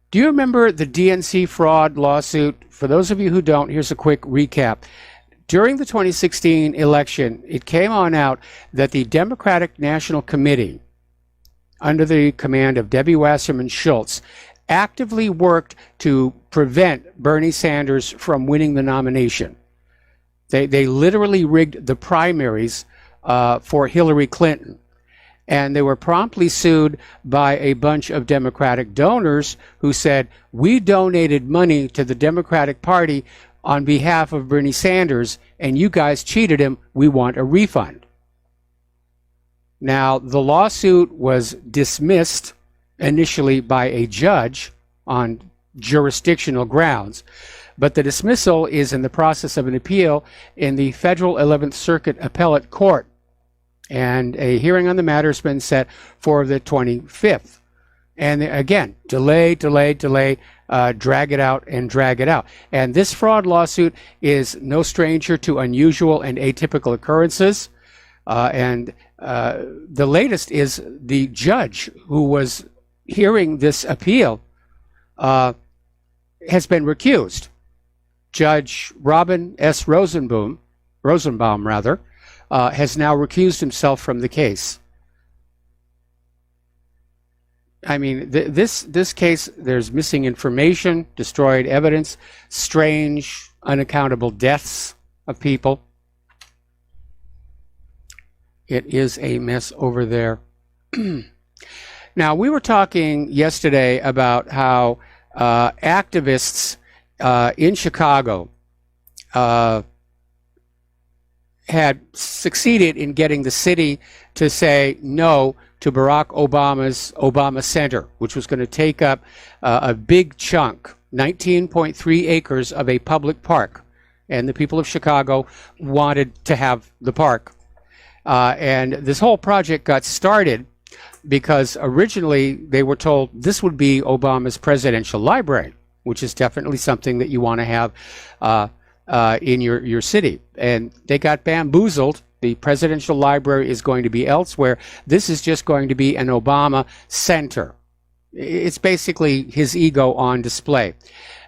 Do you remember the DNC fraud lawsuit? For those of you who don't, here's a quick recap. During the 2016 election, it came on out that the Democratic National Committee, under the command of Debbie Wasserman Schultz, actively worked to prevent Bernie Sanders from winning the nomination. They literally rigged the primaries for Hillary Clinton. And they were promptly sued by a bunch of Democratic donors who said, we donated money to the Democratic Party on behalf of Bernie Sanders, and you guys cheated him. We want a refund. Now, the lawsuit was dismissed initially by a judge on jurisdictional grounds, but the dismissal is in the process of an appeal in the Federal 11th Circuit Appellate Court. And a hearing on the matter has been set for the 25th. And again, delay, drag it out and drag it out. And this fraud lawsuit is no stranger to unusual and atypical occurrences. And the latest is the judge who was hearing this appeal has been recused. Judge Robin S. Rosenbaum has now recused himself from the case. I mean, this case, there's missing information, destroyed evidence, strange, unaccountable deaths of people. It is a mess over there. Now, we were talking yesterday about how activists in Chicago had succeeded in getting the city to say no to Barack Obama's Obama Center, which was going to take up a big chunk, 19.3 acres of a public park. And the people of Chicago wanted to have the park. And this whole project got started because originally they were told this would be Obama's presidential library, which is definitely something that you want to have in your city. And they got bamboozled. The presidential library is going to be elsewhere. This is just going to be an Obama center. It's basically his ego on display.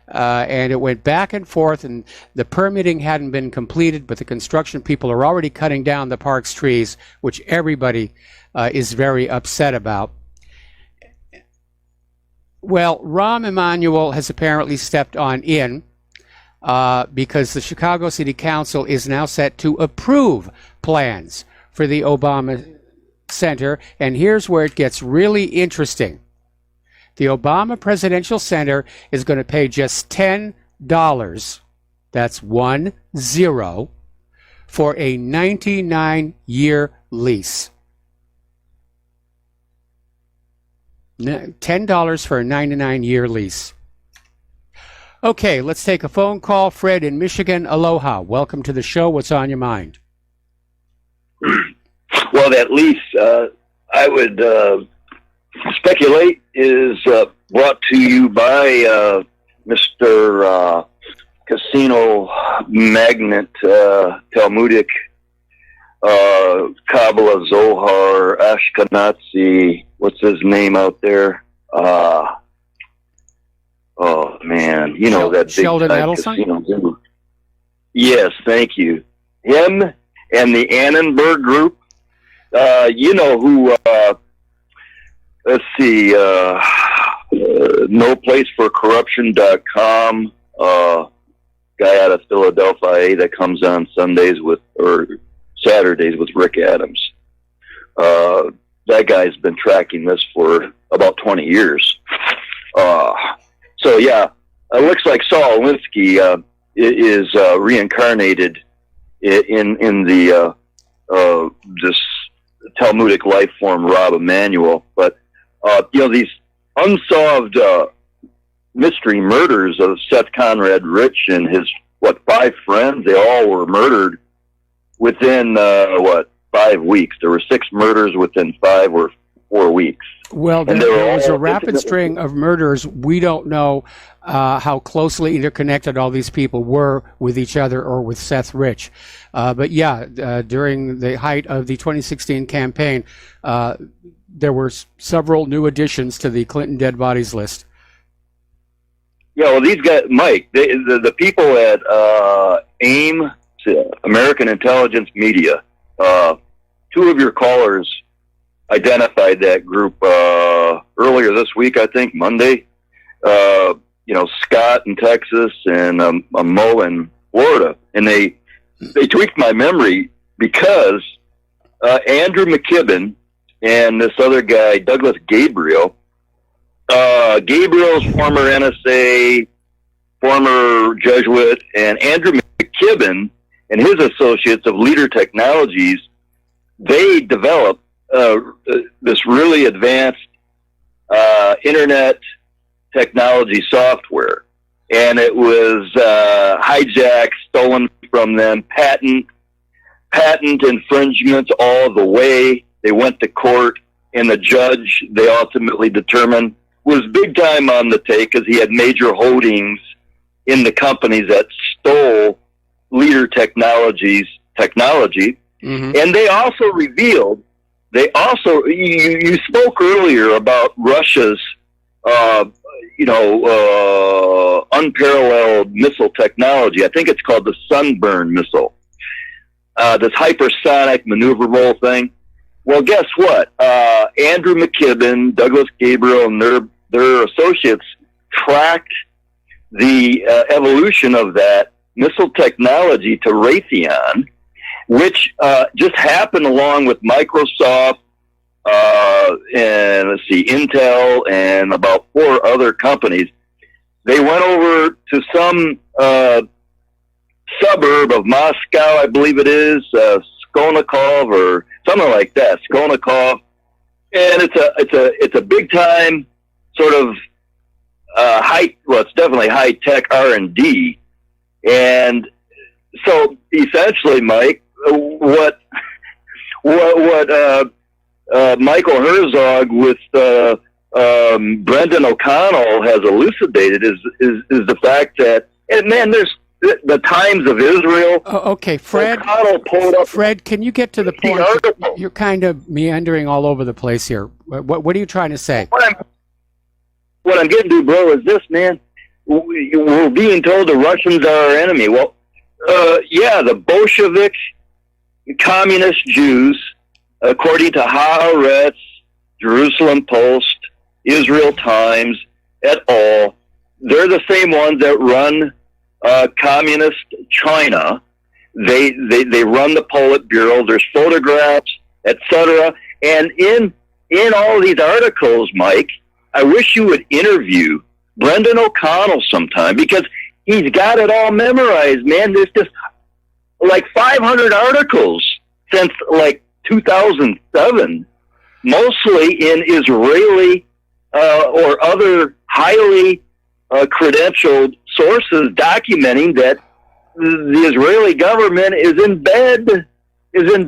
And it went back and forth, and the permitting hadn't been completed, but the construction people are already cutting down the park's trees, which everybody is very upset about. Well, Rahm Emanuel has apparently stepped on in because the Chicago City Council is now set to approve plans for the Obama Center, and here's where it gets really interesting. The Obama Presidential Center is going to pay just $10, that's 10, for a 99-year lease. $10 for a 99-year lease. Okay, let's take a phone call. Fred in Michigan, aloha. Welcome to the show. What's on your mind? Well, that lease, I would speculate, is brought to you by Mr. Casino Magnate, Talmudic, Kabbalah, Zohar, Ashkenazi, what's his name out there? Oh, man, you know that big Sheldon time Adelson? casino. Yes, thank you. Him and the Annenberg Group. You know who, let's see, NoPlaceForCorruption.com, guy out of Philadelphia that comes on Sundays or Saturdays with Rick Adams. That guy's been tracking this for about 20 years. So yeah, it looks like Saul Alinsky is reincarnated in the this Talmudic life form, Rob Emanuel. But you know, these unsolved mystery murders of Seth Conrad Rich and his 5 friends, they all were murdered within 5 weeks. There were 6 murders within 5 or 4 weeks. Well, there was a rapid string of murders. We don't know how closely interconnected all these people were with each other or with Seth Rich. But yeah, during the height of the 2016 campaign, there were several new additions to the Clinton dead bodies list. Yeah, well, these guys, Mike, the people at AIM, American Intelligence Media, 2 of your callers identified that group earlier this week, I think, Monday. You know, Scott in Texas and Mo in Florida. And they tweaked my memory because Andrew McKibben and this other guy, Douglas Gabriel, Gabriel's former NSA, former Jesuit, and Andrew McKibben and his associates of Leader Technologies, they developed this really advanced internet technology software, and it was hijacked, stolen from them, patent infringements all the way. They went to court, and the judge, they ultimately determined, was big time on the take because he had major holdings in the companies that stole Leader Technologies technology. Mm-hmm. And they also revealed, you spoke earlier about Russia's unparalleled missile technology. I think it's called the Sunburn missile. This hypersonic maneuverable thing. Well, guess what? Andrew McKibben, Douglas Gabriel, and their associates tracked the evolution of that missile technology to Raytheon, which just happened along with Microsoft, and Intel, and about 4 other companies. They went over to some suburb of Moscow, I believe it is, Skolnikov or something like that, Skolnikov, and it's a big time sort of it's definitely high tech R&D, and so essentially, Mike, what Michael Herzog with Brendan O'Connell has elucidated is the fact that, and man, there's the Times of Israel. Okay, Fred. O'Connell pulled up. Fred, can you get to the point? You're kind of meandering all over the place here. What are you trying to say? What I'm getting to, bro, is this, man. We're being told the Russians are our enemy. Well, yeah, the Bolshevik communist Jews, according to Haaretz, Jerusalem Post, Israel Times, et al., they're the same ones that run communist China. They run the Politburo. There's photographs, etc. And in all these articles, Mike, I wish you would interview Brendan O'Connell sometime, because he's got it all memorized, man. There's just like 500 articles since like 2007, mostly in Israeli or other highly credentialed sources documenting that the Israeli government is in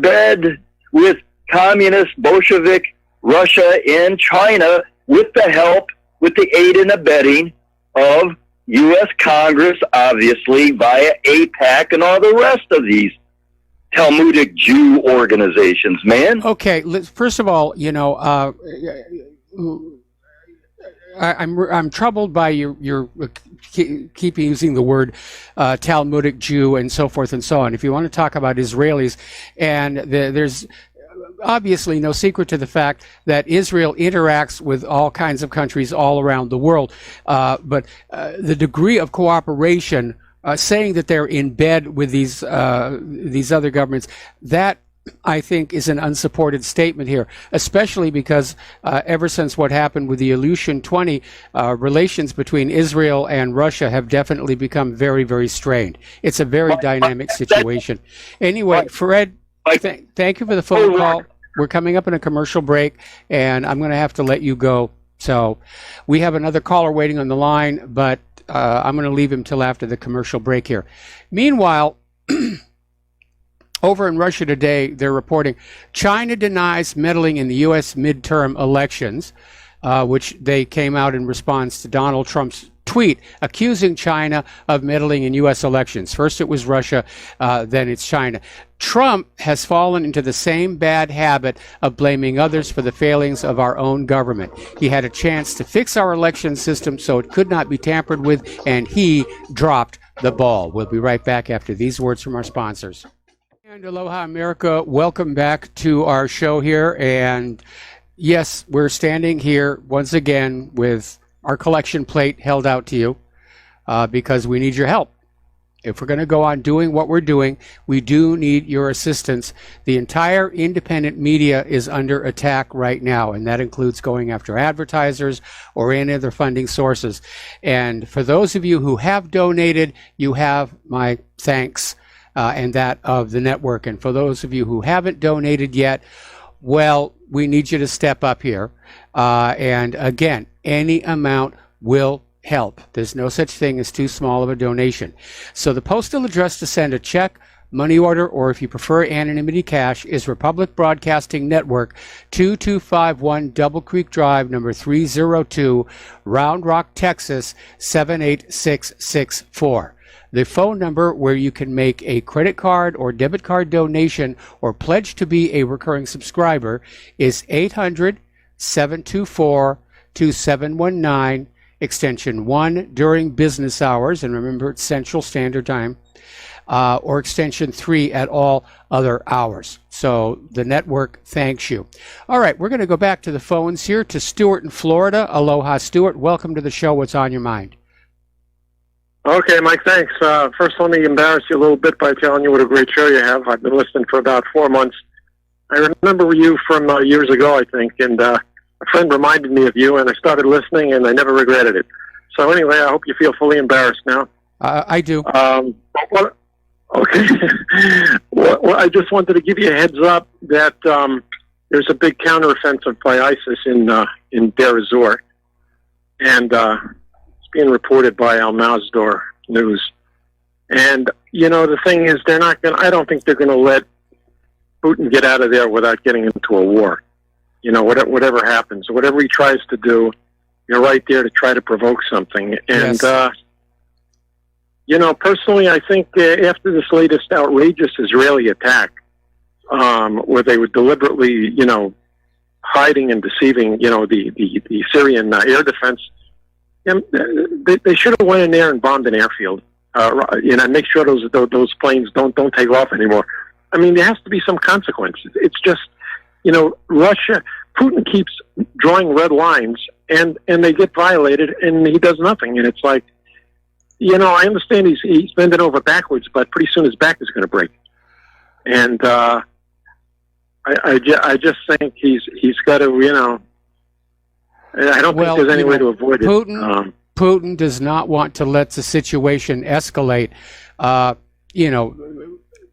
bed with communist Bolshevik Russia and China, with the aid and abetting of U.S. Congress, obviously, via AIPAC and all the rest of these Talmudic Jew organizations, man. Okay, first of all, I'm troubled by your keep using the word Talmudic Jew and so forth and so on. If you want to talk about Israelis, and there's obviously no secret to the fact that Israel interacts with all kinds of countries all around the world, but the degree of cooperation, saying that they're in bed with these other governments, that I think is an unsupported statement here, especially because ever since what happened with the Aleutian 20, relations between Israel and Russia have definitely become very, very strained. It's a very dynamic situation. Anyway, Fred, thank you for the phone call. We're coming up in a commercial break, and I'm going to have to let you go. So we have another caller waiting on the line, but I'm going to leave him till after the commercial break here. Meanwhile, over in Russia today, they're reporting China denies meddling in the U.S. midterm elections, which they came out in response to Donald Trump's tweet accusing China of meddling in U.S. elections. First it was Russia, then it's China. Trump has fallen into the same bad habit of blaming others for the failings of our own government. He had a chance to fix our election system so it could not be tampered with, and he dropped the ball. We'll be right back after these words from our sponsors. And aloha, America. Welcome back to our show here. And yes, we're standing here once again with our collection plate held out to you because we need your help. If we're going to go on doing what we're doing, we do need your assistance. The entire independent media is under attack right now, and that includes going after advertisers or any other funding sources. And for those of you who have donated, you have my thanks and that of the network. And for those of you who haven't donated yet, well, we need you to step up here. And again, any amount will help. There's no such thing as too small of a donation. So the postal address to send a check, money order, or if you prefer anonymity cash, is Republic Broadcasting Network, 2251 Double Creek Drive, number 302, Round Rock, Texas, 78664. The phone number where you can make a credit card or debit card donation or pledge to be a recurring subscriber is 800-724-2719, extension 1 during business hours, and remember it's Central Standard Time, or extension 3 at all other hours. So the network thanks you. All right, we're going to go back to the phones here to Stuart in Florida. Aloha, Stuart. Welcome to the show. What's on your mind? Okay, Mike, thanks. First, let me embarrass you a little bit by telling you what a great show you have. I've been listening for about 4 months. I remember you from years ago, I think, and a friend reminded me of you, and I started listening, and I never regretted it. So anyway, I hope you feel fully embarrassed now. I do. Okay. Well, I just wanted to give you a heads up that there's a big counteroffensive by ISIS in Deir ez-Zor, and it's being reported by Al Masdar News. And the thing is, they're not going. I don't think they're going to let Putin get out of there without getting into a war. Whatever happens, whatever he tries to do, you're right there to try to provoke something. And yes. Personally, I think after this latest outrageous Israeli attack, where they were deliberately, hiding and deceiving, the Syrian air defense, they should have went in there and bombed an airfield. Make sure those planes don't take off anymore. I mean, there has to be some consequence. It's just, Russia, Putin keeps drawing red lines, and they get violated, and he does nothing. And it's like, I understand he's bending over backwards, but pretty soon his back is going to break. And I just think he's got to, I don't think there's any way to avoid it. Putin does not want to let the situation escalate.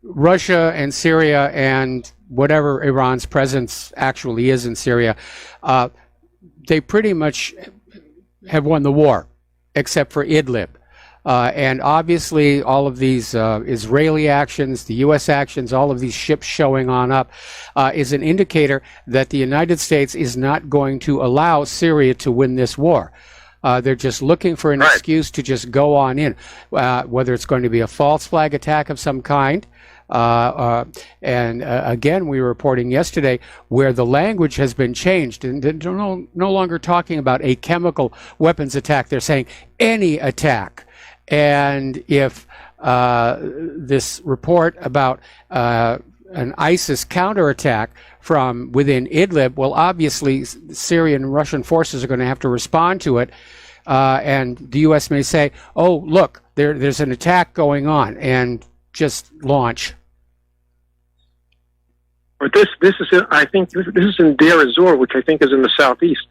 Russia and Syria and whatever Iran's presence actually is in Syria, they pretty much have won the war, except for Idlib. And obviously all of these Israeli actions, the U.S. actions, all of these ships showing on up is an indicator that the United States is not going to allow Syria to win this war. They're just looking for an excuse to just go on in, whether it's going to be a false flag attack of some kind. Again, we were reporting yesterday where the language has been changed, and they're no longer talking about a chemical weapons attack. They're saying any attack. And if this report about an ISIS counterattack from within Idlib, well, obviously Syrian and Russian forces are going to have to respond to it. And the U.S. may say, oh, look, there's an attack going on, and just launch. But this is, I think, this is in Deir ez-Zor, which I think is in the southeast.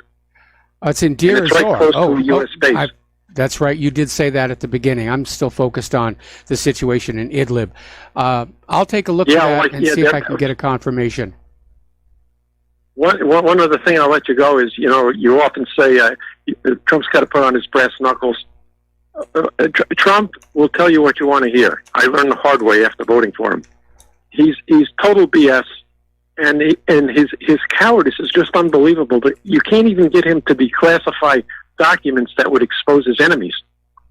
It's in Deir ez-Zor. It's right close to a U.S. base. That's right. You did say that at the beginning. I'm still focused on the situation in Idlib. I'll take a look at that and see if I can get a confirmation. One other thing I'll let you go is, you often say Trump's got to put on his brass knuckles. Trump will tell you what you want to hear. I learned the hard way after voting for him. He's total BS, and his cowardice is just unbelievable. But you can't even get him to declassify documents that would expose his enemies.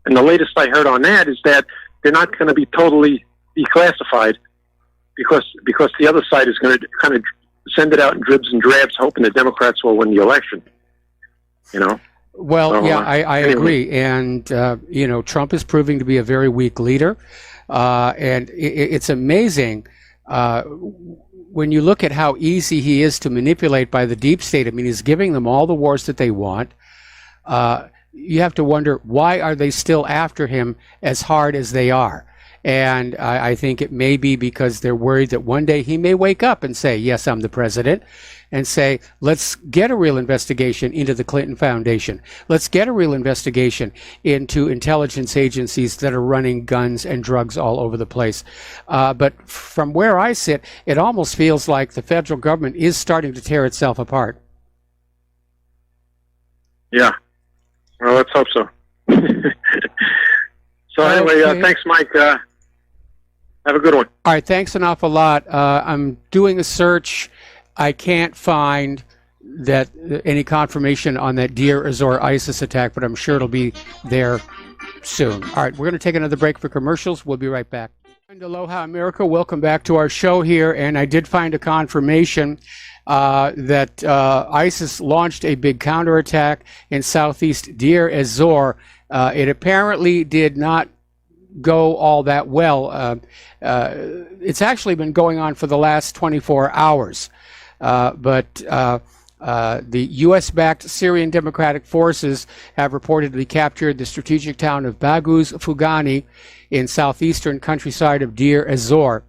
And the latest I heard on that is that they're not going to be totally declassified because the other side is going to kind of send it out in dribs and drabs, hoping the Democrats will win the election. Well, I agree. And, Trump is proving to be a very weak leader. And it's amazing when you look at how easy he is to manipulate by the deep state. I mean, he's giving them all the wars that they want. You have to wonder, why are they still after him as hard as they are? And I think it may be because they're worried that one day he may wake up and say, yes, I'm the president, and say, let's get a real investigation into the Clinton Foundation. Let's get a real investigation into intelligence agencies that are running guns and drugs all over the place. But from where I sit, it almost feels like the federal government is starting to tear itself apart. Yeah. Well, let's hope so. So anyway, thanks, Mike. Have a good one. All right, thanks an awful lot. I'm doing a search. I can't find any confirmation on that Deir ez-Zor ISIS attack, but I'm sure it'll be there soon. All right, we're going to take another break for commercials. We'll be right back. And Aloha America, welcome back to our show here, and I did find a confirmation that ISIS launched a big counterattack in southeast Deir ez-Zor. It apparently did not go all that well. It's actually been going on for the last 24 hours. But the U.S.-backed Syrian Democratic Forces have reportedly captured the strategic town of Baguz Fugani in southeastern countryside of Deir ez-Zor.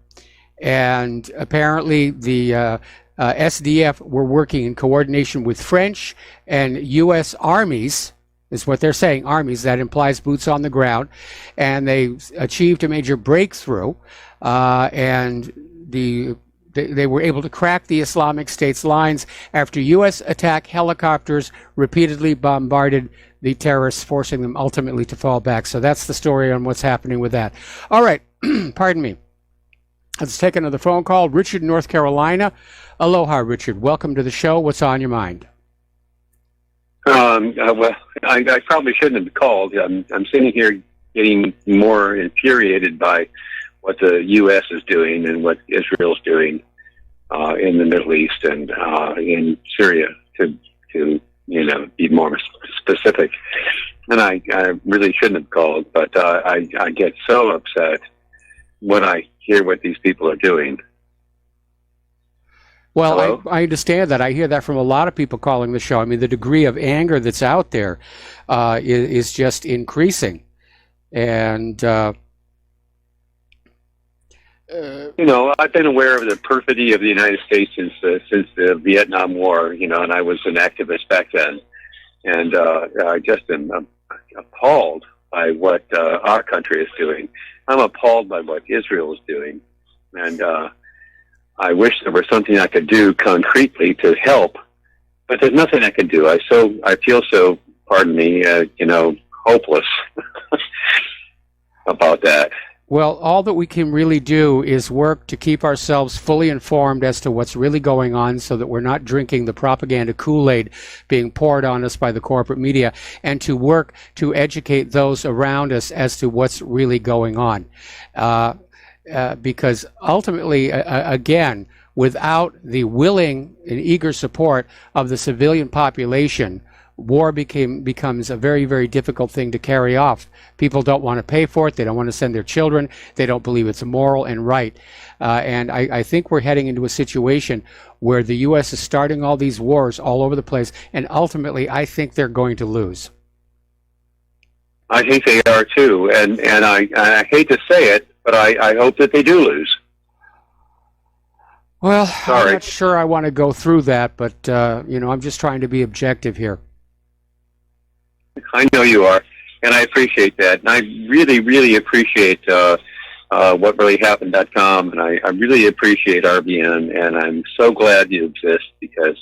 And apparently the SDF were working in coordination with French and U.S. armies, is what they're saying, armies, that implies boots on the ground, and they achieved a major breakthrough, and they were able to crack the Islamic State's lines after U.S. attack helicopters repeatedly bombarded the terrorists, forcing them ultimately to fall back. So that's the story on what's happening with that. All right, pardon me. Let's take another phone call. Richard, North Carolina. Aloha, Richard. Welcome to the show. What's on your mind? Well, I probably shouldn't have called. I'm sitting here getting more infuriated by what the U.S. is doing and what Israel's doing in the Middle East and in Syria, to be more specific. And I really shouldn't have called, but I get so upset when I hear what these people are doing. Well, I understand that. I hear that from a lot of people calling the show. I mean, the degree of anger that's out there is just increasing. And, I've been aware of the perfidy of the United States since the Vietnam War, and I was an activist back then. And I just am appalled by what our country is doing. I'm appalled by what Israel is doing. And I wish there was something I could do concretely to help, but there's nothing I can do. I feel so, pardon me, hopeless about that. Well, all that we can really do is work to keep ourselves fully informed as to what's really going on, so that we're not drinking the propaganda Kool-Aid being poured on us by the corporate media, and to work to educate those around us as to what's really going on. Because ultimately, again, without the willing and eager support of the civilian population, war becomes a very, very difficult thing to carry off. People don't want to pay for it. They don't want to send their children. They don't believe it's moral and right. And I think we're heading into a situation where the U.S. is starting all these wars all over the place, and ultimately, I think they're going to lose. I think they are too, and I hate to say it, but I hope that they do lose. Well, sorry. I'm not sure I want to go through that, but I'm just trying to be objective here. I know you are, and I appreciate that. And I really, really appreciate whatreallyhappened.com, and I really appreciate RBN, and I'm so glad you exist because,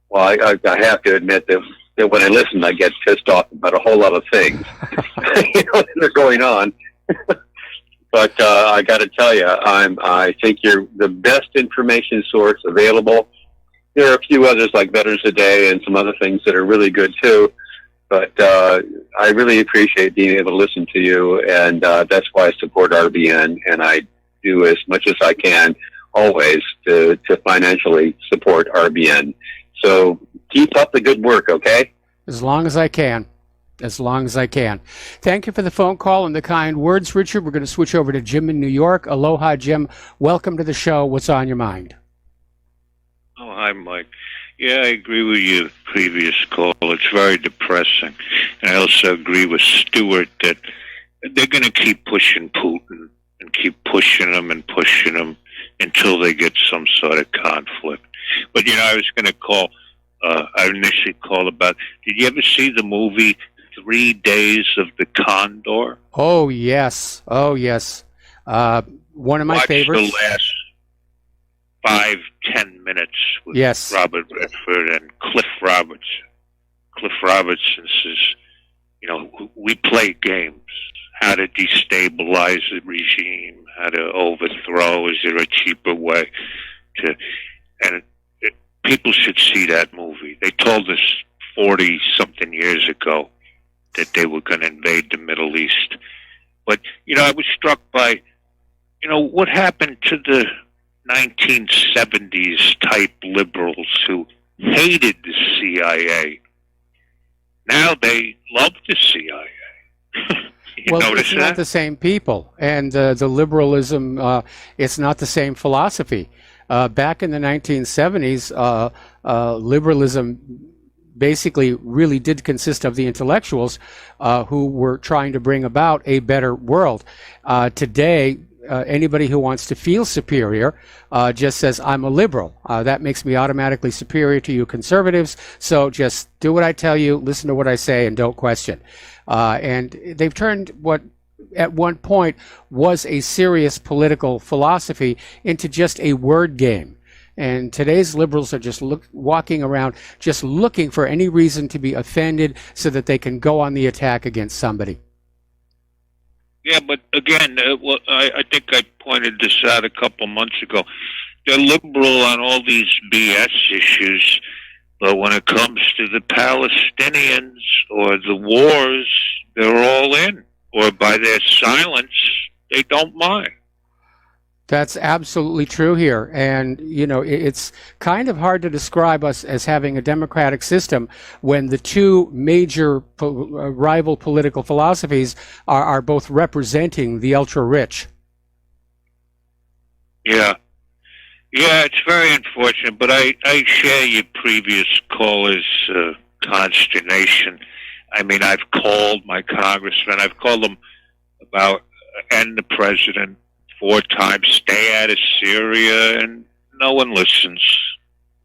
well, I have to admit that when I listen, I get pissed off about a whole lot of things that are going on. But I got to tell you, I think you're the best information source available. There are a few others like Veterans Today and some other things that are really good too. But I really appreciate being able to listen to you, and that's why I support RBN, and I do as much as I can always to financially support RBN. So keep up the good work, okay? As long as I can. As long as I can. Thank you for the phone call and the kind words, Richard. We're going to switch over to Jim in New York. Aloha, Jim. Welcome to the show. What's on your mind? Oh, hi, Mike. Yeah, I agree with your previous call. It's very depressing. And I also agree with Stewart that they're going to keep pushing Putin and keep pushing him until they get some sort of conflict. But, I was going to call, I initially called about, did you ever see the movie 3 Days of the Condor? Oh, yes. One of my favorites. The last 5-10 minutes with Robert Redford and Cliff Roberts. Cliff Robertson says, we play games. How to destabilize the regime, how to overthrow. Is there a cheaper way to... And people should see that movie. They told us 40-something years ago that they were going to invade the Middle East. But, I was struck by, what happened to the 1970s type liberals who hated the CIA. Now they love the CIA. Well, it's not the same people, and the liberalism, it's not the same philosophy. Back in the 1970s, liberalism basically really did consist of the intellectuals who were trying to bring about a better world. Today, anybody who wants to feel superior just says, I'm a liberal. That makes me automatically superior to you conservatives, so just do what I tell you, listen to what I say, and don't question. And they've turned what at one point was a serious political philosophy into just a word game. And today's liberals are just walking around just looking for any reason to be offended so that they can go on the attack against somebody. Yeah, but again, I think I pointed this out a couple months ago. They're liberal on all these BS issues, but when it comes to the Palestinians or the wars, they're all in. Or by their silence, they don't mind. That's absolutely true here. And, you know, it's kind of hard to describe us as having a democratic system when the two major rival political philosophies are both representing the ultra-rich. Yeah. Yeah, it's very unfortunate, but I share your previous caller's consternation. I mean, I've called my congressman. I've called them about, and the president, 4 times, stay out of Syria, and no one listens.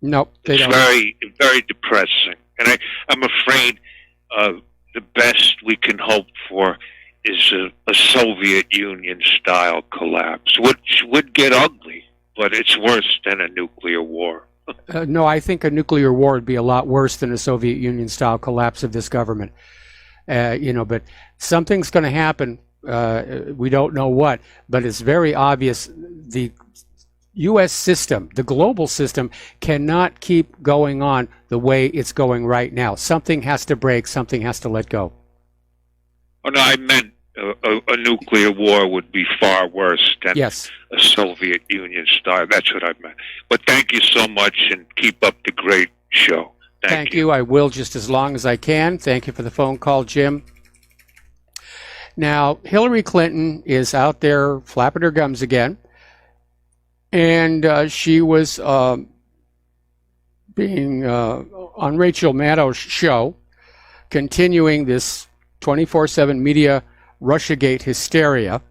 Nope, they don't. It's very depressing. And I'm afraid the best we can hope for is a Soviet Union-style collapse, which would get ugly, but it's worse than a nuclear war. No, I think a nuclear war would be a lot worse than a Soviet Union-style collapse of this government. You know, but something's going to happen. We don't know what, but it's very obvious the U.S. system, the global system, cannot keep going on the way it's going right now. Something has to break. Something has to let go. Oh, no, I meant a nuclear war would be far worse than a Soviet Union style. That's what I meant. But thank you so much, and keep up the great show. Thank you. I will, just as long as I can. Thank you for the phone call, Jim. Now, Hillary Clinton is out there flapping her gums again, and she was being on Rachel Maddow's show, continuing this 24/7 media Russiagate hysteria.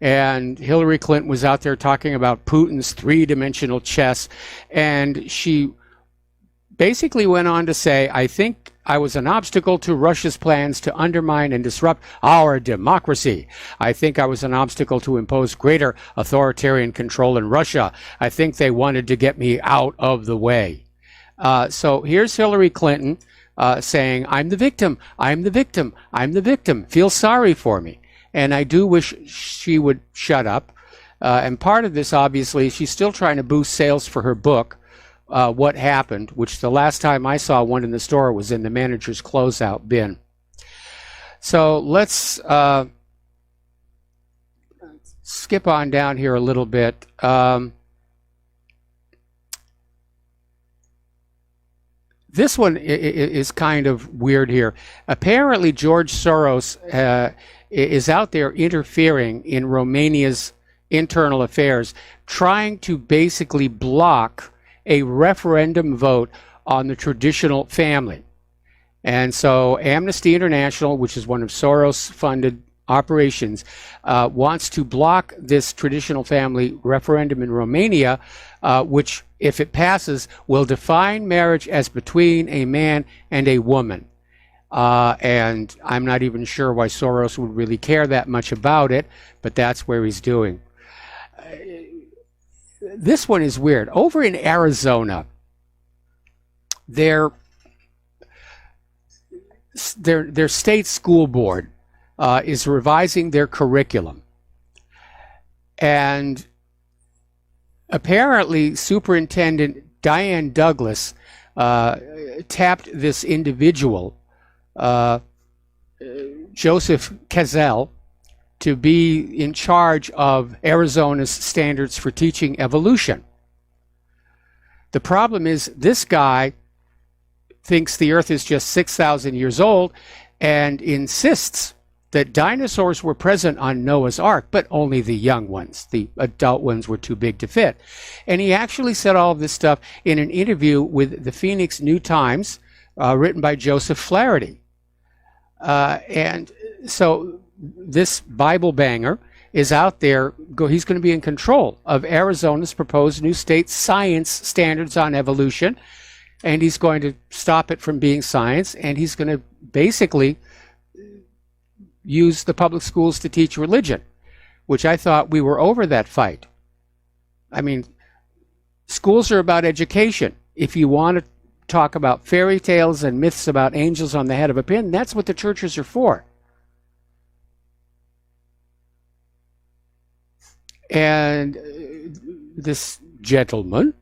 And Hillary Clinton was out there talking about Putin's 3-dimensional chess, and she basically went on to say, I think I was an obstacle to Russia's plans to undermine and disrupt our democracy. I think I was an obstacle to impose greater authoritarian control in Russia. I think they wanted to get me out of the way. So here's Hillary Clinton saying, I'm the victim, I'm the victim, I'm the victim. Feel sorry for me. And I do wish she would shut up. And part of this, obviously, she's still trying to boost sales for her book, What Happened, which the last time I saw one in the store was in the manager's closeout bin. So let's skip on down here a little bit. This one is kind of weird here. Apparently, George Soros is out there interfering in Romania's internal affairs, trying to basically block a referendum vote on the traditional family. And so Amnesty International, which is one of Soros-funded operations, wants to block this traditional family referendum in Romania, which, if it passes, will define marriage as between a man and a woman. And I'm not even sure why Soros would really care that much about it, but that's where he's doing. This one is weird. Over in Arizona, their state school board is revising their curriculum. And apparently, Superintendent Diane Douglas tapped this individual, Joseph Kazel, to be in charge of Arizona's standards for teaching evolution. The problem is this guy thinks the Earth is just 6,000 years old and insists that dinosaurs were present on Noah's Ark, but only the young ones. The adult ones were too big to fit. And he actually said all of this stuff in an interview with the Phoenix New Times, written by Joseph Flaherty. And so this Bible banger is out there. He's going to be in control of Arizona's proposed new state science standards on evolution, and he's going to stop it from being science, and he's going to basically use the public schools to teach religion, which I thought we were over that fight. I mean, schools are about education. If you want to talk about fairy tales and myths about angels on the head of a pin, that's what the churches are for. And this gentleman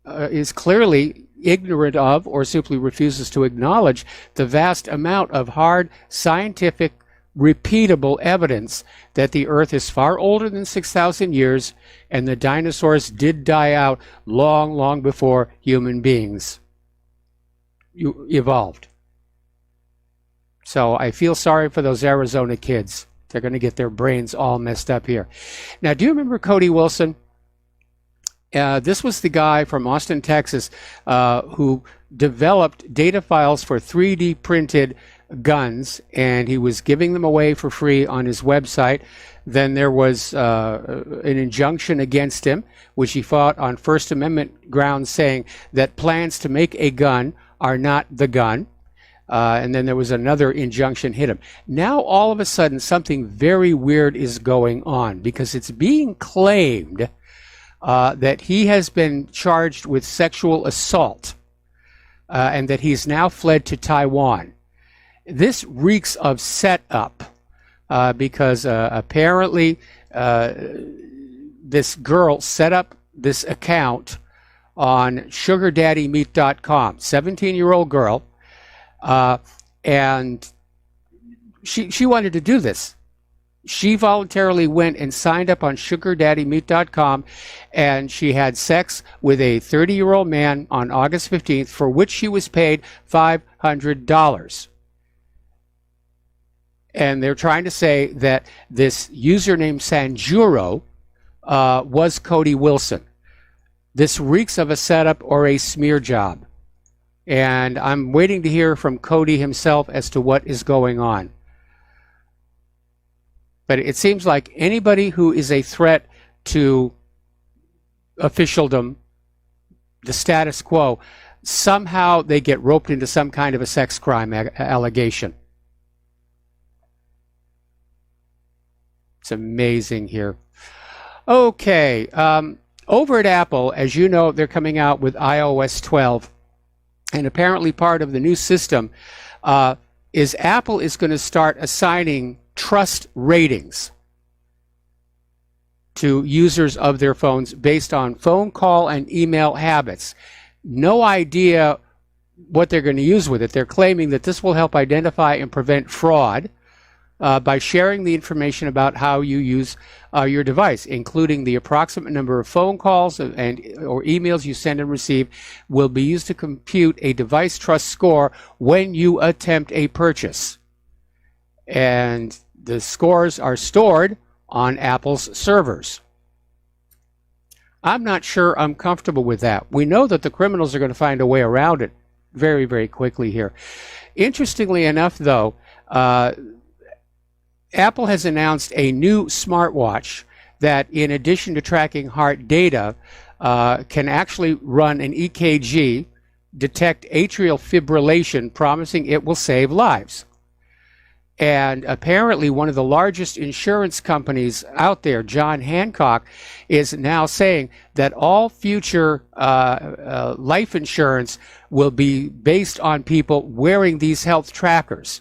is clearly ignorant of, or simply refuses to acknowledge, the vast amount of hard scientific repeatable evidence that the Earth is far older than 6,000 years and the dinosaurs did die out long, long before human beings evolved. So I feel sorry for those Arizona kids. They're going to get their brains all messed up here. Now, do you remember Cody Wilson? This was the guy from Austin, Texas, who developed data files for 3D printed guns, and he was giving them away for free on his website. Then there was an injunction against him, which he fought on First Amendment grounds, saying that plans to make a gun are not the gun. And then there was another injunction hit him. Now, all of a sudden, something very weird is going on, because it's being claimed that he has been charged with sexual assault and that he's now fled to Taiwan. This reeks of setup because apparently this girl set up this account on sugardaddymeat.com, 17-year-old girl, and she wanted to do this. She voluntarily went and signed up on sugardaddymeat.com, and she had sex with a 30-year-old man on August 15th, for which she was paid $500. And they're trying to say that this user named Sanjuro was Cody Wilson. This reeks of a setup or a smear job. And I'm waiting to hear from Cody himself as to what is going on. But it seems like anybody who is a threat to officialdom, the status quo, somehow they get roped into some kind of a sex crime allegation. It's amazing here. Okay, over at Apple, as you know, they're coming out with iOS 12. And apparently part of the new system is Apple is going to start assigning trust ratings to users of their phones based on phone call and email habits. No idea what they're going to use with it. They're claiming that this will help identify and prevent fraud by sharing the information about how you use your device, including the approximate number of phone calls or emails you send and receive, will be used to compute a device trust score when you attempt a purchase. And the scores are stored on Apple's servers. I'm not sure I'm comfortable with that. We know that the criminals are going to find a way around it very, very quickly here. Interestingly enough, though, Apple has announced a new smartwatch that, in addition to tracking heart data, can actually run an EKG, detect atrial fibrillation, promising it will save lives. And apparently one of the largest insurance companies out there, John Hancock, is now saying that all future life insurance will be based on people wearing these health trackers,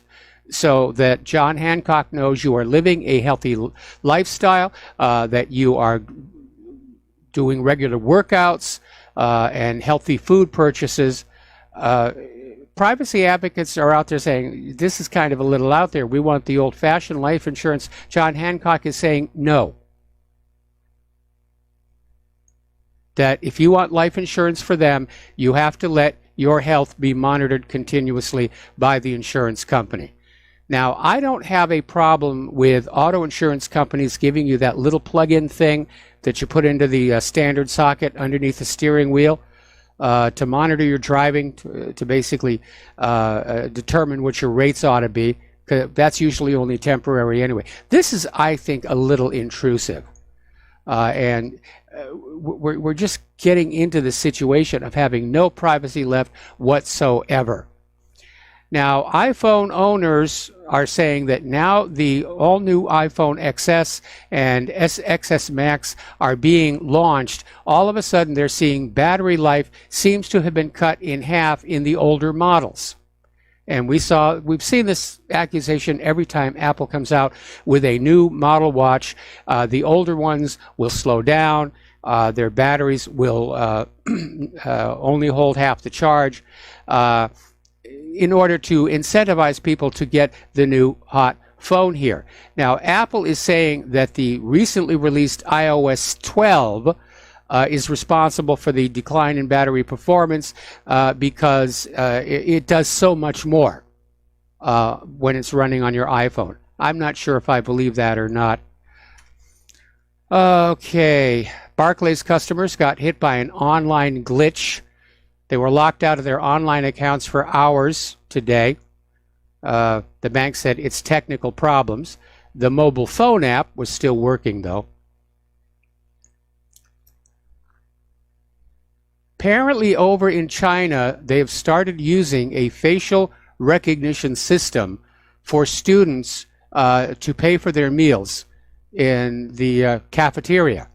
so that John Hancock knows you are living a healthy lifestyle, that you are doing regular workouts and healthy food purchases. privacy advocates are out there saying this is kind of a little out there. We want the old-fashioned life insurance. John Hancock is saying no. That if you want life insurance for them, you have to let your health be monitored continuously by the insurance company. Now, I don't have a problem with auto insurance companies giving you that little plug-in thing that you put into the standard socket underneath the steering wheel to monitor your driving, to basically determine what your rates ought to be. 'Cause that's usually only temporary anyway. This is, I think, a little intrusive. And we're just getting into the situation of having no privacy left whatsoever. Now, iPhone owners are saying that now the all-new iPhone XS and XS Max are being launched. All of a sudden, they're seeing battery life seems to have been cut in half in the older models. And we've seen this accusation every time Apple comes out with a new model watch. The older ones will slow down. Their batteries will only hold half the charge in order to incentivize people to get the new hot phone here. Now, Apple is saying that the recently released iOS 12 is responsible for the decline in battery performance because it does so much more when it's running on your iPhone. I'm not sure if I believe that or not. Okay, Barclays customers got hit by an online glitch. They were locked out of their online accounts for hours today. The bank said it's technical problems. The mobile phone app was still working, though. Apparently over in China, they've started using a facial recognition system for students to pay for their meals in the cafeteria.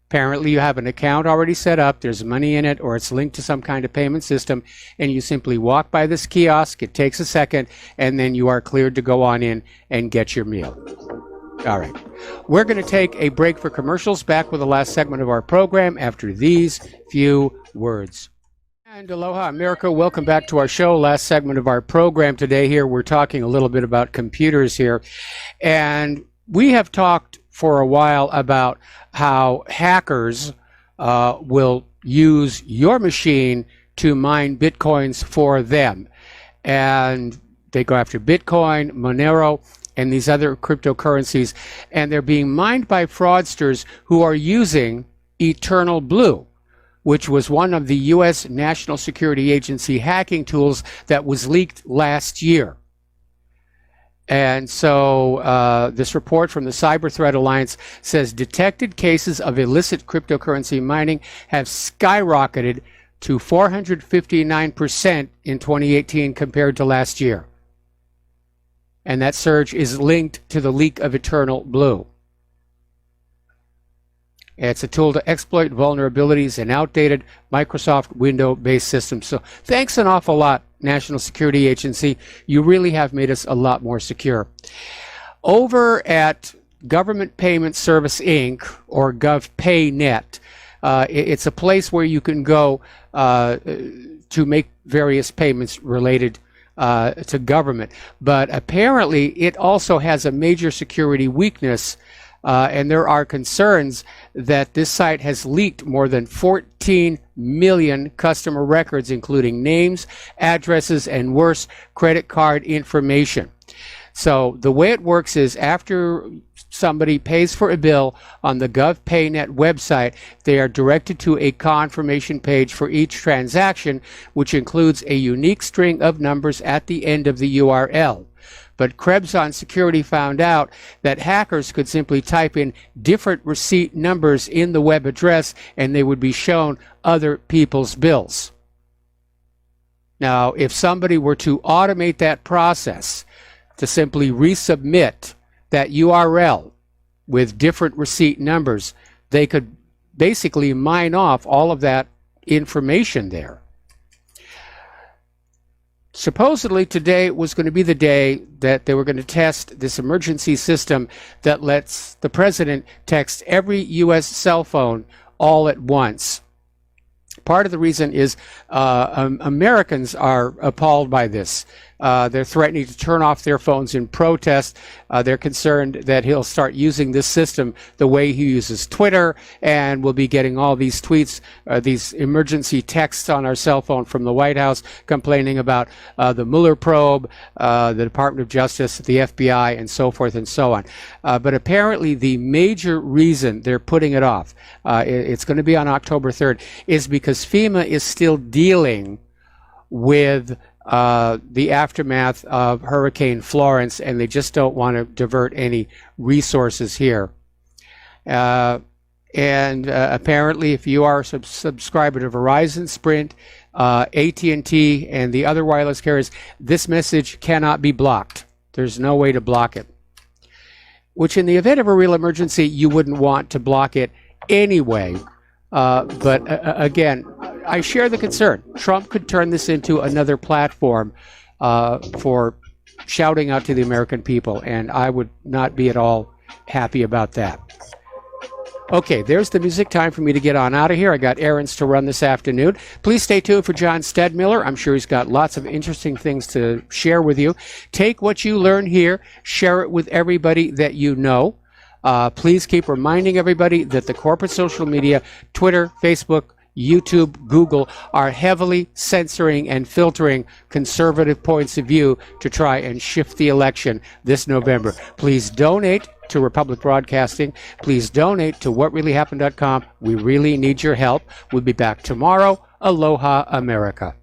Apparently you have an account already set up, there's money in it, or it's linked to some kind of payment system, and you simply walk by this kiosk, it takes a second, and then you are cleared to go on in and get your meal. All right. We're going to take a break for commercials, back with the last segment of our program after these few words. And aloha, America. Welcome back to our show. Last segment of our program today here. We're talking a little bit about computers here. And we have talked for a while about how hackers will use your machine to mine Bitcoins for them. And they go after Bitcoin, Monero, and these other cryptocurrencies, and they're being mined by fraudsters who are using Eternal Blue, which was one of the U.S. National Security Agency hacking tools that was leaked last year. And so this report from the Cyber Threat Alliance says detected cases of illicit cryptocurrency mining have skyrocketed to 459% in 2018 compared to last year. And that surge is linked to the leak of Eternal Blue. It's a tool to exploit vulnerabilities in outdated Microsoft Windows-based systems. So thanks an awful lot, National Security Agency. You really have made us a lot more secure. Over at Government Payment Service Inc., or GovPayNet, it's a place where you can go to make various payments related to government. But apparently it also has a major security weakness, and there are concerns that this site has leaked more than 14 million customer records, including names, addresses, and worse, credit card information. So the way it works is after somebody pays for a bill on the GovPayNet website, they are directed to a confirmation page for each transaction, which includes a unique string of numbers at the end of the URL. But Krebs on Security found out that hackers could simply type in different receipt numbers in the web address and they would be shown other people's bills. Now, if somebody were to automate that process to simply resubmit that URL with different receipt numbers, they could basically mine off all of that information there. Supposedly today was going to be the day that they were going to test this emergency system that lets the president text every U.S. cell phone all at once. part of the reason is Americans are appalled by this. They're threatening to turn off their phones in protest. They're concerned that he'll start using this system the way he uses Twitter, and we'll be getting all these tweets, these emergency texts on our cell phone from the White House complaining about the Mueller probe, the Department of Justice, the FBI, and so forth and so on. But apparently the major reason they're putting it off, it's going to be on October 3rd, is because FEMA is still dealing with the aftermath of Hurricane Florence, and they just don't want to divert any resources here. Apparently, if you are a subscriber to Verizon, Sprint, AT&T, and the other wireless carriers, this message cannot be blocked. There's no way to block it. Which, in the event of a real emergency, you wouldn't want to block it anyway. But again, I share the concern. Trump could turn this into another platform for shouting out to the American people, and I would not be at all happy about that. Okay, there's the music. Time for me to get on out of here. I got errands to run this afternoon. Please stay tuned for John Stedmiller. I'm sure he's got lots of interesting things to share with you. Take what you learn here, share it with everybody that you know. Please keep reminding everybody that the corporate social media, Twitter, Facebook, YouTube, Google, are heavily censoring and filtering conservative points of view to try and shift the election this November. Please donate to Republic Broadcasting. Please donate to whatreallyhappened.com. We really need your help. We'll be back tomorrow. Aloha, America.